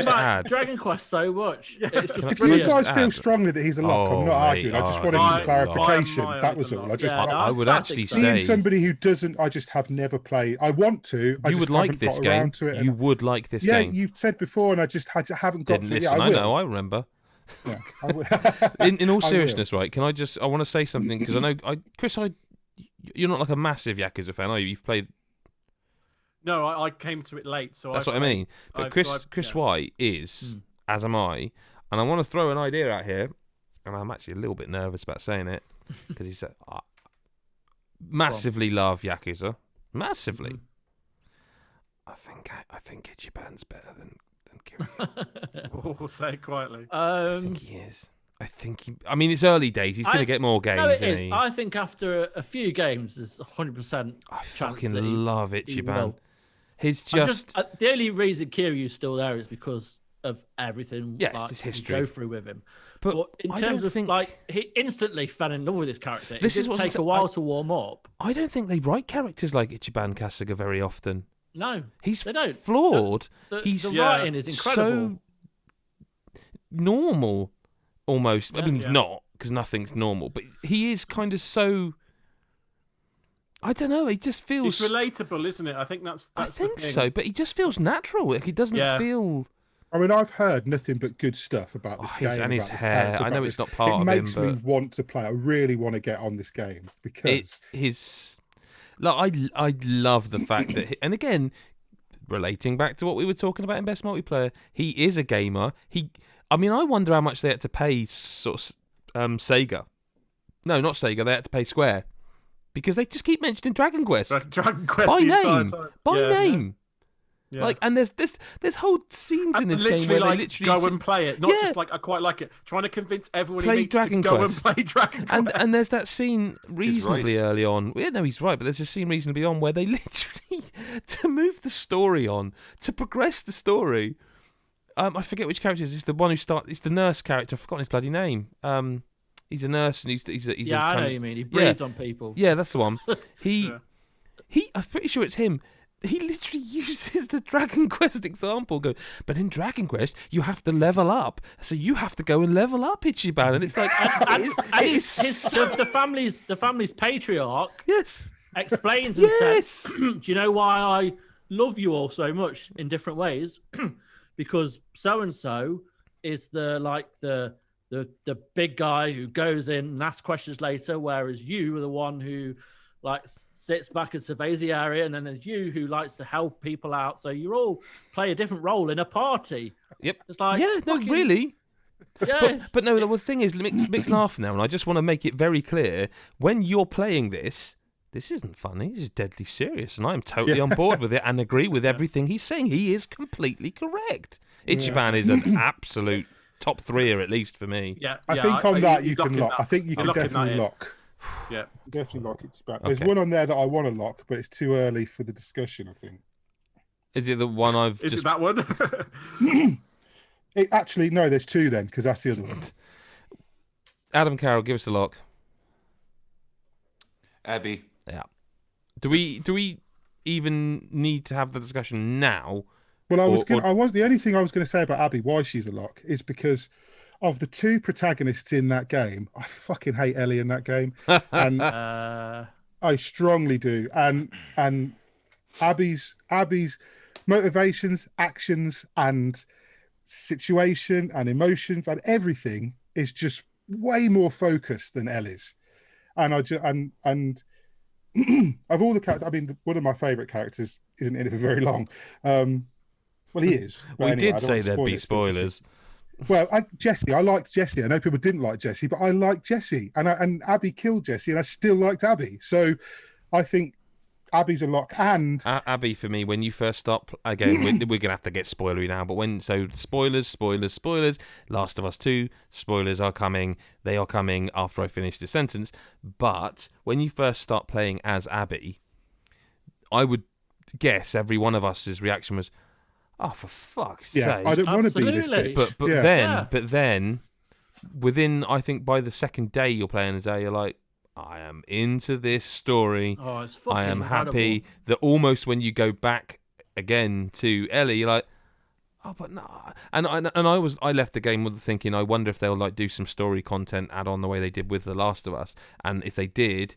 Speaker 5: Dragon Quest so much. It's just
Speaker 3: if you guys feel strongly that he's a lock, I'm not arguing. I just wanted some clarification. That was all.
Speaker 1: I would actually say,
Speaker 3: being somebody who doesn't, I just have never played. I want to. I
Speaker 1: you would like this game. You would like this game.
Speaker 3: Yeah, you've said before, and I just haven't got to.
Speaker 1: Yeah, I know. I remember. Yeah, in all seriousness, right? Can I just? I want to say something because I know, Chris, you're not like a massive Yakuza fan, are you? You've played.
Speaker 4: No, I came to it late, so
Speaker 1: that's what I mean. But Chris White is, as am I, and I want to throw an idea out here, and I'm actually a little bit nervous about saying it because he said, massively love Yakuza, massively. I think Ichiban's better than Kiryu.
Speaker 4: We'll say it quietly.
Speaker 1: I think he is. I mean, it's early days. He's going to get more games.
Speaker 5: No, it is. I think after a few games, there's 100%
Speaker 1: I fucking love Ichiban. He's
Speaker 5: the only reason Kiryu's still there is because of everything
Speaker 1: his history.
Speaker 5: We go through with him. But in terms of he instantly fell in love with his character. It did take a while to warm up.
Speaker 1: I don't think they write characters like Ichiban Kasuga very often.
Speaker 5: No,
Speaker 1: they don't. Flawed.
Speaker 5: The writing is incredible.
Speaker 1: So normal, almost. I mean, he's not, because nothing's normal. But he is kind of so. I don't know. He just feels.
Speaker 4: It's relatable, isn't it? I think that's
Speaker 1: I think so, but he just feels natural. Like, he doesn't feel.
Speaker 3: I mean, I've heard nothing but good stuff about this game.
Speaker 1: And his hair. I know it's not part of him.
Speaker 3: It makes me want to play. I really want to get on this game because
Speaker 1: I love the fact that, and again, relating back to what we were talking about in Best Multiplayer, he is a gamer. I mean, I wonder how much they had to pay Sega. No, not Sega. They had to pay Square because they just keep mentioning Dragon Quest.
Speaker 4: Dragon Quest
Speaker 1: by
Speaker 4: name.
Speaker 1: By name. Yeah. Like, and there's whole scenes in this game where they literally
Speaker 4: go and play it. Not just like I quite like it. Trying to convince everyone he meets to go and play Dragon Quest.
Speaker 1: And there's that scene reasonably early on. Yeah, no, he's right. But there's a scene reasonably on where they literally to move the story on, to progress the story. I forget which character it is. It's the one who starts. It's the nurse character. I've forgotten his bloody name. He's a nurse and he's
Speaker 5: I know what you mean. He breathes on people.
Speaker 1: Yeah, that's the one. I'm pretty sure it's him. He literally uses the Dragon Quest example. But in Dragon Quest, you have to level up, so you have to go and level up, Ichiban. And it's like,
Speaker 5: the family's patriarch.
Speaker 1: Yes,
Speaker 5: explains and says, "Do you know why I love you all so much in different ways? Because so and so is the big guy who goes in and asks questions later, whereas you are the one who." Sits back and surveys the area, and then there's you who likes to help people out. So you all play a different role in a party.
Speaker 1: Yep.
Speaker 5: It's like
Speaker 1: really.
Speaker 5: Yes.
Speaker 1: But no, the thing is, mix laugh now, and I just want to make it very clear: when you're playing this isn't funny. This is deadly serious, and I am totally on board with it and agree with everything he's saying. He is completely correct. Ichiban is an absolute top 3er, at least for me.
Speaker 4: Yeah.
Speaker 3: I think on that you can lock. I think you can definitely lock.
Speaker 4: Yeah,
Speaker 3: definitely lock it back. There's one on there that I want to lock, but it's too early for the discussion, I think.
Speaker 1: Is it the one I've
Speaker 4: Is it that one?
Speaker 3: Actually, no, there's 2 then, because that's the other one.
Speaker 1: Adam Carroll, give us a lock.
Speaker 2: Abby.
Speaker 1: Yeah. Do we even need to have the discussion now?
Speaker 3: Well, the only thing I was going to say about Abby, why she's a lock, is because of the 2 protagonists in that game, I fucking hate Ellie in that game, and I strongly do. And Abby's motivations, actions, and situation, and emotions, and everything is just way more focused than Ellie's. And of all the characters, I mean, one of my favourite characters isn't in it for very long. Well, he is.
Speaker 1: We did say there'd be spoilers.
Speaker 3: Well, Jesse, I liked Jesse. I know people didn't like Jesse, but I liked Jesse, and Abby killed Jesse, and I still liked Abby. So, I think Abby's a lock, and
Speaker 1: Abby for me. When you first start again, we're gonna have to get spoilery now. But spoilers. Last of Us 2 spoilers are coming. They are coming after I finish the sentence. But when you first start playing as Abby, I would guess every one of us's reaction was, "Oh, for fuck's sake!"
Speaker 3: I don't want to be this bitch.
Speaker 1: But then, within I think by the second day you're playing as her, you're like, I am into this story.
Speaker 5: Oh, it's fucking
Speaker 1: I am
Speaker 5: incredible.
Speaker 1: happy that almost when you go back again to Ellie, you're like, oh, but no. And I left the game with thinking, I wonder if they'll like do some story content, add on the way they did with The Last of Us. And if they did,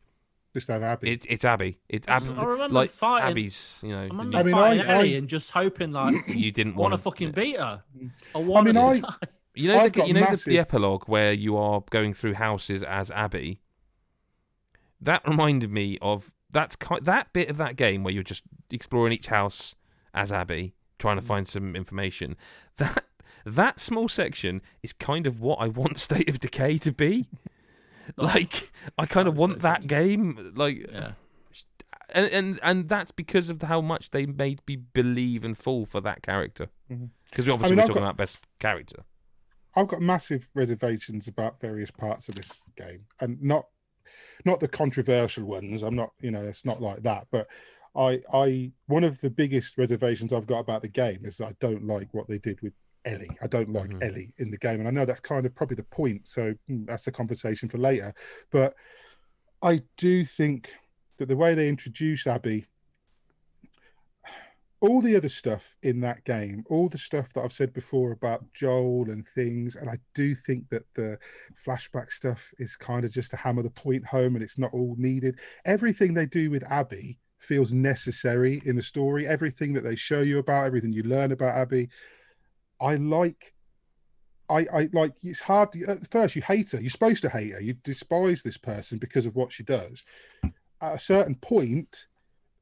Speaker 3: just have Abby.
Speaker 1: It's Abby. It's Abby.
Speaker 5: I remember
Speaker 1: like
Speaker 5: fighting.
Speaker 1: Abby's. You know,
Speaker 5: I remember fighting Ellie and just hoping like
Speaker 1: you didn't
Speaker 5: want to fucking beat her. You
Speaker 1: know the epilogue where you are going through houses as Abby. That reminded me of that bit of that game where you're just exploring each house as Abby, trying to find some information. That small section is kind of what I want State of Decay to be. Like, I kind of want that game. Like,
Speaker 5: yeah.
Speaker 1: And that's because of how much they made me believe and fall for that character. Because we're talking about best character.
Speaker 3: I've got massive reservations about various parts of this game, and not the controversial ones. I'm not, it's not like that. But I one of the biggest reservations I've got about the game is that I don't like what they did with Ellie. I don't like Ellie in the game, and I know that's kind of probably the point. So that's a conversation for later. But I do think that the way they introduce Abby, all the other stuff in that game, all the stuff that I've said before about Joel and things, and I do think that the flashback stuff is kind of just to hammer the point home and it's not all needed. Everything they do with Abby feels necessary in the story. Everything that they show you about, everything you learn about Abby, I like. It's hard. At first, you hate her. You're supposed to hate her. You despise this person because of what she does. At a certain point,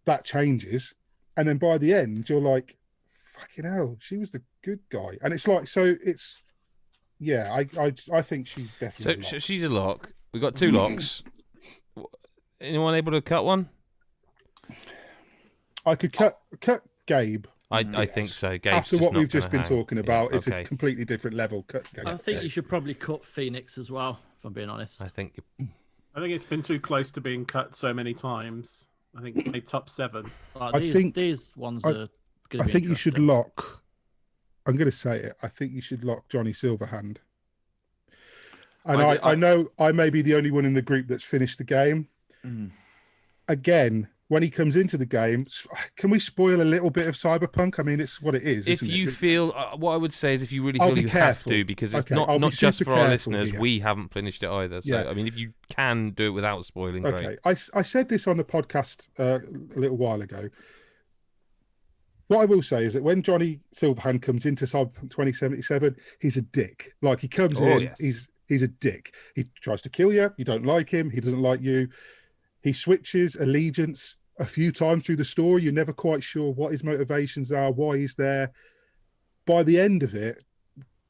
Speaker 3: that changes. And then by the end, you're like, fucking hell, she was the good guy. And it's like, so it's, yeah, I think she's definitely
Speaker 1: So she's a lock. We've got 2 locks. Anyone able to cut one?
Speaker 3: I could cut Gabe.
Speaker 1: I think so. Gabe's
Speaker 3: after what we've just been
Speaker 1: hang.
Speaker 3: talking about,
Speaker 1: yeah,
Speaker 3: it's a completely different level. Cut Gabe.
Speaker 5: I think you should probably cut Phoenix as well, if I'm being honest.
Speaker 1: I think
Speaker 4: it's been too close to being cut so many times. I think a top 7.
Speaker 5: These ones are going to be
Speaker 3: I think you should lock. I'm going to say it. I think you should lock Johnny Silverhand. And I know I may be the only one in the group that's finished the game. Again, when he comes into the game, can we spoil a little bit of Cyberpunk? I mean, it's what it is.
Speaker 1: If you feel, what I would say is, if you really
Speaker 3: I'll
Speaker 1: feel
Speaker 3: be
Speaker 1: you
Speaker 3: careful.
Speaker 1: have to, because it's
Speaker 3: Okay,
Speaker 1: not just for our listeners,
Speaker 3: here.
Speaker 1: we haven't finished it either. So,
Speaker 3: Yeah.
Speaker 1: I mean, if you can do it without spoiling, great.
Speaker 3: I said this on the podcast a little while ago. What I will say is that when Johnny Silverhand comes into Cyberpunk 2077, he's a dick. Like, he comes in,
Speaker 1: yes.
Speaker 3: he's a dick. He tries to kill you. You don't like him. He doesn't like you. He switches allegiance a few times through the story. You're never quite sure what his motivations are, why he's there. By the end of it,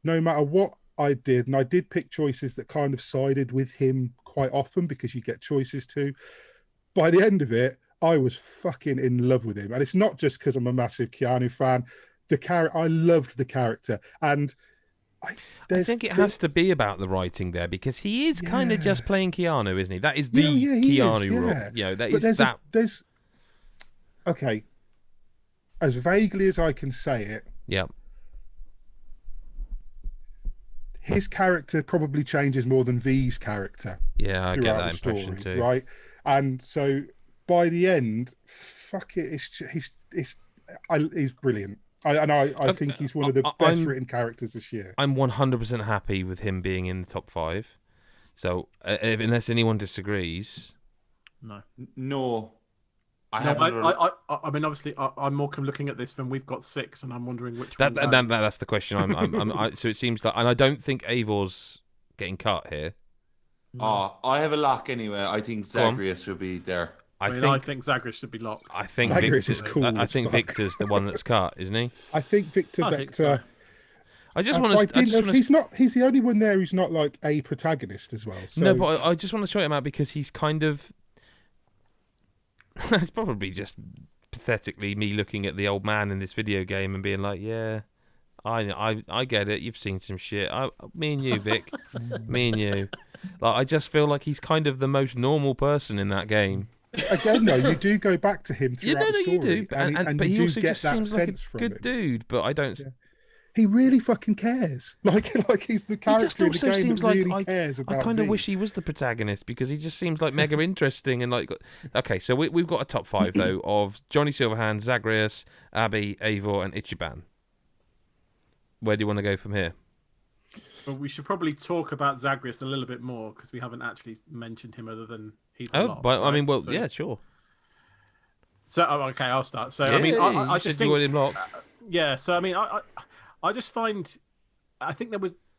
Speaker 3: no matter what I did, and I did pick choices that kind of sided with him quite often because you get choices too. By the end of it, I was fucking in love with him. And it's not just because I'm a massive Keanu fan. I loved the character. And
Speaker 1: I think it has to be about the writing there, because he is kind of just playing Keanu, isn't he? That is the Keanu role.
Speaker 3: There's okay. As vaguely as I can say it, his character probably changes more than V's character.
Speaker 1: Yeah, I get that impression too.
Speaker 3: Right, and so by the end, fuck it, he's brilliant. I think he's one of the best written characters this year.
Speaker 1: I'm 100% happy with him being in the top 5. So, unless anyone disagrees,
Speaker 2: no.
Speaker 4: I mean, obviously, I'm more looking at this than we've got 6, and I'm wondering which one.
Speaker 1: That's the question. So it seems like, and I don't think Eivor's getting cut here.
Speaker 2: I have a lock anyway. I think Zagreus should be there.
Speaker 4: I think Zagreus should be locked.
Speaker 1: I think
Speaker 3: Zagreus is cool.
Speaker 1: I think Victor's the one that's cut, isn't he?
Speaker 3: I think Victor.
Speaker 5: So.
Speaker 1: I just want to.
Speaker 3: He's the only one there who's not like a protagonist as well. So.
Speaker 1: No, but I just want to show him out because he's kind of. It's probably just pathetically me looking at the old man in this video game and being like, yeah, I get it. You've seen some shit. Me and you, Vic. Me and you. Like, I just feel like he's kind of the most normal person in that game.
Speaker 3: Again, though, you do go back to him throughout the story.
Speaker 1: You do.
Speaker 3: And
Speaker 1: but
Speaker 3: you
Speaker 1: he
Speaker 3: do
Speaker 1: also
Speaker 3: get
Speaker 1: just
Speaker 3: that
Speaker 1: seems like
Speaker 3: sense
Speaker 1: a
Speaker 3: from
Speaker 1: good
Speaker 3: him.
Speaker 1: dude, but I don't...
Speaker 3: Yeah. He really fucking cares. Like he's the character in the game that really cares about
Speaker 1: I kind of
Speaker 3: V.
Speaker 1: wish he was the protagonist, because he just seems like mega interesting and like... Okay, so we've got a top 5, though, of Johnny Silverhand, Zagreus, Abby, Eivor, and Ichiban. Where do you want to go from here?
Speaker 4: Well, we should probably talk about Zagreus a little bit more, because we haven't actually mentioned him other than he's a lot.
Speaker 1: But
Speaker 4: right?
Speaker 1: I mean, well,
Speaker 4: so,
Speaker 1: yeah, sure.
Speaker 4: So, okay, I'll start. So,
Speaker 1: Yeah,
Speaker 4: I mean, I just think...
Speaker 1: him locked.
Speaker 4: Yeah, so, I mean, I just find... I think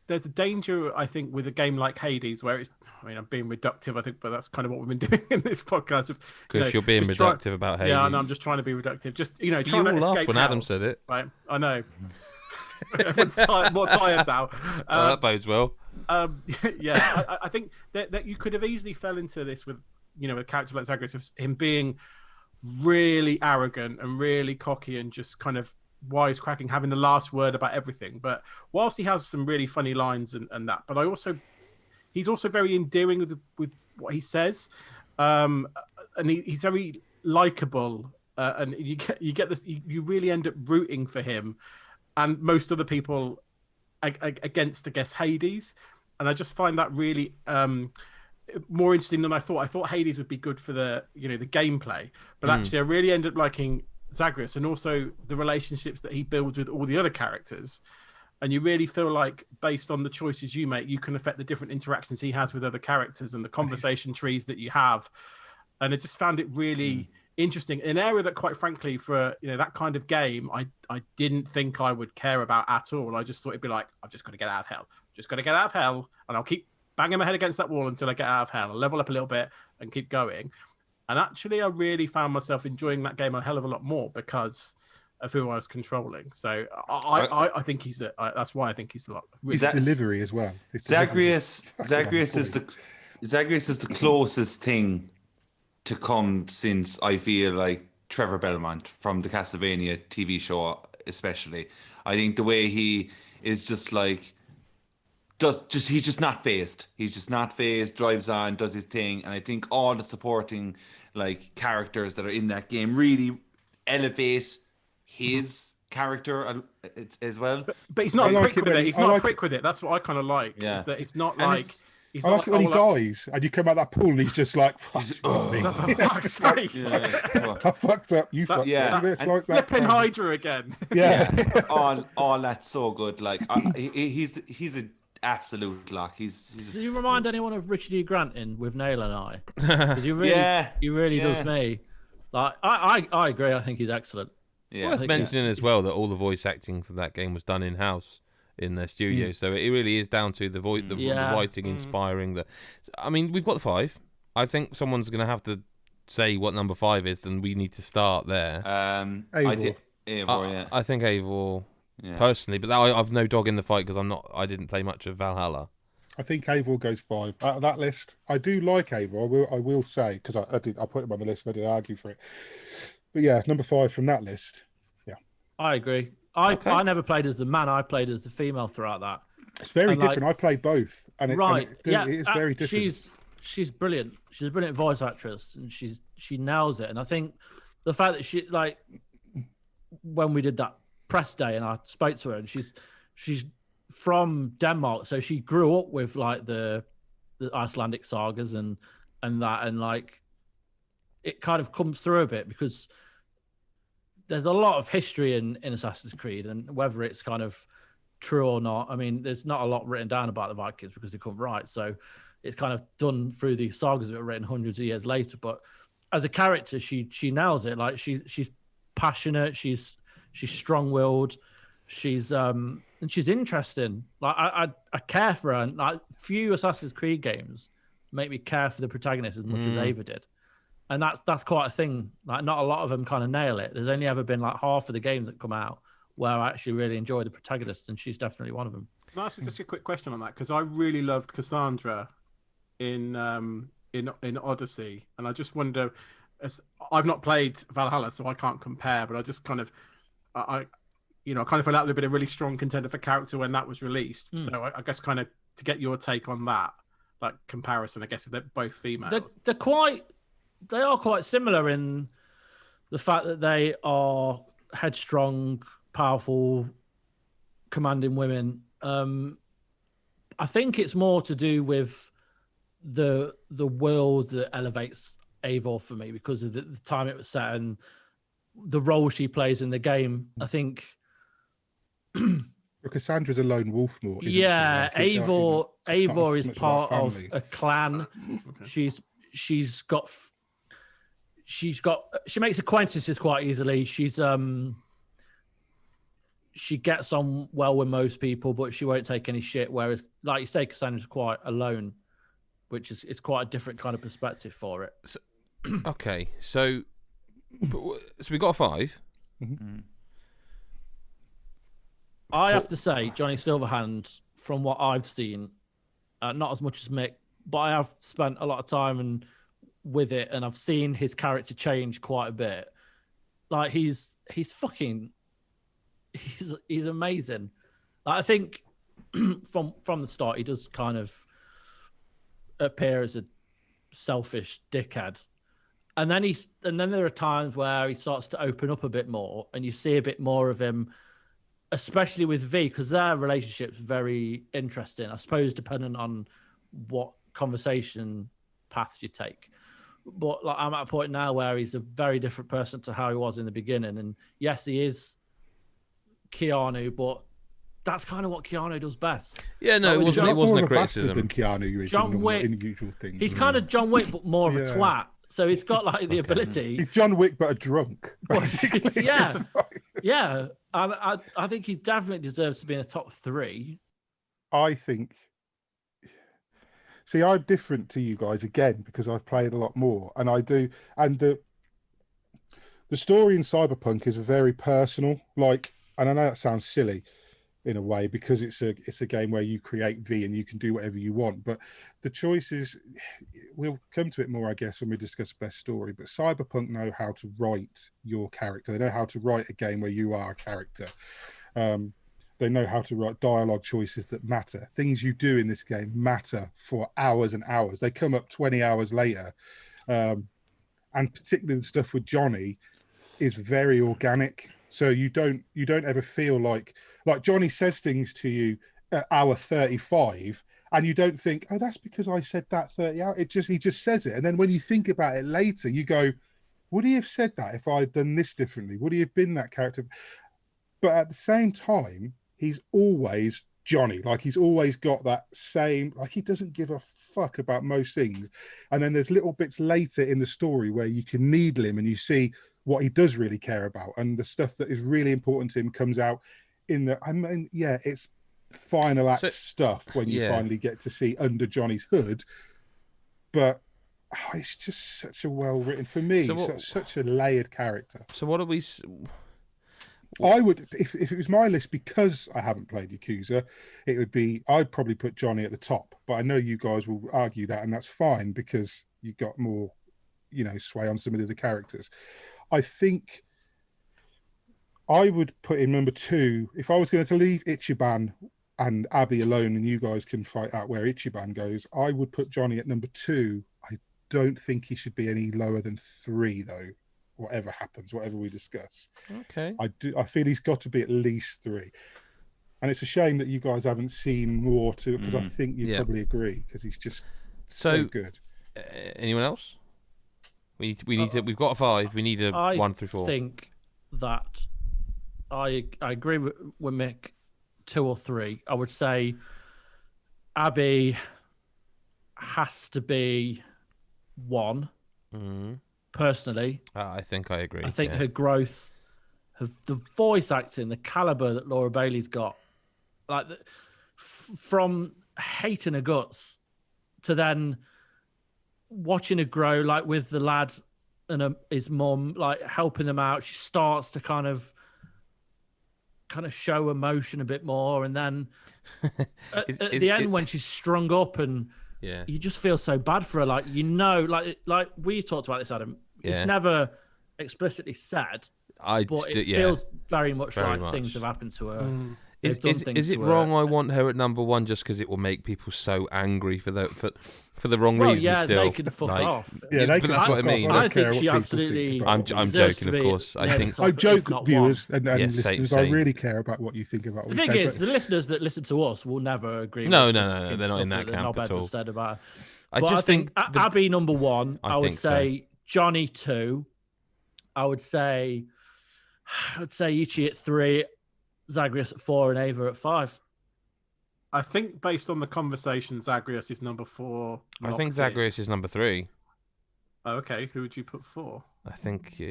Speaker 4: there's a danger, I think, with a game like Hades, where it's... I mean, I'm being reductive, I think, but that's kind of what we've been doing in this podcast.
Speaker 1: Because you're being reductive about Hades.
Speaker 4: Yeah, and I'm just trying to be reductive. Just, trying
Speaker 1: you
Speaker 4: to
Speaker 1: all laughed
Speaker 4: escape
Speaker 1: when
Speaker 4: hell,
Speaker 1: Adam said it.
Speaker 4: Right, I know. Everyone's more tired now.
Speaker 1: That bodes well.
Speaker 4: Yeah, I think that you could have easily fell into this with, a character like Zagreus, of him being really arrogant and really cocky and just kind of wisecracking, having the last word about everything. But whilst he has some really funny lines and that, but he's also very endearing with what he says, and he's very likable, and you get this. You really end up rooting for him, and most other people against, I guess, Hades. And I just find that really more interesting than I thought. I thought Hades would be good for the the gameplay, but actually I really ended up liking Zagreus, and also the relationships that he builds with all the other characters. And you really feel like, based on the choices you make, you can affect the different interactions he has with other characters and the conversation trees that you have. And I just found it really interesting, an area that, quite frankly, for that kind of game, I didn't think I would care about at all. I just thought it'd be like, I've just got to get out of hell. Just got to get out of hell, and I'll keep banging my head against that wall until I get out of hell. I'll level up a little bit and keep going. And actually, I really found myself enjoying that game a hell of a lot more because of who I was controlling. So I think that's why I think he's a lot.
Speaker 3: His delivery as well.
Speaker 2: Zagreus is the closest thing to come since, I feel like, Trevor Belmont from the Castlevania TV show, especially. I think the way he is just like, he's just not phased. He's just not phased, drives on, does his thing. And I think all the supporting characters that are in that game really elevate his character as well.
Speaker 4: But he's not quick with it. He's not quick with it. That's what I kind of like.
Speaker 2: Yeah.
Speaker 4: Is that it's not like...
Speaker 3: I like it when he dies and you come out that pool and he's just like,
Speaker 4: for fuck's sake.
Speaker 3: I fucked up, you fucked up. It's like
Speaker 4: flipping Hydra again.
Speaker 3: Yeah.
Speaker 2: all that's so good. Like he's an absolute lock. He's
Speaker 5: Do you remind anyone of Richard E. Grant in With Nail and I? Because he really does me. Like I agree. I think he's excellent.
Speaker 2: Yeah.
Speaker 1: Worth mentioning as well that all the voice acting for that game was done in house in their studio, so it really is down to the writing, inspiring. I mean, we've got the 5. I think someone's going to have to say what number 5 is, and we need to start there.
Speaker 3: Eivor.
Speaker 1: I think Eivor, personally, but I've no dog in the fight because I didn't play much of Valhalla.
Speaker 3: I think Eivor goes 5 out of that list. I do like Eivor. I will say, because I put him on the list and I didn't argue for it. But yeah, number 5 from that list. Yeah,
Speaker 5: I agree. I never played as the man. I played as the female throughout that.
Speaker 3: It's very different. I played both, and it is very different.
Speaker 5: She's brilliant. She's a brilliant voice actress, and she nails it. And I think the fact that she, like, when we did that press day and I spoke to her, and she's from Denmark, so she grew up with like the Icelandic sagas and that, and like it kind of comes through a bit because there's a lot of history in Assassin's Creed, and whether it's kind of true or not, I mean, there's not a lot written down about the Vikings because they couldn't write. So it's kind of done through these sagas that were written hundreds of years later. But as a character, she nails it. Like she's passionate, she's strong-willed, and she's interesting. Like I care for her. And like few Assassin's Creed games make me care for the protagonist as much as Ava did. And that's quite a thing. Like, not a lot of them kind of nail it. There's only ever been like half of the games that come out where I actually really enjoy the protagonist, and she's definitely one of them.
Speaker 4: Can I ask just a quick question on that? Because I really loved Cassandra in Odyssey, and I just wonder, I've not played Valhalla, so I can't compare. But I just kind of, I kind of felt that would have been a really strong contender for character when that was released. So I guess kind of to get your take on that, like comparison, I guess if they're both females.
Speaker 5: They are quite similar in the fact that they are headstrong, powerful, commanding women. I think it's more to do with the world that elevates Eivor for me because of the time it was set and the role she plays in the game. I think
Speaker 3: Cassandra's a lone wolf more. Isn't
Speaker 5: yeah,
Speaker 3: she? Like,
Speaker 5: Eivor is part of a clan.
Speaker 2: Okay.
Speaker 5: She makes acquaintances quite easily. She gets on well with most people, but she won't take any shit. Whereas, like you say, Cassandra's quite alone, which is it's quite a different kind of perspective for it.
Speaker 1: So, okay, so we got a 5.
Speaker 3: Mm-hmm.
Speaker 5: I have to say, Johnny Silverhand, from what I've seen, not as much as Mick, but I have spent a lot of time with it, and I've seen his character change quite a bit. Like he's amazing. Like, I think from the start he does kind of appear as a selfish dickhead, and then there are times where he starts to open up a bit more, and you see a bit more of him, especially with V, because their relationship's very interesting, I suppose, depending on what conversation path you take. But like, I'm at a point now where he's a very different person to how he was in the beginning. And yes, he is Keanu, but that's kind of what Keanu does best.
Speaker 1: Yeah, no, it wasn't a criticism.
Speaker 3: Than Keanu is
Speaker 5: John Wick,
Speaker 3: in usual things.
Speaker 5: He's kind of John Wick, but more of a twat. So he's got like the ability.
Speaker 3: He's John Wick, but a drunk, basically.
Speaker 5: Yeah, yeah. I think he definitely deserves to be in the top 3.
Speaker 3: I think. See, I'm different to you guys again because I've played a lot more, and I do. And the story in Cyberpunk is very personal. Like, and I know that sounds silly in a way because it's a game where you create V and you can do whatever you want. But the choices, we'll come to it more, I guess, when we discuss best story. But Cyberpunk know how to write your character. They know how to write a game where you are a character. They know how to write dialogue choices that matter. Things you do in this game matter for hours and hours. They come up 20 hours later. And particularly the stuff with Johnny is very organic. So you don't ever feel like Johnny says things to you at hour 35 and you don't think, oh, that's because I said that 30 hours. He just says it. And then when you think about it later, you go, would he have said that if I had done this differently? Would he have been that character? But at the same time, he's always Johnny. Like, he's always got that same, like, he doesn't give a fuck about most things. And then there's little bits later in the story where you can needle him and you see what he does really care about. And the stuff that is really important to him comes out in the, I mean, yeah, it's final act stuff when you finally get to see under Johnny's hood. But it's just such a well-written, for me, such a layered character.
Speaker 1: So what are we...
Speaker 3: I would, if it was my list, because I haven't played Yakuza, it would be, I'd probably put Johnny at the top. But I know you guys will argue that, and that's fine because you got more, sway on some of the other characters. I think I would put in number 2, if I was going to leave Ichiban and Abby alone and you guys can fight out where Ichiban goes, I would put Johnny at number 2. I don't think he should be any lower than 3, though. Whatever happens, whatever we discuss.
Speaker 1: Okay.
Speaker 3: I feel he's got to be at least 3. And it's a shame that you guys haven't seen more to it, because I think you probably agree, because he's just so good.
Speaker 1: Anyone else? We need to. We've got a 5. We need a 1 through 4.
Speaker 5: I think that I agree with Mick. 2 or 3. I would say Abby has to be 1.
Speaker 1: Mm-hmm.
Speaker 5: Personally,
Speaker 1: I think I agree.
Speaker 5: I think her growth, the voice acting, the caliber that Laura Bailey's got, like from hating her guts to then watching her grow, like with the lads and his mum, like helping them out. She starts to kind of show emotion a bit more, and then at the end when she's strung up and. Yeah, you just feel so bad for her, like like we talked about this, Adam. It's never explicitly said, but it feels very much things have happened to her.
Speaker 1: Is it wrong? I want her at number 1 just because it will make people so angry for the wrong reasons.
Speaker 5: Yeah,
Speaker 1: still,
Speaker 5: they can fuck off.
Speaker 3: Yeah, they
Speaker 1: but that's what I mean.
Speaker 5: I think she absolutely.
Speaker 1: I'm joking, of course. I think
Speaker 3: I joke, viewers and listeners.
Speaker 1: Same.
Speaker 3: I really care about what you think about what
Speaker 5: the
Speaker 3: we
Speaker 5: thing
Speaker 3: say.
Speaker 5: is, the listeners that listen to us will never agree.
Speaker 1: No,
Speaker 5: with
Speaker 1: they're not in that camp at all.
Speaker 5: Have said about her.
Speaker 1: I
Speaker 5: think Abby number 1. I would say Johnny 2. I would say Ichi at 3, Zagreus at 4, and Ava at 5.
Speaker 4: I think based on the conversation, Zagreus is number 4.
Speaker 1: I think Zagreus is number 3.
Speaker 4: Oh, okay. Who would you put 4?
Speaker 1: I think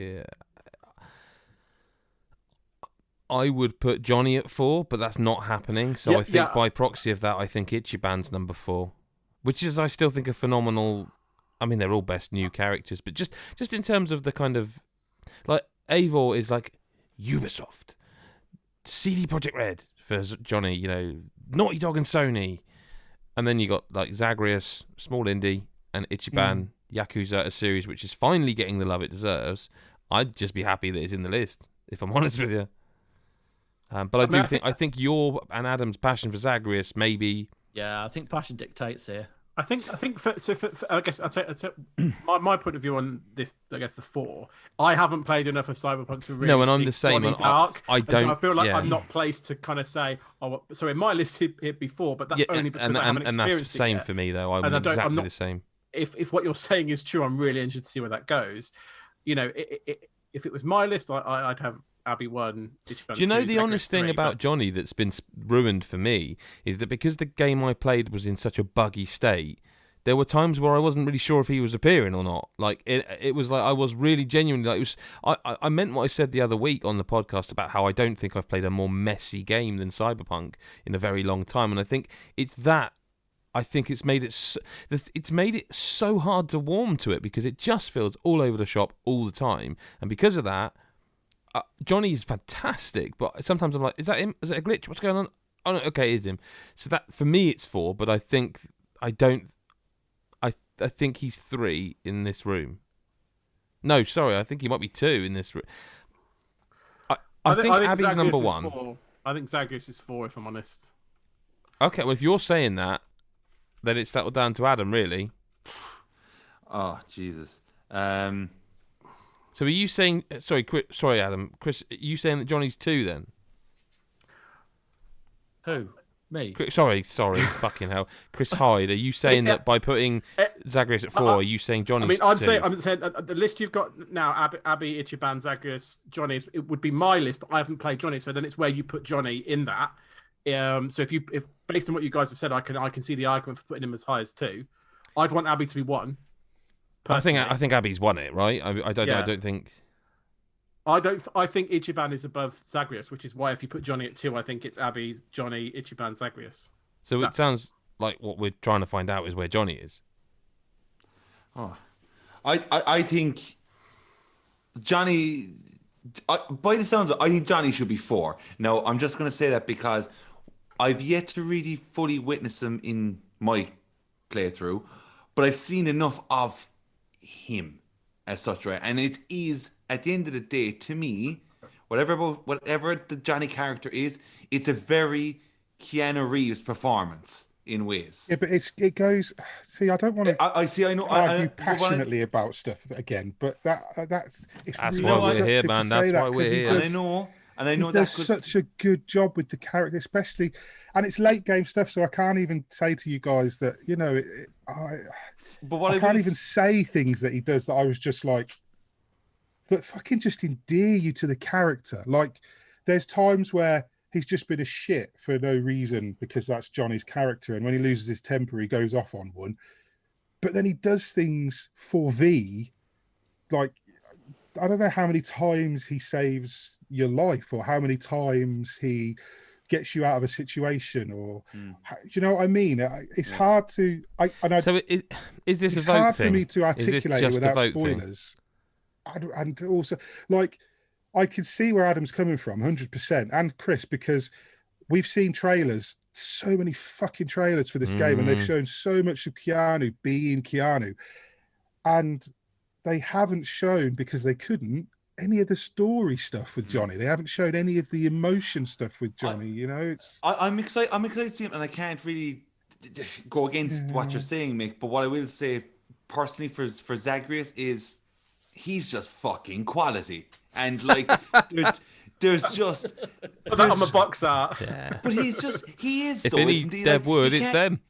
Speaker 1: I would put Johnny at 4, but that's not happening. So I think by proxy of that, I think Ichiban's number 4, which is I still think a phenomenal. I mean, they're all best new characters, but just in terms of the kind of like Eivor is like Ubisoft, CD Projekt Red for Johnny, you know, Naughty Dog and Sony, and then you got like Zagreus, small indie, and Ichiban, Yakuza, a series which is finally getting the love it deserves. I'd just be happy that it's in the list, if I'm honest with you. But I think your and Adam's passion for Zagreus maybe.
Speaker 5: Yeah, I think passion dictates here.
Speaker 4: I think for I guess I'd say my point of view on this, I guess the 4. I haven't played enough of Cyberpunk to really.
Speaker 1: No, and I'm the same.
Speaker 4: I don't. So I feel like
Speaker 1: yeah.
Speaker 4: I'm not placed to kind of say, oh, so in my list it'd be 4, but that's only because I haven't experienced it.
Speaker 1: And that's the same
Speaker 4: yet.
Speaker 1: For me though. I'm exactly the same.
Speaker 4: If what you're saying is true, I'm really interested to see where that goes. You know, if it was my list, I'd have Abby 1. Do
Speaker 1: you know the
Speaker 4: Zagreus
Speaker 1: honest
Speaker 4: 3,
Speaker 1: thing about Johnny that's been ruined for me is that because the game I played was in such a buggy state, there were times where I wasn't really sure if he was appearing or not. Like it was like I was really genuinely like it was. I meant what I said the other week on the podcast about how I don't think I've played a more messy game than Cyberpunk in a very long time, and I think it's that. I think it's made it so hard to warm to it because it just feels all over the shop all the time, and because of that. Johnny is fantastic, but sometimes I'm like, is that him? Is it a glitch? What's going on? Oh, no, okay, it is him. So that for me, it's 4, but I think I think he's 3 in this room. No, sorry, I think he might be 2 in this room. I think Abby's number 1.
Speaker 4: 4. I think Zagreus is 4, if I'm honest.
Speaker 1: Okay, well, if you're saying that, then it's settled down to Adam, really.
Speaker 2: Oh, Jesus.
Speaker 1: So are you saying... Sorry, Adam. Chris, are you saying that Johnny's 2, then?
Speaker 5: Who? Me?
Speaker 1: Sorry, fucking hell. Chris Hyde, are you saying that by putting Zagreus at 4, are you saying Johnny's 2?
Speaker 4: I'm saying the list you've got now, Abby, Ichiban, Zagreus, Johnny, it would be my list, but I haven't played Johnny, so then it's where you put Johnny in that. So if based on what you guys have said, I can see the argument for putting him as high as 2. I'd want Abby to be 1. Personally.
Speaker 1: I think Abby's won it, right? I don't think...
Speaker 4: I think Ichiban is above Zagreus, which is why if you put Johnny at 2, I think it's Abby, Johnny, Ichiban, Zagreus.
Speaker 1: So it sounds like what we're trying to find out is where Johnny is.
Speaker 2: Oh, I think Johnny. By the sounds of it, I think Johnny should be 4. Now I'm just going to say that because I've yet to really fully witness him in my playthrough, but I've seen enough of him as such, right? And it is, at the end of the day, to me, whatever the Johnny character is, it's a very Keanu Reeves performance in ways.
Speaker 3: Yeah, but it goes. See, I don't want to.
Speaker 2: I know.
Speaker 3: Argue passionately about stuff again, but that's
Speaker 1: really
Speaker 3: why
Speaker 1: we're here, man. That's why we're here.
Speaker 2: And I know
Speaker 3: he does such a good job with the character, especially, and it's late game stuff. So I can't even say to you guys that I can't even say things that he does that I was just like, that fucking just endear you to the character. Like, there's times where he's just been a shit for no reason because that's Johnny's character, and when he loses his temper, he goes off on one. But then he does things for V, like, I don't know how many times he saves your life or how many times he gets you out of a situation, or you know what I mean? It's hard to.
Speaker 1: So is this a vote thing? It's hard
Speaker 3: for me to articulate it without spoilers. And also, like, I can see where Adam's coming from, 100%, and Chris, because we've seen trailers, so many fucking trailers for this game, and they've shown so much of Keanu being Keanu, and they haven't shown, because they couldn't, any of the story stuff with Johnny. They haven't showed any of the emotion stuff with Johnny.
Speaker 2: I'm excited. I'm excited to see him, and I can't really go against what you're saying, Mick. But what I will say personally for Zagreus is he's just fucking quality, and like there's just
Speaker 4: put that on the box art.
Speaker 2: Yeah. But he is.
Speaker 1: If any dev would, it's them.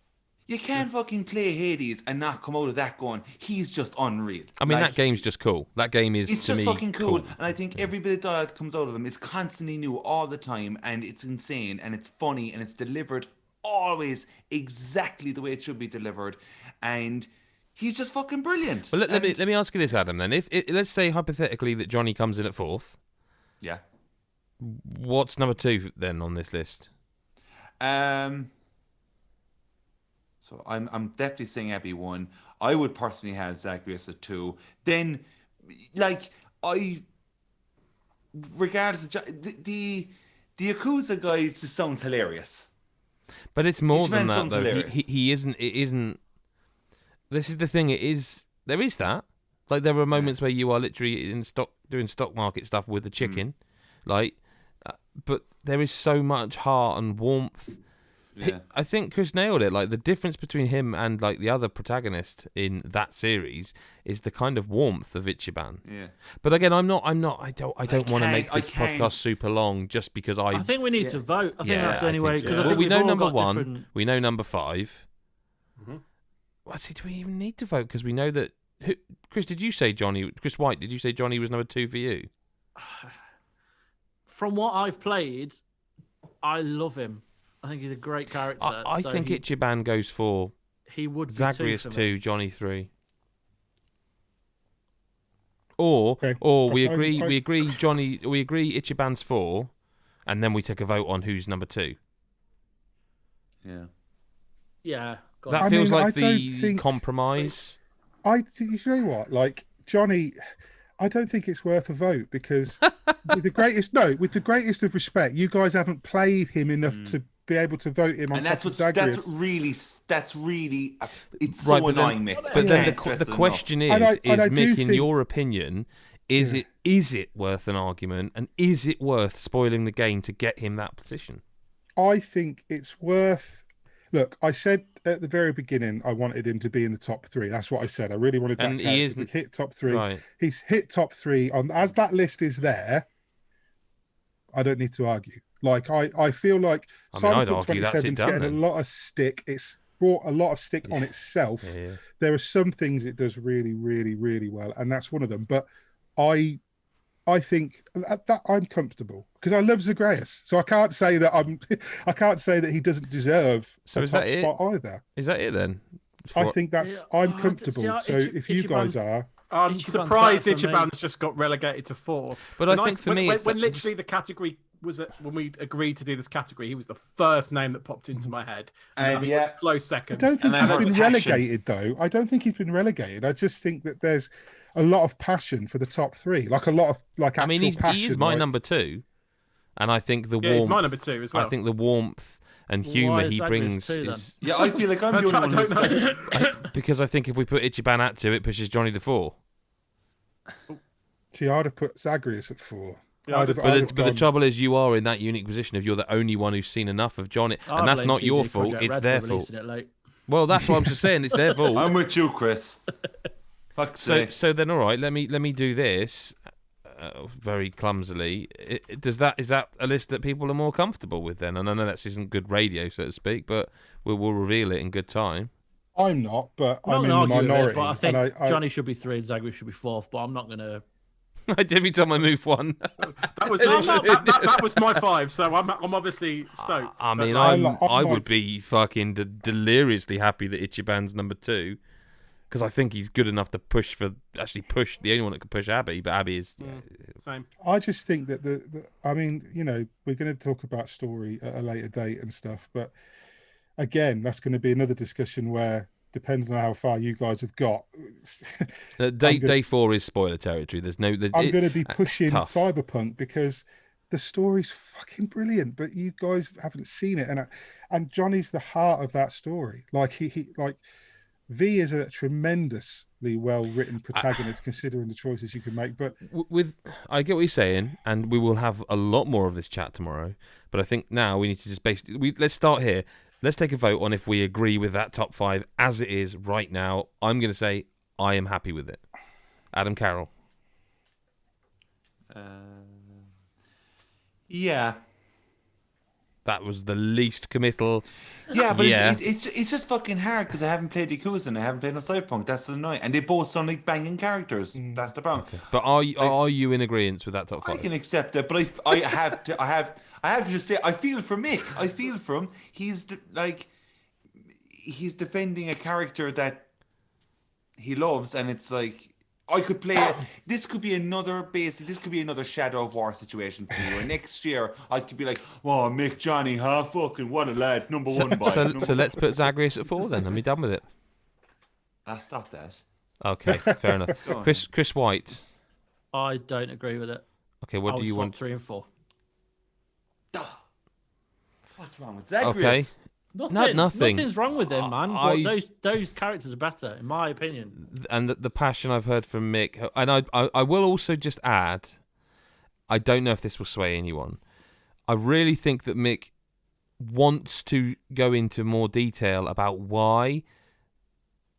Speaker 2: You can't fucking play Hades and not come out of that going, he's just unreal.
Speaker 1: I mean, that game's just cool. That game is,
Speaker 2: it's
Speaker 1: to
Speaker 2: just
Speaker 1: me,
Speaker 2: fucking cool. And I think every bit of dialogue that comes out of him is constantly new all the time. And it's insane. And it's funny. And it's delivered always exactly the way it should be delivered. And he's just fucking brilliant.
Speaker 1: Well, let me ask you this, Adam, then. Let's say, hypothetically, that Johnny comes in at 4th.
Speaker 2: Yeah.
Speaker 1: What's number 2, then, on this list?
Speaker 2: So I'm definitely saying Abby 1. I would personally have Zagreus at 2. Then, like, regardless of the Yakuza guy just sounds hilarious.
Speaker 1: But it's more than that, though. He isn't. It isn't. This is the thing. There is that. Like, there are moments where you are literally doing stock market stuff with the chicken, but there is so much heart and warmth. Yeah. I think Chris nailed it. Like, the difference between him and like the other protagonist in that series is the kind of warmth of Ichiban.
Speaker 2: Yeah.
Speaker 1: But again, I don't want to make this podcast super long just because I
Speaker 5: think we need to vote. I think that's the only way.
Speaker 1: Well, we know number 1. We know number 5. Mm-hmm. Well, see, do we even need to vote? Because we know that. Chris, did you say Johnny? Chris White, did you say Johnny was number 2 for you?
Speaker 5: From what I've played, I love him. I think he's a great character.
Speaker 1: I think Ichiban goes for
Speaker 5: he would be
Speaker 1: Zagreus
Speaker 5: 2,
Speaker 1: Johnny 3. Or we agree Ichiban's 4, and then we take a vote on who's number 2.
Speaker 2: Yeah.
Speaker 5: Yeah.
Speaker 1: That feels like the compromise.
Speaker 3: You know what? Like, Johnny, I don't think it's worth a vote, because with the greatest of respect, you guys haven't played him enough to be able to vote him on top of Zagreus.
Speaker 2: That's really it's so annoying, Mick.
Speaker 1: But then the question is, Mick, in your opinion, is it worth an argument, and is it worth spoiling the game to get him that position?
Speaker 3: I think it's worth. Look, I said at the very beginning I wanted him to be in the top 3. That's what I said. I really wanted that character to hit top 3.
Speaker 1: Right.
Speaker 3: He's hit top 3 as that list is there. I don't need to argue. Like, I feel like Cyberpunk 27 is getting a lot of stick. It's brought a lot of stick on itself. Yeah. There are some things it does really, really, really well, and that's one of them. But I think that I'm comfortable, because I love Zagreus, so I can't say that he doesn't deserve a top spot either.
Speaker 1: Is that it then?
Speaker 3: I think I'm comfortable. So if you guys are.
Speaker 4: I'm surprised Ichiban's just got relegated to 4th.
Speaker 1: But I think for me,
Speaker 4: when literally the category was when we agreed to do this category, he was the first name that popped into my head. And was a close second.
Speaker 3: I don't think he's been relegated, though. I don't think he's been relegated. I just think that there's a lot of passion for the top 3, like a lot of passion.
Speaker 1: He is my number 2, and I think the warmth.
Speaker 4: He's my number 2 as well.
Speaker 1: I think the warmth and humour he brings.
Speaker 2: Yeah, I feel like I'm the only one.
Speaker 1: Because I think if we put Ichiban at 2, it pushes Johnny to 4.
Speaker 3: See, I'd have put Zagreus at 4.
Speaker 1: Yeah, but the trouble is, you are in that unique position of you're the only one who's seen enough of Johnny, and that's not your fault. It's their fault. Well, that's what I'm just saying. It's their fault.
Speaker 2: I'm with you, Chris.
Speaker 1: So then, all right. Let me do this very clumsily. Is that a list that people are more comfortable with then? And I know that isn't good radio, so to speak, but we'll reveal it in good time.
Speaker 3: I'm not, but I'm in the minority.
Speaker 5: But I think Johnny should be 3 and Zagreus should be 4th, but I'm not going to.
Speaker 1: Every time I move 1.
Speaker 4: That was my 5, so I'm obviously stoked.
Speaker 1: I mean, I would be fucking deliriously happy that Ichiban's number 2, because I think he's good enough to push the only one that could push Abby, but Abby is
Speaker 4: same.
Speaker 3: I just think that I mean, you know, we're going to talk about story at a later date and stuff, but again, that's going to be another discussion where, depending on how far you guys have got,
Speaker 1: day 4 is spoiler territory. I'm
Speaker 3: going to be pushing Cyberpunk, because the story's fucking brilliant, but you guys haven't seen it, and Johnny's the heart of that story. Like he V is a tremendously well-written protagonist, considering the choices you can make. But
Speaker 1: I get what you're saying, and we will have a lot more of this chat tomorrow. But I think now we need to just basically let's start here. Let's take a vote on if we agree with that top 5 as it is right now. I'm going to say I am happy with it. Adam Carroll.
Speaker 2: Yeah.
Speaker 1: That was the least committal.
Speaker 2: Yeah, but it's just fucking hard because I haven't played Yakuza and I haven't played no Cyberpunk. That's the annoying, and they both sound like banging characters. That's the problem. Okay.
Speaker 1: But are you in agreement with that top 5?
Speaker 2: I can accept it, but I have to just say I feel for Mick. I feel for him. He's defending a character that he loves, and it's like. I could play it. This could be another Shadow of War situation for me. Where next year I could be like, "Oh, Mick Johnny, fucking what a lad, number one boy."
Speaker 1: So let's put Zagreus at 4 then, and be done with it.
Speaker 2: Stop that.
Speaker 1: Okay, fair enough. Chris White.
Speaker 5: I don't agree with it.
Speaker 1: Okay, what do you want?
Speaker 5: 3 and 4.
Speaker 2: What's wrong with Zagreus?
Speaker 1: Okay. Nothing.
Speaker 5: Nothing's wrong with him, man. Those characters are better, in my opinion.
Speaker 1: And the passion I've heard from Mick, and I will also just add, I don't know if this will sway anyone. I really think that Mick wants to go into more detail about why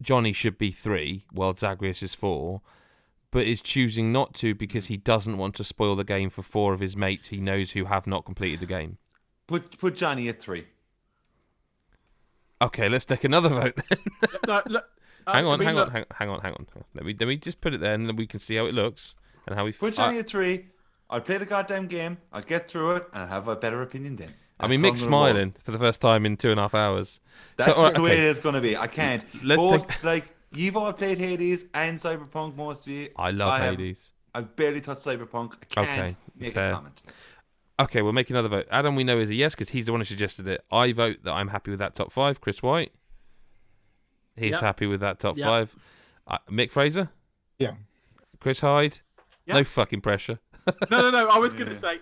Speaker 1: Johnny should be 3 while Zagreus is 4, but is choosing not to because he doesn't want to spoil the game for 4 of his mates he knows who have not completed the game.
Speaker 2: Put Johnny at 3.
Speaker 1: Okay, let's take another vote then. Hang on. Let me just put it there, and then we can see how it looks and how we.
Speaker 2: Put Johnny at 3. I'll play the goddamn game. I'll get through it, and I'll have a better opinion then.
Speaker 1: Mick's smiling for the first time in 2.5 hours.
Speaker 2: That's the way it's going to be. I can't. You've all played Hades and Cyberpunk, most of you.
Speaker 1: I love Hades.
Speaker 2: I've barely touched Cyberpunk. I can't make a comment.
Speaker 1: Okay, we'll make another vote. Adam, we know, is a yes because he's the one who suggested it. I vote that I'm happy with that top 5. Chris White? He's happy with that top 5. Mick Fraser?
Speaker 3: Yeah.
Speaker 1: Chris Hyde?
Speaker 4: Yeah.
Speaker 1: No fucking pressure.
Speaker 4: No. I was going to say,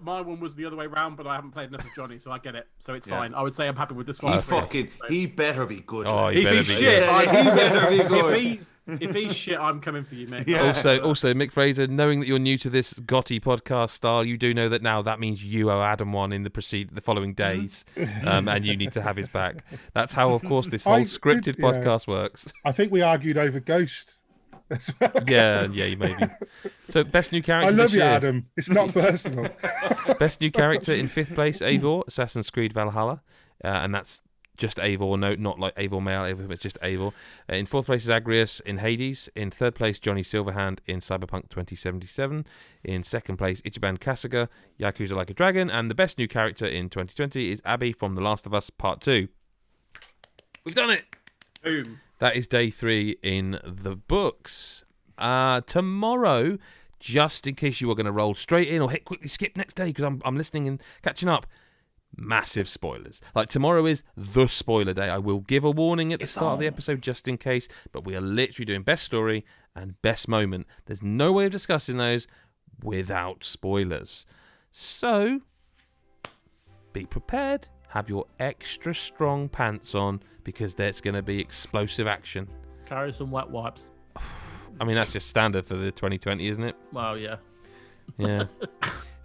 Speaker 4: my one was the other way round, but I haven't played enough of Johnny, so I get it. So it's fine. I would say I'm happy with this one.
Speaker 2: He better be good.
Speaker 1: Oh,
Speaker 4: he better be shit.
Speaker 2: He better be good.
Speaker 4: If he's shit, I'm coming for you, mate.
Speaker 1: Yeah. Also, Mick Fraser, knowing that you're new to this GOTY podcast style, you do know that now that means you owe Adam one in the following days, and you need to have his back. That's how, of course, this whole scripted podcast works.
Speaker 3: I think we argued over Ghost as well.
Speaker 1: Yeah, maybe. So, best new character.
Speaker 3: I love you,
Speaker 1: year.
Speaker 3: Adam. It's not personal.
Speaker 1: Best new character in 5th place, Eivor, Assassin's Creed Valhalla, and that's just Eivor, no, not like Eivor male, but it's just Eivor. In 4th place is Zagreus in Hades. In 3rd place, Johnny Silverhand in Cyberpunk 2077. In 2nd place, Ichiban Kasuga, Yakuza Like a Dragon. And the best new character in 2020 is Abby from The Last of Us Part 2. We've done it!
Speaker 4: Boom.
Speaker 1: That is day 3 in the books. Tomorrow, just in case you were going to roll straight in or hit quickly skip next day, because I'm listening and catching up, massive spoilers. Like, tomorrow is the spoiler day. I will give a warning at the start of the episode just in case, but we are literally doing best story and best moment. There's no way of discussing those without spoilers. So, be prepared. Have your extra strong pants on because there's going to be explosive action.
Speaker 5: Carry some wet wipes.
Speaker 1: I mean, that's just standard for the 2020, isn't it?
Speaker 5: Well, yeah.
Speaker 1: Yeah.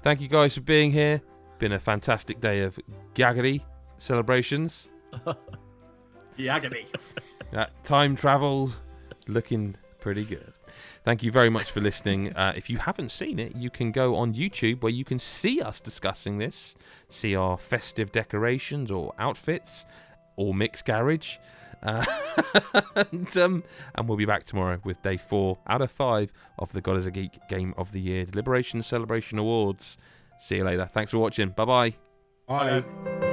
Speaker 1: Thank you guys for being here. Been a fantastic day of Gaggedy celebrations.
Speaker 4: Agony.
Speaker 1: Time travel looking pretty good. Thank you very much for listening. If you haven't seen it, you can go on YouTube where you can see us discussing this, see our festive decorations or outfits or Mick's garage. And we'll be back tomorrow with day 4 out of 5 of the God is a Geek Game of the Year Deliberation Celebration Awards. See you later. Thanks for watching. Bye-bye.
Speaker 3: Bye.
Speaker 4: Bye.